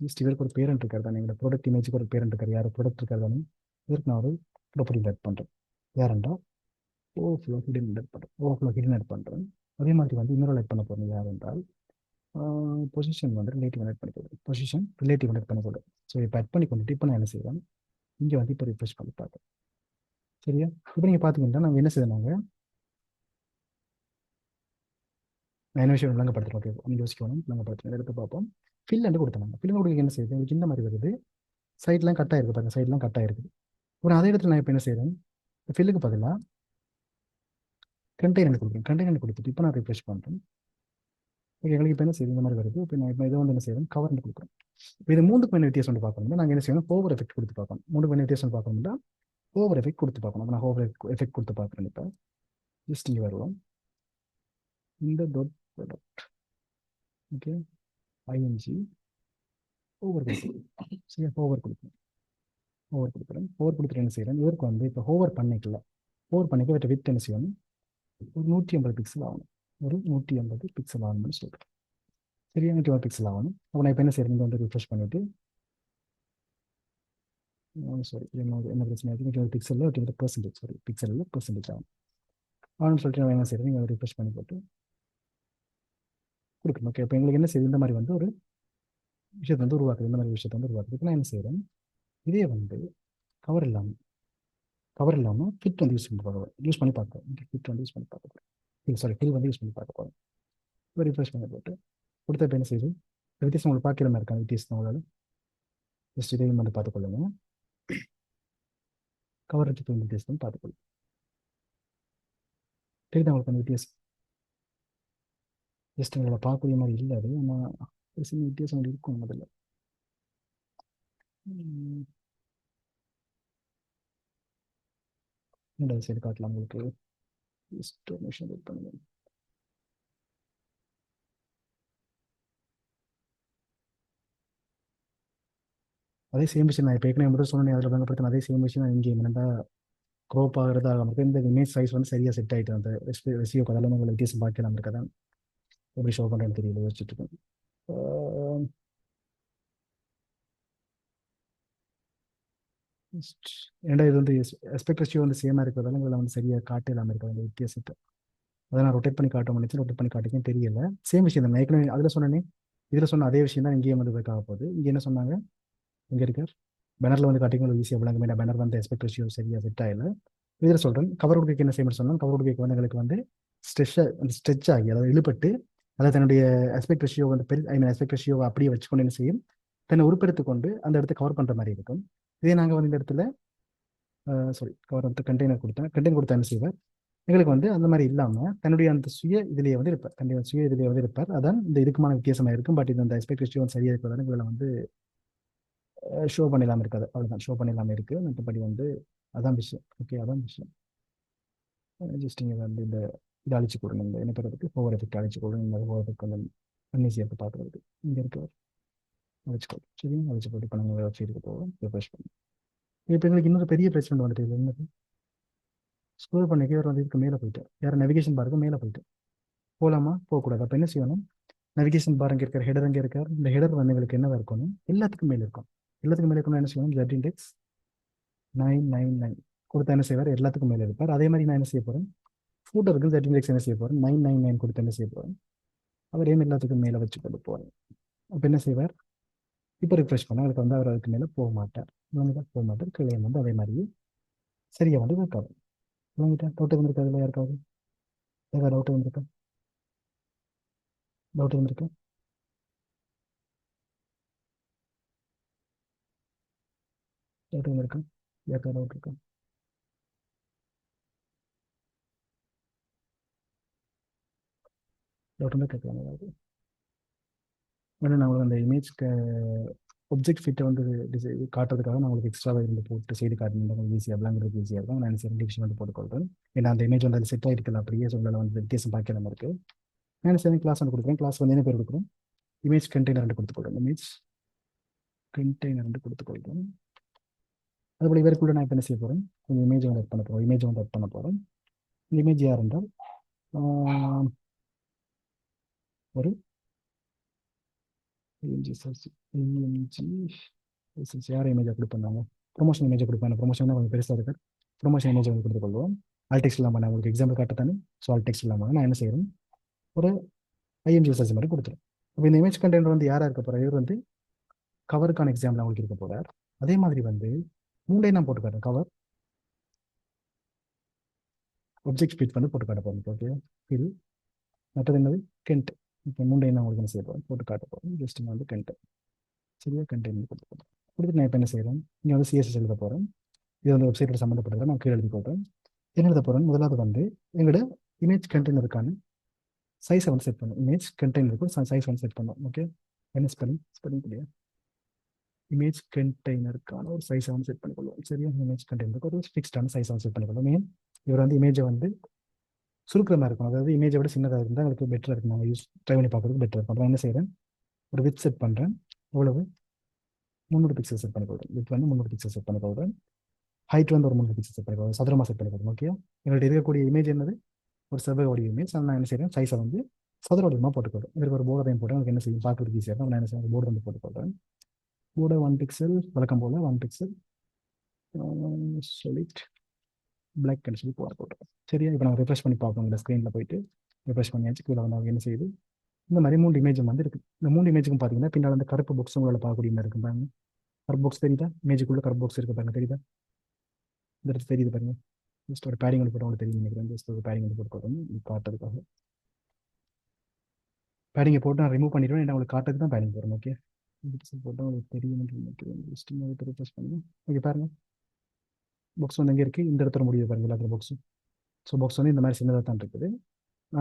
ஜஸ்ட் இதற்கு ஒரு பேரண்ட் இருக்கார் தானே, எங்களோட ப்ராடக்ட் இமேஜுக்கு ஒரு பேரண்ட் இருக்கார். யார் ப்ராடக்ட் இருக்கார் தானே, இதற்கு நான் ஒரு ப்ராப்பர்ட்டி ஆட் பண்ணுறேன். யாருன்றா ஓவர்ஃப்ளோ ஹிடன் ஆட் பண்ணுறேன். ஓவர்ஃப்ளோ ஹிடன் ஆட் பண்ணுறேன். அதே மாதிரி வந்து இன்னொரு ஆட் பண்ண போகிறேன். யார் என்றால் பொசிஷன் வந்து ரிலேட்டிவ் ஆட் பண்ணி கொடுக்குறேன். பொசிஷன் ரிலேட்டிவ் ஆட் பண்ணி கொடுக்குறேன். ஸோ இப்போ ஆட் பண்ணி கொண்டுட்டு இப்போ நான் என்ன செய்வேன், இங்கே வந்து இப்போ ரிஃப்ரெஷ் பண்ணி பார்க்குறேன். சரியா, இப்போ நீங்கள் பார்த்தீங்கன்னா நாங்கள் என்ன செய்யறாங்க, நான் என்ன விஷயம் விளங்கப்படுத்துறேன். ஓகே, நீங்கள் யோசிக்கணும், விளங்கப்படுத்துறேன். எடுத்து பார்ப்போம். ஃபில் வந்து கொடுத்தாங்க. ஃபில் கொடுக்க என்ன செய்யுது, உங்களுக்கு இந்த மாதிரி வருது. சைட்லாம் கட் ஆயிருக்கு பாருங்க, சைட்லாம் கட் ஆயிருக்கு. அப்புறம் அதே இடத்துல நான் இப்போ என்ன செய்கிறேன், ஃபில்லுக்கு பதிலாக கண்டெய்னர் கொடுக்குறேன். கண்டெய்னர் கொடுத்துட்டு இப்போ நான் ரிஃப்ரெஷ் பண்ணுறேன். ஓகே, எங்களுக்கு இப்போ என்ன செய்யுது, இந்த மாதிரி வருது. இப்போ நான் இப்போ இதை வந்து என்ன செய்கிறேன், கவர் கொடுக்குறேன். இப்போ இது மூணுக்கு என்ன வித்தியாசம் வந்து பார்க்கணும்னா நாங்கள் என்ன செய்யணும், ஓவர் எஃபெக்ட் கொடுத்து பார்க்கணும். மூணுக்கு என்ன வித்தியாசம் பார்க்கணும்னா ஓவர் எஃபெக்ட் கொடுத்து பார்க்கணும். அப்போ நான் ஓவர் எஃபெக்ட் கொடுத்து பார்க்குறேன். இப்போ ஜஸ்ட் இங்கே வருவோம். இந்த dot product, okay, ING over கொடுக்குறேன். சரி, ஓவர் கொடுக்குறேன். ஓவர் கொடுக்குறேன். ஓவர் கொடுத்துட்டு என்ன செய்கிறேன், இதற்கு வந்து இப்போ ஓவர் பண்ணிக்கல. ஓவர் பண்ணிக்க விட்டு வித் என்ன செய்யணும், ஒரு 150 பிக்சல் ஆகணும். ஒரு 150 பிக்சல் ஆகணும்னு சொல்கிறேன். சரியா, 150 பிக்சல் ஆகணும். அப்போ நான் இப்போ என்ன செய்கிறேன், இங்கே வந்து ரிஃப்ரெஷ் பண்ணிவிட்டு சாரி, என்ன பிரச்சனை இருக்குது, 150 பிக்சலில் 100%, சாரி பிக்சலில் பெர்சன்டேஜ் ஆகும் ஆகணும்னு சொல்லிட்டு நான் என்ன செய்கிறேன், நீங்கள் ரிஃப்ரெஷ் பண்ணி போட்டு கொடுக்கணும். ஓகே, இப்போ எங்களுக்கு என்ன செய்யுது, இந்த மாதிரி வந்து ஒரு விஷயத்தை வந்து உருவாக்குது. இந்த மாதிரி விஷயத்தை வந்து உருவாக்குது. இப்போ நான் என்ன செய்கிறேன், இதே வந்து கவர் இல்லாமல் ஃபிட் வந்து யூஸ் பண்ணி பார்க்குறேன். ஃபிட் வந்து யூஸ் பண்ணி பார்க்க போகிறேன். சாரி, ஃபில் வந்து யூஸ் பண்ணி பார்க்க போகிறேன். இப்போ ரிஃப்ரெஷ் பண்ணி போட்டு கொடுத்த இப்போ என்ன செய்யுது, வித்தியாசம் உங்களுக்கு பார்க்கலாமா இருக்காங்க, வித்தியாசம் உங்களால் ஜஸ்ட் இதையும் வந்து பார்த்துக்கொள்ளுங்க. கவர் வச்சு வித்தியாசம் பார்த்துக்கொள்ளுங்க. தெரியுது உங்களுக்கு அந்த வித்தியாசம், ஜஸ்ட் உங்களை பார்க்கக்கூடிய மாதிரி இல்லை அது, ஆனால் ஒரு சின்ன வித்தியாசம் இருக்கும் முதல்ல. ரெண்டாவது சைடு காட்டலாம் உங்களுக்கு. ஜஸ்ட் ஒரு நிமிஷம் வெயிட் பண்ணுங்க. அதே சேம் விஷயம் நான் இப்போ ஏற்கனவே முதல் சொன்னேன், அதில் பயன்படுத்தின அதே சேம் விஷயம் தான் இங்கே என்னென்னா க்ரோப் ஆகிறது ஆக இந்த இமேஜ் சைஸ் வந்து சரியாக செட் ஆகிட்டு அந்த ரெசியோ அதெல்லாம் உங்களை வித்தியாசம் பார்க்கலாம் இருக்கதான் எப்படி ஷோ பண்ணுறேன்னு தெரியல, யோசிச்சுட்டு இருக்கேன். ஏன்னா இது வந்து எஸ்பெக்ட் ரேஷியோ வந்து சேமாக இருக்கிறதால உங்களை வந்து சரியாக காட்டலாமல் இருக்கிற அந்த வித்தியாசத்தை அதை நான் ரொட்டேட் பண்ணி காட்ட முடிச்சு, ரொட்டேட் பண்ணி காட்டிக்கும் தெரியல. சேம் விஷயம் தான் ஏற்கனவே அதில் சொன்னேனே, இதில் சொன்ன அதே விஷயம் தான் இங்கேயும் வந்து ஒர்க் ஆக போகுது. இங்கே என்ன சொன்னாங்க, இங்கே இருக்கார் பேனரில் வந்து காட்டிக்கும் ஈஸியாக விளங்குமே. பேனர் வந்து எஸ்பெக்ட் ரேஷியோ சரியாக செட் ஆகல. இதில் சொல்கிறேன், கவர் உடுக்கைக்கு என்ன செய்யணும்னு சொன்னால், கவர் உடுக்கைக்கு வந்து எங்களுக்கு வந்து ஸ்ட்ரெச் ஆகி, அதாவது இழுபட்டு, அதை தன்னுடைய எஸ்பெக்ட் ரேஷியோ வந்து ஐ மீன் எஸ்பெக்ட் ரேஷியோவை அப்படியே வச்சுக்கொண்டு என்ன செய்யும், தன்னை உருப்பெடுத்து கொண்டு அந்த இடத்த கவர் பண்ணுற மாதிரி இருக்கும். இதே நாங்கள் வந்து இந்த இடத்துல சாரி கவர் வந்து கண்டெய்னர் கொடுத்தா என்ன செய்வார், எங்களுக்கு வந்து அந்த மாதிரி இல்லாமல் தன்னுடைய அந்த சுய இதிலேயே வந்து இருப்பார். தன்னுடைய சுய இதிலேயே வந்து இருப்பார். அதான் இந்த இதுக்குமான வித்தியாசமாக இருக்கும். பட் இது அந்த எஸ்பெக்ட் ரேஷியோ சரியாக இருக்கிறதால எங்களை வந்து ஷோ பண்ணிடலாமல் இருக்காது. அவ்வளோதான், ஷோ பண்ணிடலாமல் இருக்குது. மற்றபடி வந்து அதான் விஷயம். ஓகே, அதான் விஷயம். ஜஸ்ட் இங்கே வந்து இந்த இதை அழிச்சு கொடுங்க, இந்த என்ன பண்ணுறதுக்கு ஓவர் எஃபெக்ட் அழிச்சு கொடுங்க. இந்த ஓவர் எஃபெக்ட் கொஞ்சம் அன்ஈஸியாக பார்க்குறதுக்கு இங்கே இருக்க அழிச்சு கொடுங்க. சரி, அழிச்சு போட்டு இப்போ நாங்கள் வெப்சைட்டுக்கு போவோம், ரிஃப்ரெஷ் பண்ணுவோம். இப்போ எங்களுக்கு இன்னொரு பெரிய பிரச்சனை வந்துட்டு இது என்னது, ஸ்க்ரோல் பண்ணி கீழே வந்து இதுக்கு மேலே போயிட்டு யார் நெவிகேஷன் பாருக்கு மேலே போயிட்டு போகலாமா போகக்கூடாது. அப்போ என்ன செய்யணும், நெவிகேஷன் பார் அங்கே இருக்கிற ஹெடர் அங்கே இருக்கார். இந்த ஹெடர் வந்து எங்களுக்கு என்னவா இருக்கணும், எல்லாத்துக்கும் மேலே இருக்கும். எல்லாத்துக்கும் மேலே இருக்கணும் என்ன செய்யணும், Z இண்டெக்ஸ் 999 கொடுத்து என்ன செய்வார், எல்லாத்துக்கும் மேலே இருப்பார். அதே மாதிரி நான் என்ன செய்ய போகிறேன், ஃபூட்டருக்கு Z இண்டெக்ஸ் என்ன செய்ய போகிறேன், 999 கொடுத்து என்ன செய்ய போகிறேன், அவர் ஏன் எல்லாத்துக்கும் மேலே வச்சு கொண்டு போகிறேன். அப்போ என்ன செய்வார், இப்போ ரிஃப்ரெஷ் பண்ணால் அவருக்கு வந்து அவர் அதுக்கு மேலே போக மாட்டார். போக மாட்டார். கீழே வந்து அதே மாதிரி சரியாக வந்து இருக்காது. டவுட் இருந்திருக்காது இல்லை யாருக்காவது, ஏதாவது டவுட் இருந்திருக்கா, டவுட் இருந்திருக்கா, டவுட் இருந்திருக்கா, யாருக்காவது டவுட் இருக்கா? டவுட் இருந்தால் கேட்கலாம் ஏதாவது. வேணும் நான் உங்களுக்கு அந்த இமேஜ்க்கு ஒப்ஜெக்ட் ஃபிட்டை வந்து காட்டுறதுக்காக நான் உங்களுக்கு எக்ஸ்ட்ராவாக இருந்து போட்டு செய்து காட்டணும், உங்களுக்கு ஈஸியாக அப்படிங்கிறது ஈஸியாக இருக்கும். நான் சரி டிவிஷன் வந்து போட்டுக்கொள்கிறேன். ஏன்னா அந்த இமேஜ் வந்து அது செட் ஆகிருக்கல, அப்படியே சொல்லலை வந்து வித்தியாசம் பார்க்க நம்ம இருக்குது. நான் சரி கிளாஸ் வந்து கொடுக்குறேன். கிளாஸ் வந்து என்ன பேர் கொடுக்குறோம், இமேஜ் கண்டெய்னர் ரெண்டு கொடுத்துக்கொள்கிறேன். இமேஜ் கண்டெய்னர் ரெண்டு கொடுத்துக்கொள்கிறேன். அதுபோல் இவருக்குள்ள நான் இப்போ என்ன செய்ய போகிறேன், கொஞ்சம் இமேஜ் வந்து ஆட் பண்ண போகிறோம். இமேஜ் வந்து ஆட் பண்ண போகிறோம். இந்த இமேஜ் யார் என்றால் ஒரு இஎம்ஜி சர்ச், இஎம்ஜி யார் இமேஜை கொடுப்பாங்க, ப்ரொமோஷன் இமேஜை கொடுப்பாங்க. ப்ரொமோஷன் கொஞ்சம் பெருசாக இருக்குது. ப்ரொமோஷன் இமேஜ் வந்து கொடுத்துக்கொள்வோம். ஆல்டெக்ஸ் இல்லாமல் நான் உங்களுக்கு எக்ஸாம்பிள் காட்டத்தானே. ஸோ ஆல்டெக்ஸ் இல்லாமல் நான் என்ன செய்கிறேன், ஒரு ஐஎம்ஜி சர்ச் மாதிரி கொடுத்துரும். அப்போ இந்த இமேஜ் கண்டெய்னர் வந்து யாராக இருக்க போகிறார், இவர் வந்து கவருக்கான எக்ஸாம்பிள் அவங்களுக்கு இருக்க போகிறார். அதே மாதிரி வந்து மூண்டையும் நான் போட்டு காட்டுறேன். கவர் ஒப்ஜெக்ட் ஃபிட் வந்து போட்டு காட்ட போகிறேன். ஓகே, இது மற்றது என்னது, கெண்ட். இப்போ மூண்டையும் நான் உங்களுக்கு என்ன செய்ய போகிறேன், போட்டு காட்ட போகிறேன். ஜஸ்ட் நான் வந்து கெண்ட் சரியா கண்டெய்னர் கொடுத்துருக்கேன். கொடுத்துட்டு நான் இப்போ என்ன செய்கிறேன், இங்கே வந்து சிஎஸ்எஸ் எழுத போகிறேன். இது வந்து வெப்சைட்டோட சம்மந்தப்பட்டதை நான் கீழே எழுதி போட்டேன். என்ன எழுத போகிறேன், முதலாவது வந்து எங்களோட இமேஜ் கண்டெய்னருக்கான சைஸை வந்து செட் பண்ணும். இமேஜ் கண்டெய்னருக்கு சைஸ் வந்து செட் பண்ணும். ஓகே, என்ன ஸ்பெல்லிங் இல்லையா, இமேஜ் கண்டெய்னருக்கான ஒரு சைஸை வந்து செட் பண்ணிக்கொள்வோம். சரியா, இமேஜ் கண்டெய்னருக்கு ஒரு ஃபிக்ஸ்டான சைஸை வந்து செட் பண்ணிக்கொள்வோம். மெயின் இவர் வந்து இமேஜை வந்து சுருக்கிற மாதிரி இருக்கும். அதாவது இமேஜை விட சின்னதாக இருந்தால் எனக்கு பெட்டராக இருக்கும். நான் யூஸ் ட்ரை பண்ணி பார்க்குறதுக்கு பெட்டராக இருக்கும். நான் என்ன செய்கிறேன், ஒரு வித் செட் பண்ணுறேன். எவ்வளவு, 300 பிக்சல் செட் பண்ணிக்கொள்கிறேன். வித் வந்து 300 பிக்சல் செட் பண்ணிக்கொள்கிறேன். ஹைட் வந்து ஒரு 300 பிக்சல் செட் பண்ணிக்கொள்கிறேன். சதுரமாக செட் பண்ணிக்கொள்கிறேன். ஓகே, எங்கள்கிட்ட இருக்கக்கூடிய இமேஜ் என்னது, ஒரு செவ்வக வடிவ இமேஜ். நான் என்ன செய்கிறேன், சைஸை வந்து சதுர வடிவமாக போட்டுக்கொள்கிறேன். இதற்கு ஒரு போர்டையும் போட்டு எனக்கு என்ன செய்யும், பார்க்குறதுக்கு ஈஸியாக இருக்கும். நான் என்ன செய்யணும், போர்டு வந்து போட்டுக்கொள்கிறேன். போர்டை 1 பிக்சல் வழக்கம் போல் 1 பிக்சல் solid பிளாக் அண்ட் சொல்லி போட்டுருக்கேன். சரியா, இப்போ நான் ரிஃப்ரெஷ் பண்ணி பார்ப்போம். இந்த ஸ்க்ரீனில் போயிட்டு ரிஃப்ரெஷ் பண்ணியாச்சு. கீழே வந்து அவங்க என்ன செய்யுது, இந்த மாதிரி 3 இமேஜும் வந்து இருக்குது. இந்த 3 இமேஜுக்கும் பார்த்தீங்கன்னா பின்னால் அந்த கருப்பு பாக்ஸ் உங்களால் பார்க்கக்கூடிய மாதிரி இருக்கும் பாருங்க. கருப்பு பாக்ஸ் தெரியுதா, இமேஜுக்குள்ள கருப்பு பாக்ஸ் இருக்கு பாருங்க, தெரியுதா, இந்த இடத்துல தெரியுது பாருங்க. ஜஸ்ட் ஒரு பேடிங் வந்து போட்டு உங்களுக்கு தெரியும் நினைக்கிறேன். ஜஸ்ட் ஒரு பேடிங் வந்து போட்டு காட்டுறதுக்காக பேடிங்கை போட்டு நான் ரிமூவ் பண்ணிடுவேன். என்ன உங்களுக்கு காட்டுறதுக்கு தான் பேடிங் போகிறோம். ஓகே, போட்டால் உங்களுக்கு தெரியும் நினைக்கிறேன். ஜஸ்ட் ரிஃப்ரெஷ் பண்ணுங்க. ஓகே பாருங்க, பாக்ஸ் வந்து எங்கே இருக்குது, இந்த இடத்துல முடியுது பாருங்க எல்லாத்துல பாக்ஸும். ஸோ பாக்ஸ் வந்து இந்த மாதிரி சின்னதாக தான் இருக்குது.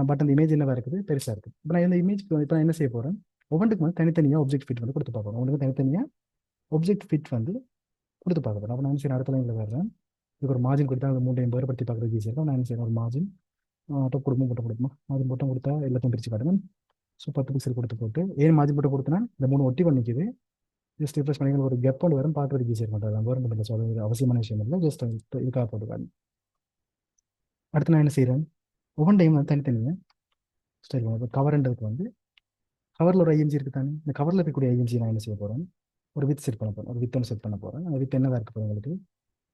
பட் அந்த இமேஜ் என்னவா இருக்குது, பெருசாக இருக்குது. இப்போ நான் இந்த இமேஜ்க்கு இப்போ நான் என்ன செய்ய போகிறேன், ஒவ்வொன்றுக்கு வந்து தனித்தனியாக ஒப்ஜெக்ட் ஃபிட் வந்து கொடுத்து பார்க்கணும். ஒவ்வொன்றுக்கு தனித்தனியாக ஒப்ஜெக்ட் ஃபிட் வந்து கொடுத்து பார்க்க போகிறேன். அப்போ நான் என்ன செய்யணும், அடுத்த லைனில் வர்றேன். இதுக்கு ஒரு மார்ஜின் கொடுத்தா அந்த 3 வேறுபடுத்தி பார்க்குறது ஈஸியாக இருக்கும். நான் என்ன செய்யணும், ஒரு மார்ஜின் டாப் கொடுக்கும் போட்டு கொடுக்குமா, மார்ஜின் போட்டும் கொடுத்தா எல்லாத்தையும் பிரித்து காட்டுங்க. ஸோ 10 பிக்சல் போட்டு ஏன் மார்ஜின் போட்டு கொடுத்தனா இந்த 3 ஒட்டி பண்ணிக்குது. ஜஸ்ட் ரிஃப்ரெஷ் பண்ணி ஒரு கெப் ஒன்று வரும், பார்க்குறதுக்கு ஈஸியாக இருக்கும். அது கவர்மெண்ட் இல்லை, ஸோ அது ஒரு அவசியமான விஷயம் இல்லை. ஜஸ்ட் இதுக்காக போட்டுக்காங்க. அடுத்து நான் என்ன செய்கிறேன், ஒவ்வொன்றையும் வந்து தனித்தனியாக சரி. இப்போ கவர்ன்றதுக்கு வந்து கவரில் ஒரு ஐஎம்ஜி இருக்குது தானே, இந்த கவரில் இருக்கக்கூடிய ஐஎம்ஜி நான் என்ன செய்ய போகிறேன், ஒரு வித் செட் பண்ண போகிறேன். ஒரு வித் ஒன்று செட் பண்ண போகிறேன். அந்த வித் என்னதான் இருக்க போகிறேன், உங்களுக்கு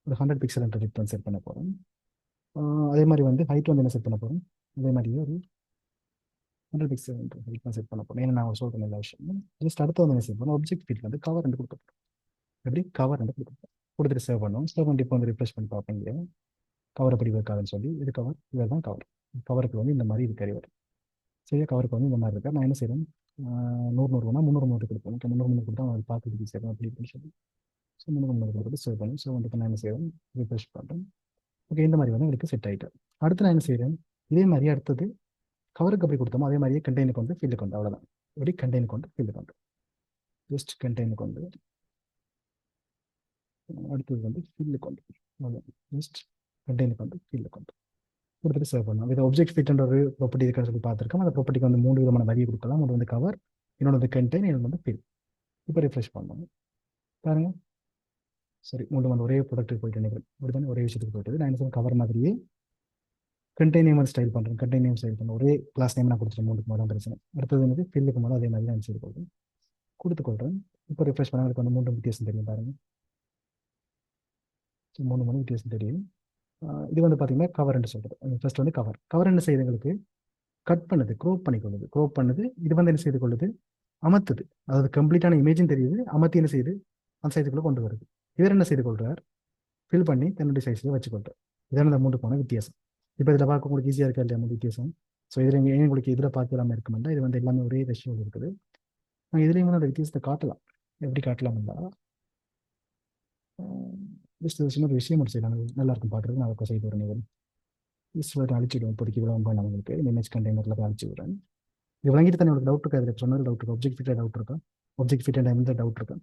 ஒரு 100 பிக்சல் என்ற வித் ஒன்று செட் பண்ண போகிறேன். அதே மாதிரி வந்து ஹைட் வந்து என்ன செட் பண்ண போகிறேன், அதே மாதிரியே ஒரு 100 பிக்சல் என்ற ஹைட் நான் செட் பண்ண போகிறேன். ஏன்னா நான் சொல்கிறேன் எல்லா விஷயம். ஜஸ்ட் அடுத்து வந்து என்ன செய்ய போகிறேன், ஒப்ஜெக்ட் ஃபிட் வந்து கவர் ரெண்டு கொடுக்க போகிறேன். எப்படி கவர் ரெண்டு கொடுப்பேன், கொடுத்துட்டு சேவ் பண்ணுவோம். சேவ் பண்ணிட்டு இப்போ வந்து ரிப்ளேஸ் பண்ணி பார்ப்பீங்க கவர் எப்படி இருக்காதுன்னு சொல்லி. இது கவர், இவர் தான் கவர். கவருக்கு வந்து இந்த மாதிரி இது கறி வரும். சரியா, கவருக்கு வந்து இந்த மாதிரி இருக்கா. நான் என்ன செய்கிறேன், 100 வேணா 300 கொடுப்போம். ஓகே, 300 கொடுத்தா அவங்க பார்த்துட்டு ஈஸியாக அப்படி சொல்லி. ஸோ 300 கொடுத்துட்டு சேவ் பண்ணி ஸோ வந்துட்டு நான் என்ன செய்கிறேன், ரிஃப்ரெஷ் பண்ணுறேன். ஓகே, இந்த மாதிரி வந்து உங்களுக்கு செட் ஆகிட்டு. அடுத்து நான் என்ன செய்கிறேன், இதே மாதிரி அடுத்தது கவருக்கு அப்படி கொடுத்தோமோ அதே மாதிரியே கண்டெய்னுக்கு வந்து ஃபீல்டு கொண்டு, அவ்வளோதான். எப்படி கண்டெய்னுக்கு வந்து ஃபீல்டு கொண்டு, ஜஸ்ட் கண்டெய்னுக்கு வந்து அடுத்தது வந்து ஃபீல்டு கொண்டு, அவ்வளோதான். ஜஸ்ட் கண்டெய்னுக்கு வந்து ஃபீல்டு கொண்டு கொடுத்துட்டு சேவ் பண்ணலாம். இது ஒப்ஜெக்ட் ஃபிட்ன்ற ஒரு ப்ராப்பர்ட்டி இருக்குன்னு சொல்லி பார்த்துருக்கோம். அந்த ப்ராப்பர்ட்டிக்கு வந்து 3 விதமான வரியை கொடுக்கலாம். ஒன்று வந்து கவர், இன்னொன்று வந்து கண்டெய்ன், இன்னொன்று வந்து ஃபீல்டு. இப்போ ரிஃப்ரெஷ் பண்ணணும் பாருங்க. சரி மூணு வந்து ஒரே ப்ராடக்ட்டுக்கு போயிட்டு நினைக்கிறேன் அப்படி தானே ஒரே விஷயத்துக்கு போயிட்டு நான் என்ன சொல்ல கவர் மாதிரியே கண்டெய்ன் நேம் ஸ்டைல் பண்ணுறேன் கண்டெய்ன் நேம் ஸ்டைல் பண்ணுறேன் ஒரே கிளாஸ் நேம் நான் கொடுத்துருவேன் மூணுக்கு மேலே பிரச்சனை அடுத்தது வந்து ஃபில்லுக்கு மேலே அதே மாதிரி தான் செய்து கொள்கிறேன் கொடுத்துக்கொள்கிறேன் இப்போ ரிஃப்ரெஷ் பண்ண எனக்கு வந்து மூணு வித்தியாசம் தெரியும் பாருங்க ஸோ மூணு மணி வித்தியாசம் தெரியும் இது வந்து பார்த்தீங்கன்னா கவர்ன்னு சொல்கிறது ஃபர்ஸ்ட் வந்து கவர் என்ன செய்யுது எங்களுக்கு கட் பண்ணுது க்ரோப் பண்ணிக்கொள்ளுது க்ரோப் பண்ணுது இது வந்து என்ன செய்து கொள்ளுது அமர்த்துது அதாவது கம்ப்ளீட்டான இமேஜும் தெரியுது அமர்த்தி என்ன செய்யுது அந்த சைஸுக்குள்ளே கொண்டு வருது இவர் என்ன செய்து கொள்கிறார் ஃபில் பண்ணி தன்னுடைய சைஸில் வச்சுக்கொள்கிறார் இதான இந்த மூணு போன வித்தியாசம் இப்போ இதில் பார்க்க உங்களுக்கு ஈஸியாக இருக்கா இல்லையா மூணு வித்தியாசம் ஸோ இதில் ஏன் உங்களுக்கு இதில் பார்க்கலாமல் இருக்குமெண்டா இது வந்து எல்லாமே ஒரே ரேஷியோவில் இருக்குது நாங்கள் இதுலேயும் வந்து அந்த வித்தியாசத்தை காட்டலாம் எப்படி காட்டலாம்னா ஜஸ்ட் சின்ன ஒரு விஷயம் முடிச்சிடலாம் நல்லா இருக்கும் பார்க்குறது நான் அதை செய்து வரேன் ஈஸ்வர் அழிச்சிடுவோம் இப்போதைக்கு இவ்வளோ நான் உங்களுக்கு இமேஜ் கண்டெய்னரில் அழிச்சு விடுறேன் இது வழங்கிட்டு தானே உங்களுக்கு டவுட் இருக்கா அதில் சொன்னது டவுட் இருக்கா ஆப்ஜெக்ட் ஃபிட் டவுட் இருக்கா ஆப்ஜெக்ட் ஃபிட் எந்த டவுட் இருக்கா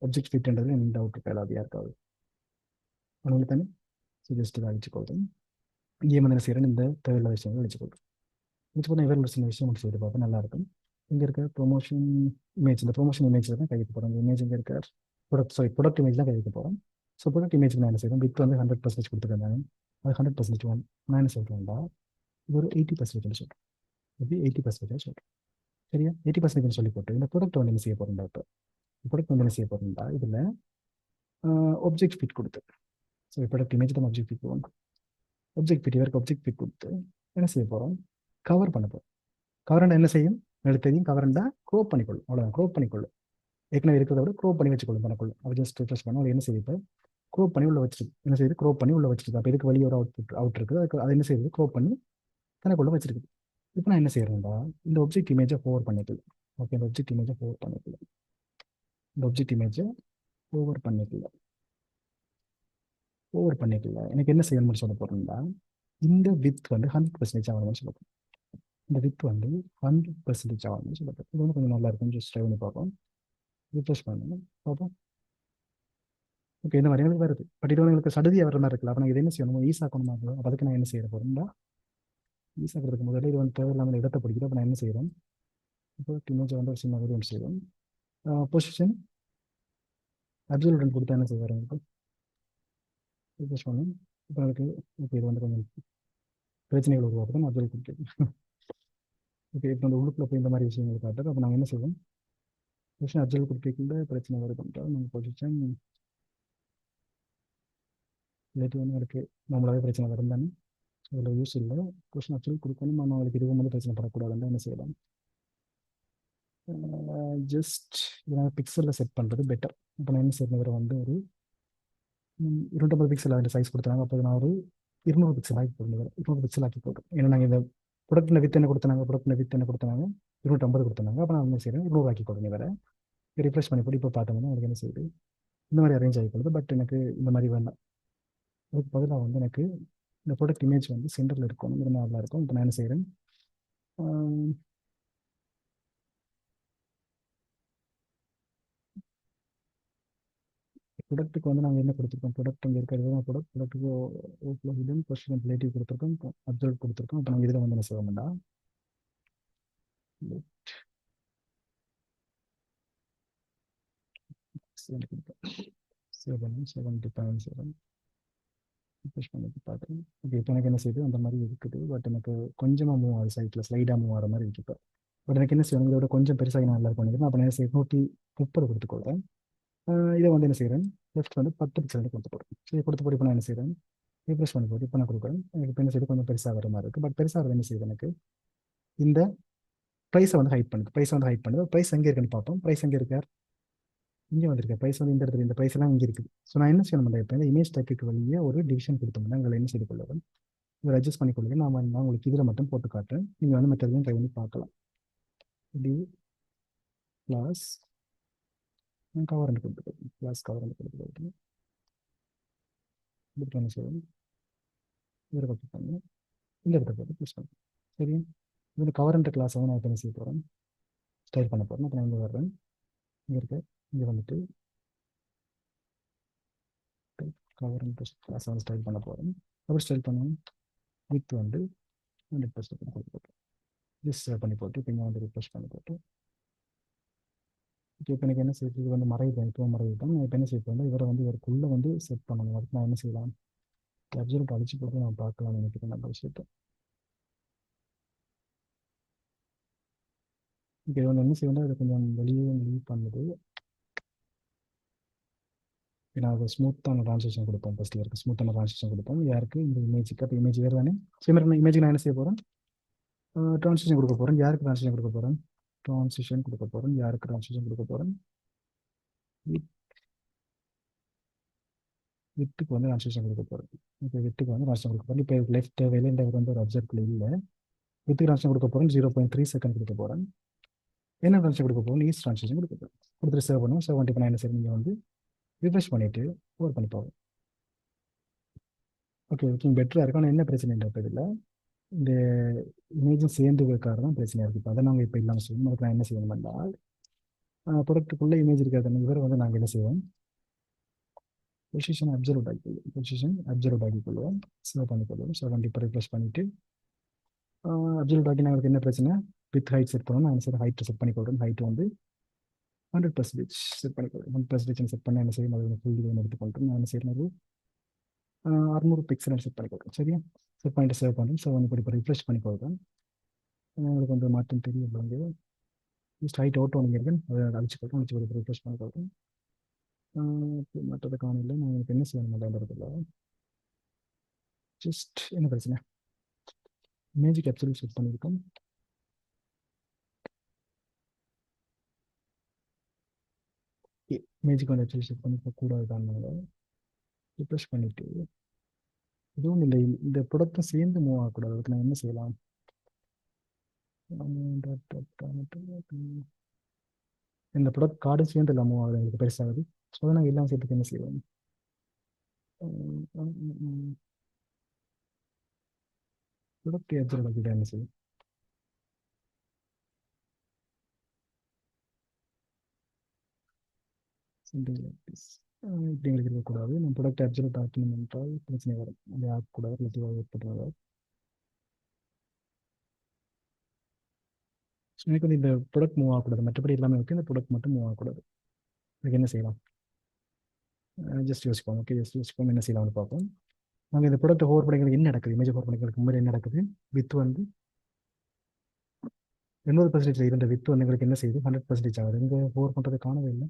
ஆப்ஜெக்ட் ஃபிட்ன்றது எந்த டவுட் இருக்கா எல்லாது யாருக்காவது உங்களுக்கு தானே ஸோ ஜஸ்ட் இதை அழிச்சுக்கொள்ளும் இங்கே வந்து என்ன செய்கிறேன் இந்த தேவையில்லாத விஷயங்கள் அழிச்சுக்கொள்ளும் வச்சு போனால் வேறு ஒரு சின்ன விஷயம் மட்டும் செய்து பார்ப்போம் நல்லா இருக்கும் இங்கே இருக்க ப்ரொமோஷன் இமேஜ் இந்த ப்ரொமோஷன் இமேஜில் தான் கைக்கு போகிறோம் இந்த இமேஜ் இங்கே இருக்க ப்ராடக்ட் இமேஜ் தான் கைக்கு போகிறோம் ஸோ ப்ராடக்ட் இமேஜ் நான் என்ன செய்வேன் வித் வந்து 100% கொடுத்துருக்கேன் நான் அது 100% நான் என்ன சொல்கிறேன்டா இது ஒரு 80% சொல்கிறேன் இது 80% சொல்கிறேன் சரியா 80% சொல்லி போட்டு இந்த ப்ராடக்ட் வந்து என்ன செய்ய போகிறேன்டா இப்போ ப்ராடக்ட் வந்து என்ன செய்ய போகிறேன்டா இதில் ஆப்ஜெக்ட் ஃபிட் கொடுத்து ஸோ ப்ராடக்ட் இமேஜ் தான் ஆப்ஜெக்ட் ஃபிட் போவோம் ஆப்ஜெக்ட் ஃபிட் இவருக்கு ஆப்ஜெக்ட் ஃபிட் கொடுத்து என்ன செய்ய போகிறோம் கவர் பண்ண போகிறோம் கவரண்டா என்ன செய்யும் எனக்கு தெரியும் கவரண்டா க்ரோப் பண்ணிக்கொள்ளும் அவ்வளோதான் க்ரோப் பண்ணிக்கொள்ளும் ஏற்கனவே இருக்கிறத விட க்ரோப் பண்ணி வச்சுக்கொள்ளும் பண்ணக்கொள்ளும் அப்போ ஜஸ்ட் ரிஃப்ரெஷ் பண்ண என்ன செய்யுது க்ரோப் பண்ணி உள்ள வச்சிருக்கு என்ன செய்யுது க்ரோப் பண்ணி உள்ள வச்சிருக்கு அப்போ இதுக்கு வெளியே ஒரு அவுட் இருக்குது அதுக்கு அது என்ன செய்யுது க்ரோப் பண்ணி தனக்குள்ள வச்சிருக்கு இப்போ நான் என்ன செய்யறேன்டா இந்த ஆப்ஜெக்ட் இமேஜை ஓவர் பண்ணிக்கல ஓகே இந்த ஆப்ஜெக்ட் இமேஜை ஓவர் பண்ணிக்கல இந்த ஆப்ஜெக்ட் இமேஜை ஓவர் பண்ணிக்கல ஓவர் பண்ணிக்கல எனக்கு என்ன செய்யணும்னு சொல்ல போறேன்டா இந்த வித் வந்து 100% ஆகணும்னு சொல்ல போறேன் இந்த வித் வந்து 100% ஆகணும்னு சொல்ல போறேன் இது வந்து கொஞ்சம் நல்லா இருக்கும் ஜஸ்ட் ட்ரை பண்ணி பார்ப்போம் ரிஃப்ரெஷ் பண்ணணும் பார்ப்போம் ஓகே இந்த மாதிரி எனக்கு வருது பட் இது வந்து எனக்கு சடுதியாக வர மாதிரி இருக்குல்ல அப்போ நான் இது என்ன செய்யணும் ஈஸாக்கணுமா அப்போ அதுக்கு நான் என்ன செய்ய போறேன்டா ஈஸாக்கிறதுக்கு முதல்ல இது வந்து தேவையில்லாமல் இடத்தை பிடிக்குது அப்போ நான் என்ன செய்யறேன் இப்போ இமேஜ் வந்து ஒரு சின்ன வேரியன்ட் செய்வோம் பொசிஷன் அப்சல்யூட்டன் கொடுத்தா என்ன செய்வார் உங்களுக்கு ரிஃப்ரெஷ் பண்ணும் இப்போ எனக்கு ஓகே இது வந்து கொஞ்சம் பிரச்சனைகள் உருவாக்குது அப்சல்யூட் கொடுத்து ஓகே இப்போ அந்த உள்ளுக்குள்ள போய் இந்த மாதிரி விஷயங்கள் காட்டுறது அப்போ நாங்கள் என்ன செய்வோம் பொசிஷன் அப்சல்யூட் கொடுக்கல பிரச்சனை வருதுன்றால் நம்ம பொசிஷன் இல்லாட்டி வந்து எனக்கு நம்மளாவே பிரச்சனை வரும் தானே அதில் யூஸ் இல்லை பொசிஷன் அப்சல்யூட் கொடுக்கணும் நம்ம அவங்களுக்கு இதுவும் வந்து பிரச்சனை படக்கூடாதுன்னு என்ன செய்யலாம் ஜஸ்ட் இதனால் பிக்சலில் செட் பண்ணுறது பெட்டர் இப்போ நான் என்ன செய்யணும் வந்து ஒரு 250 பிக்சல் அதில் சைஸ் கொடுத்தாங்க அப்போ நான் ஒரு 200 பிக்சல் ஆக்கி போடுறேன் 200 பிக்சல் ஆக்கி போடுறேன் ஏன்னா நாங்கள் இந்த ப்ரொடக்டில் வித் என்ன கொடுத்தாங்க ப்ரொடக்டில் வித் என்ன கொடுத்தாங்க 250 கொடுத்தாங்க அப்போ நான் என்ன செய்கிறேன் 200 ஆக்கி போடுறேன் வேறு ரிஃப்ரெஷ் பண்ணி போட்டு இப்போ பார்த்தோம்னா எனக்கு என்ன செய்யுது இந்த மாதிரி அரேஞ்ச் ஆகி போடுது பட் எனக்கு இந்த மாதிரி வேண்டாம் அதுக்கு பதிலாக வந்து எனக்கு இந்த ப்ராடக்ட் இமேஜ் வந்து சென்டரில் இருக்கணும் இது நல்லா இருக்கும் இப்போ நான் என்ன செய்கிறேன் ப்ராடக்ட்டுக்கு வந்து நாங்கள் என்ன கொடுத்துருக்கோம் ப்ராடக்ட் இங்கே இருக்கிறது தான் ப்ராடக்ட்டுக்கு ஓஃப்ளோ ஹிடன் பொசிஷன் ரிலேட்டிவ் கொடுத்துருக்கோம் அப்சர்வ் கொடுத்துருக்கோம் இப்போ நாங்கள் இதில் வந்து என்ன செய்ய வேண்டாம் புஷ் பண்ணி பார்க்குறேன் ஓகே இப்போ எனக்கு என்ன செய்யுது அந்த மாதிரி இருக்குது பட் எனக்கு கொஞ்சமாக மூவ் ஆகுது சைட்டில் ஸ்லைடாக மூவ் ஆகிற மாதிரி இருக்கு இப்போ பட் எனக்கு என்ன செய்யணும் இதோட கொஞ்சம் பெருசாக நான் நல்லா பண்ணிக்கிறேன் அப்போ என்ன செய்ய 130 கொடுத்துக்கொள்கிறேன் இதை வந்து என்ன செய்கிறேன் லெஃப்ட் வந்து 10 பிக்சல் கொடுத்து போடுறேன் சரி கொடுத்து போட்டு இப்போ நான் என்ன செய்கிறேன் ரீப்ரெஸ் பண்ணி போட்டு இப்போ நான் கொடுக்குறேன் எனக்கு இப்போ என்ன செய்யுது கொஞ்சம் பெருசாக வர மாதிரி இருக்குது பட் பெருசாக வர என்ன செய்யுது எனக்கு இந்த ப்ரைஸை வந்து ஹைட் பண்ணுது ப்ரைஸ் வந்து ஹைட் பண்ணுது ப்ரைஸ் எங்கே இருக்குன்னு பார்ப்போம் ப்ரைஸ் எங்கே இருக்கார் இங்கே வந்திருக்கேன் ப்ரைஸ் வந்து இந்த இடத்துல இந்த ப்ரைஸ் எல்லாம் இங்கே இருக்குது ஸோ நான் என்ன செய்யணும் இப்போ இந்த இமேஜ் டேக்கு வழியாக ஒரு டிவிஷன் கொடுத்தோம்னா உங்களை என்ன செய்து கொள்ளுவேன் இதை அட்ஜஸ்ட் பண்ணி கொள்ளுங்க நான் உங்களுக்கு இதில் மட்டும் போட்டு காட்டுறேன் நீங்கள் வந்து மெத்தட்லையும் ட்ரை பண்ணி பார்க்கலாம் டி ப்ளஸ் கவர் ரெண்டு கொடுத்துருக்கேன் ப்ளஸ் கவர் ரெண்டு கொடுத்துருக்கேன் இதுக்கு என்ன செய்யணும் இதில் கொடுத்துருக்காங்க இந்த இடத்த போட்டு ப்ளஸ் பண்ணுறேன் சரி இது கவரண்ட் கிளாஸை நான் இப்போ என்ன செய்ய போகிறேன் ஸ்டைல் பண்ண போகிறேன் அப்போ நான் இங்கே வர்றேன் இங்கே இருக்க இங்கே வந்துட்டு கவரண்ட் கிளாஸை வந்து ஸ்டைல் பண்ண போகிறேன் அப்படி ஸ்டைல் பண்ணுவேன் வித் வந்து 100% கொடுத்து போட்டு ஜஸ்ட் சேவ் பண்ணி போட்டு இப்போ இங்கே வந்து ரிஃப்ரெஷ் பண்ணி போட்டு இப்போ எனக்கு என்ன செய்யுது, இது வந்து மறைவிட்டேன், இப்போ மறைவிட்டேன். நான் இப்போ என்ன செய்ய போகிறேன், இவரை வந்து இவருக்குள்ளே வந்து செட் பண்ணணும். அதுக்கு நான் என்ன செய்யலாம், அப்சல்யூட் அழிச்சு போட்டு நான் பார்க்கலாம்னு நினைக்கிறேன் அந்த விஷயத்தை. இப்போ இவங்க என்ன செய்யணும், இதை கொஞ்சம் வெளியே லீவ் பண்ணுது. நான் அதை ஸ்மூத்தான ட்ரான்ஸ்லேஷன் கொடுப்போம். ஃபஸ்ட்டில் இருக்குது ஸ்மூத்தான ட்ரான்ஸ்லேஷன் கொடுப்போம் யாருக்கு, இந்த இமேஜுக்கு. அப்போ இமேஜ் வேறு தானே. ஸோ மாதிரி இமேஜுக்கு நான் என்ன செய்ய போகிறேன், ட்ரான்ஸ்லேஷன் கொடுக்க போகிறேன். யாருக்கு ட்ரான்ஸ்லேஷன் கொடுக்க போகிறேன், ட்ரான்ஸ்லேஷன் கொடுக்க போகிறேன். யாருக்கு ட்ரான்ஸ்லேஷன் கொடுக்க போகிறேன், விட்டுக்கு வந்து ட்ரான்ஸ்லேஷன் கொடுக்க போகிறேன். இப்போ விட்டுக்கு வந்து ட்ரான்ஸ்லேஷன் கொடுக்க போகிறேன். இப்போ லெஃப்ட் வெளியில் வந்து ஒரு அப்சர்வ்ல இல்லை. வித்துக்கு ட்ரான்ஸ்லேஷன் கொடுக்க போகிறேன். 0.3 செகண்ட் கொடுக்க போகிறேன். என்ன ட்ரான்ஸ்லேஷன் கொடுக்க போகிறேன், ஈஸ்ட் ட்ரான்ஸ்லேஷன் கொடுக்க போகிறேன். கொடுத்துட்டு சேவ் பண்ணுவோம். சேவ் பண்ணிட்டு நான் என்ன செய்யணும், நீங்கள் வந்து ரிஃப்ரெஷ் பண்ணிவிட்டு ஓவர் பண்ணி போகும். ஓகே, ஓகே பெட்டராக இருக்கும். ஆனால் என்ன பிரச்சனைன்ற இதில் இந்த இமேஜும் சேர்ந்து வைக்காது தான் பிரச்சனையாக இருக்குது. இப்போ அதை நாங்கள் இப்போ இல்லாமல் செய்யணும். அதுக்கு நான் என்ன செய்யணும் என்றால், ப்ராடக்ட்டுக்குள்ளே இமேஜ் இருக்காது இவரை வந்து நாங்கள் என்ன செய்வோம், பொசிஷன் அப்சர்வ் ஆகிக்கொள்ளும். பொசிஷன் அப்சர்வ் ஆகிக்கொள்வோம். சேவ் பண்ணிக்கொள்வோம். சேவ் பண்ணி இப்போ ரிஃப்ரெஷ் பண்ணிவிட்டு அப்சர்வ் ஆகி நாங்களுக்கு என்ன பிரச்சனை, வித் ஹைட் செட் பண்ணணும். நான் சரி ஹைட் செட் பண்ணிக்கொள்கிறேன். ஹைட் வந்து 100% செட் பண்ணிக்கொள்கிறேன். 100% செட் பண்ணி என்ன செய்யும், அது ஃபுல் கேம் எடுத்துக்கொள்கிறேன். நான் என்ன செய்யணும், 600 பிக்சல் செட் பண்ணிக்கொள்கிறேன். சரியா, செட் பண்ணிட்டு சேவ் பண்ணுறேன். சேவ் பண்ணி இப்போ ரிஃப்ரெஷ் பண்ணிக்கொள்கிறேன். உங்களுக்கு வந்து மாற்றம் தெரியும். ஜஸ்ட் ஹைட் அவுட் பண்ணிக்கிறேன். அதை அழிச்சுக்கொள்கிறேன். அழிச்சு ரிஃப்ரெஷ் பண்ணிக்கொள்கிறேன். மற்றதை காணல. நான் எனக்கு என்ன செய்யணும் அப்படின்றதுல ஜஸ்ட் என்ன பிரச்சனை, இமேஜ் கேப்சர் செட் பண்ணியிருக்கோம். இமேஜுக்கு வந்து ஆக்சுவலி செட் பண்ணிக்க கூடாது தான். ரிஃப்ரெஷ் பண்ணிவிட்டு இதுவும் இல்லை, இந்த ப்ராடக்ட்டும் சேர்ந்து மூவ் ஆகக்கூடாது. அதுக்கு நான் என்ன செய்யலாம், இந்த ப்ராடக்ட் கார்டும் சேர்ந்து இல்லை மூவ் ஆகுது, எனக்கு பெருசாகுது. ஸோ அதை நாங்கள் எல்லாம் சேர்த்துக்கு என்ன செய்வோம், ப்ராடக்ட் ஏஜ் என்ன செய்யும், something like this. இப்படி எங்களுக்கு இருக்கக்கூடாது. நம்ம ப்ராடக்ட் அப்சல்யூட் ஆக்கணும் என்றால் பிரச்சனை வரும். அது ஆகக்கூடாது, ரிலேட்டிவாக ஏற்படுறது. ஸோ எனக்கு வந்து இந்த ப்ராடக்ட் மூவ் ஆகக்கூடாது, மற்றபடி எல்லாமே ஓகே, இந்த ப்ராடக்ட் மட்டும் மூவ் ஆகக்கூடாது. அதுக்கு என்ன செய்யலாம், ஜஸ்ட் யோசிப்போம். ஓகே, ஜஸ்ட் யோசிப்போம் என்ன செய்யலாம்னு பார்ப்போம். நாங்கள் இந்த ப்ராடக்ட் ஹோவர் பண்ணிக்கிறதுக்கு என்ன நடக்குது, இமேஜ் ஹோவர் பண்ணிக்கிறதுக்கு முன்னாடி என்ன நடக்குது, வித் வந்து 80% இருந்த வித் வந்து எங்களுக்கு என்ன செய்யுது, 100% ஆகுது. இங்கே ஹோவர் பண்ணுறது காணவே இல்லை.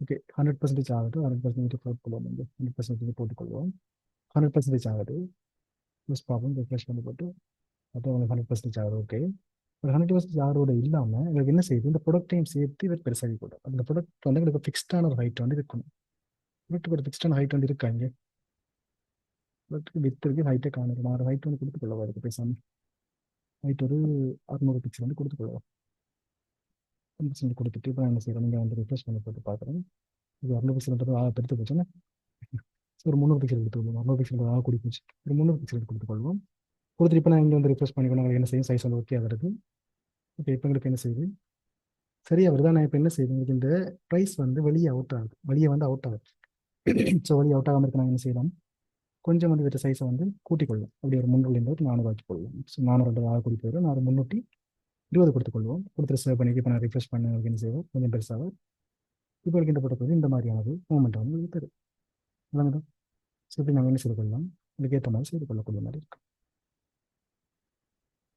ஓகே, 100% ஆகுது. 100% போட்டுக்கொள்வோம். 100% போட்டுக்கொள்வோம். 100% ஆகுது. ப்ளஸ் பார்ப்போம், ரிஃப்ரெஷ் பண்ணி போட்டு அப்போ உங்களுக்கு 100% ஆகுது. ஓகே, ஒரு 100% ஆரோட இல்லாமல் எங்களுக்கு என்ன செய்யுது, இந்த ப்ராடக்ட்டையும் சேர்த்து இவர் பெருசாகி போட்டோம். அந்த ப்ராடக்ட் வந்து எங்களுக்கு ஃபிக்ஸ்டான ஒரு ஹைட் வந்து இருக்கணும். ப்ராடக்ட்டுக்கு ஒரு ஃபிக்ஸ்டான ஹைட் வந்து இருக்காங்க. ப்ராடக்ட்டுக்கு வித் இருக்கு, ஹைட்டை காணுது. நான் ஒரு ஹைட் வந்து கொடுத்துக்கொள்ளவா, அதுக்கு பேசாமல் ஹைட் ஒரு 600 பிக்சல் வந்து கொடுத்துக்கொள்ளவா. 100% கொடுத்துட்டு இப்போ என்ன செய்கிறோம், நீங்கள் வந்து ரிஃப்ரெஷ் பண்ணி போட்டு பார்க்குறேன். இது 600 பிக்சல் பெருத்து போச்சுன்னா ஒரு 300 பிக்சல் எடுத்துக்கொள்வோம். 600 பிக்சல் கூடி போச்சு, ஒரு 300 பிக்சல் கொடுத்துக்கொள்வோம். கொடுத்துட்டு இப்போ நான் இங்கே வந்து ரிஃப்ரெஷ் பண்ணிக்கணும். என்ன செய்யும், சைஸ் வந்து ஓகே ஆகிறது. ஓகே, இப்போ எங்களுக்கு என்ன செய்யுது, சரியா வருதா. நான் இப்போ என்ன செய்யுது, உங்களுக்கு இந்த ப்ரைஸ் வந்து வெளியே அவுட் ஆகுது, வெளியே வந்து அவுட் ஆகுது. ஸோ வெளியே அவுட் ஆகாமல் இருக்க நான் என்ன செய்யலாம், கொஞ்சம் வந்து விட்ட சைஸை வந்து கூட்டிக் கொள்ளும். அப்படி ஒரு 300 400 ஆக்கி கொள்ளும். ஸோ 400 ஆக கூட்டி போயிடும். நான் ஒரு 320 கொடுத்துக்கொள்வோம். கொடுத்துட்டு சேவ் பண்ணி இப்போ நான் ரிஃப்ரெஷ் பண்ண என்ன செய்வோம், கொஞ்சம் பெருசாக இப்போ இருக்கின்ற படத்தில் இந்த மாதிரியானது மூமெண்ட் வந்து உங்களுக்கு தரும். விளங்குதா. ஸோ இப்படி நாங்கள் என்ன செய்து கொள்ளலாம், இதுக்கு ஏற்ற மாதிரி செய்து கொள்ளக்கூடிய மாதிரி இருக்கும்.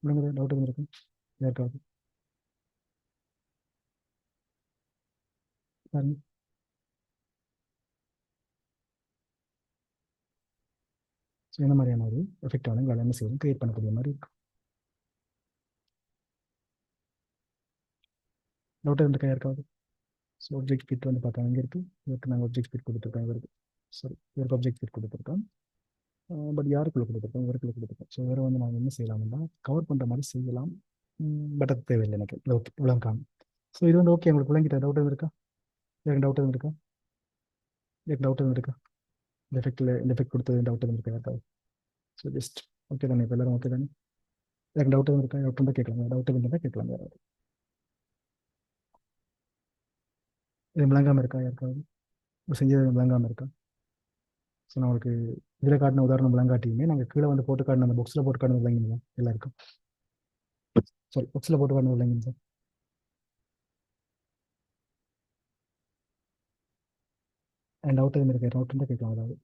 விளங்குதா, டவுட் எதுவும் இருக்கும் யாருக்காவது பாருங்க. ஸோ இந்த மாதிரியான ஒரு எஃபெக்டான உங்களால் என்ன செய்யணும், கிரியேட் பண்ணக்கூடிய மாதிரி இருக்கும். டவுட் இருந்துக்கா யாருக்காவது. ஸோ ஆப்ஜெக்ட் ஃபிட் வந்து பார்த்தா இங்கே இருக்குது. இதுக்கு நாங்கள் ஆப்ஜெக்ட் ஃபிட் கொடுத்துருக்கோம். இவருக்கு சரி, இவருக்கு ஆப்ஜெக்ட் ஃபிட் கொடுத்துருக்கோம். பட் யாருக்குள்ள கொடுத்துருக்கோம், இவருக்குள்ள கொடுத்துருக்கோம். ஸோ வேறு வந்து நாங்கள் என்ன செய்யலாம்னா கவர் பண்ணுற மாதிரி செய்யலாம். பட் அது தேவையில்லை எனக்கு. ஓகே, இவ்வளோ காணும். ஸோ இது வந்து ஓகே, உங்களுக்கு விளங்கிட்ட. டவுட் எதுவும் இருக்கா, எனக்கு டவுட் எதுவும் இருக்கா, எனக்கு டவுட் எதுவும் இருக்கா, இந்த எஃபெக்ட் கொடுத்தது டவுட் எதுவும் இருக்கா யாருக்காவது. ஸோ ஜஸ்ட் ஓகே தானே, இப்போ எல்லாரும் ஓகே தானே. எனக்கு டவுட் எதுவும் இருக்கா, டவுட் இருந்தால் கேட்கலாம், டவுட் எதுவும் இருந்தால் கேட்கலாம் யாராவது. இது விளங்காமல் இருக்கா யாருக்காவது, செஞ்சது விளங்காமல் இருக்கா. ஸோ நான் உங்களுக்கு இதில் காட்டின உதாரணம் விளங்காட்டியுமே நாங்கள் கீழே வந்து போட்டு காட்டின அந்த புக்ஸில் போட்டு காட்டினது விளங்கிங்களா எல்லாருக்கும். சாரி, புக்ஸில் போட்டு காட்டினது விளங்கிங்க சார். அண்ட் டவுட் எதுவும் இருக்கு டவுட் இருந்தால் கேட்கலாம் அதாவது.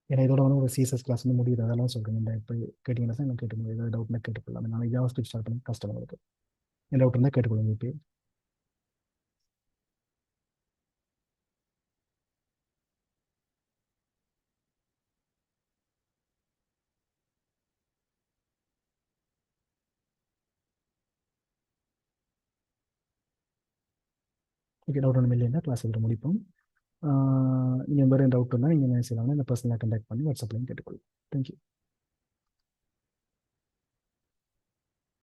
ஏன்னா இதோட வந்து ஒரு சிஎஸ்எஸ் கிளாஸ் வந்து முடியுது அதெல்லாம் சொல்கிறேன். இந்த இப்போ கேட்டிங்கன்னா நான் கேட்டு முடியும் ஏதாவது டவுட்னா கேட்டுக்கலாம். நான் ஜாவா ஸ்கிரிப்ட் ஸ்டார்ட் பண்ணி கஸ்டமருக்கு என் டவுட் இருந்தால் கேட்டுக்கொள்ளுங்க இப்போ. ஓகே, டவுட் ஒன்றும் இல்லைன்னா கிளாஸ் இதில் முடிப்போம். நீங்கள் வேறு டவுட் இருந்தால் நீங்கள் என்ன செய்யலாம்னா இந்த பர்சனலாக கண்டாக்ட் பண்ணி வாட்ஸ்அப்லையும் கேட்டுக்கொள்ளுங்க. தேங்க்யூ.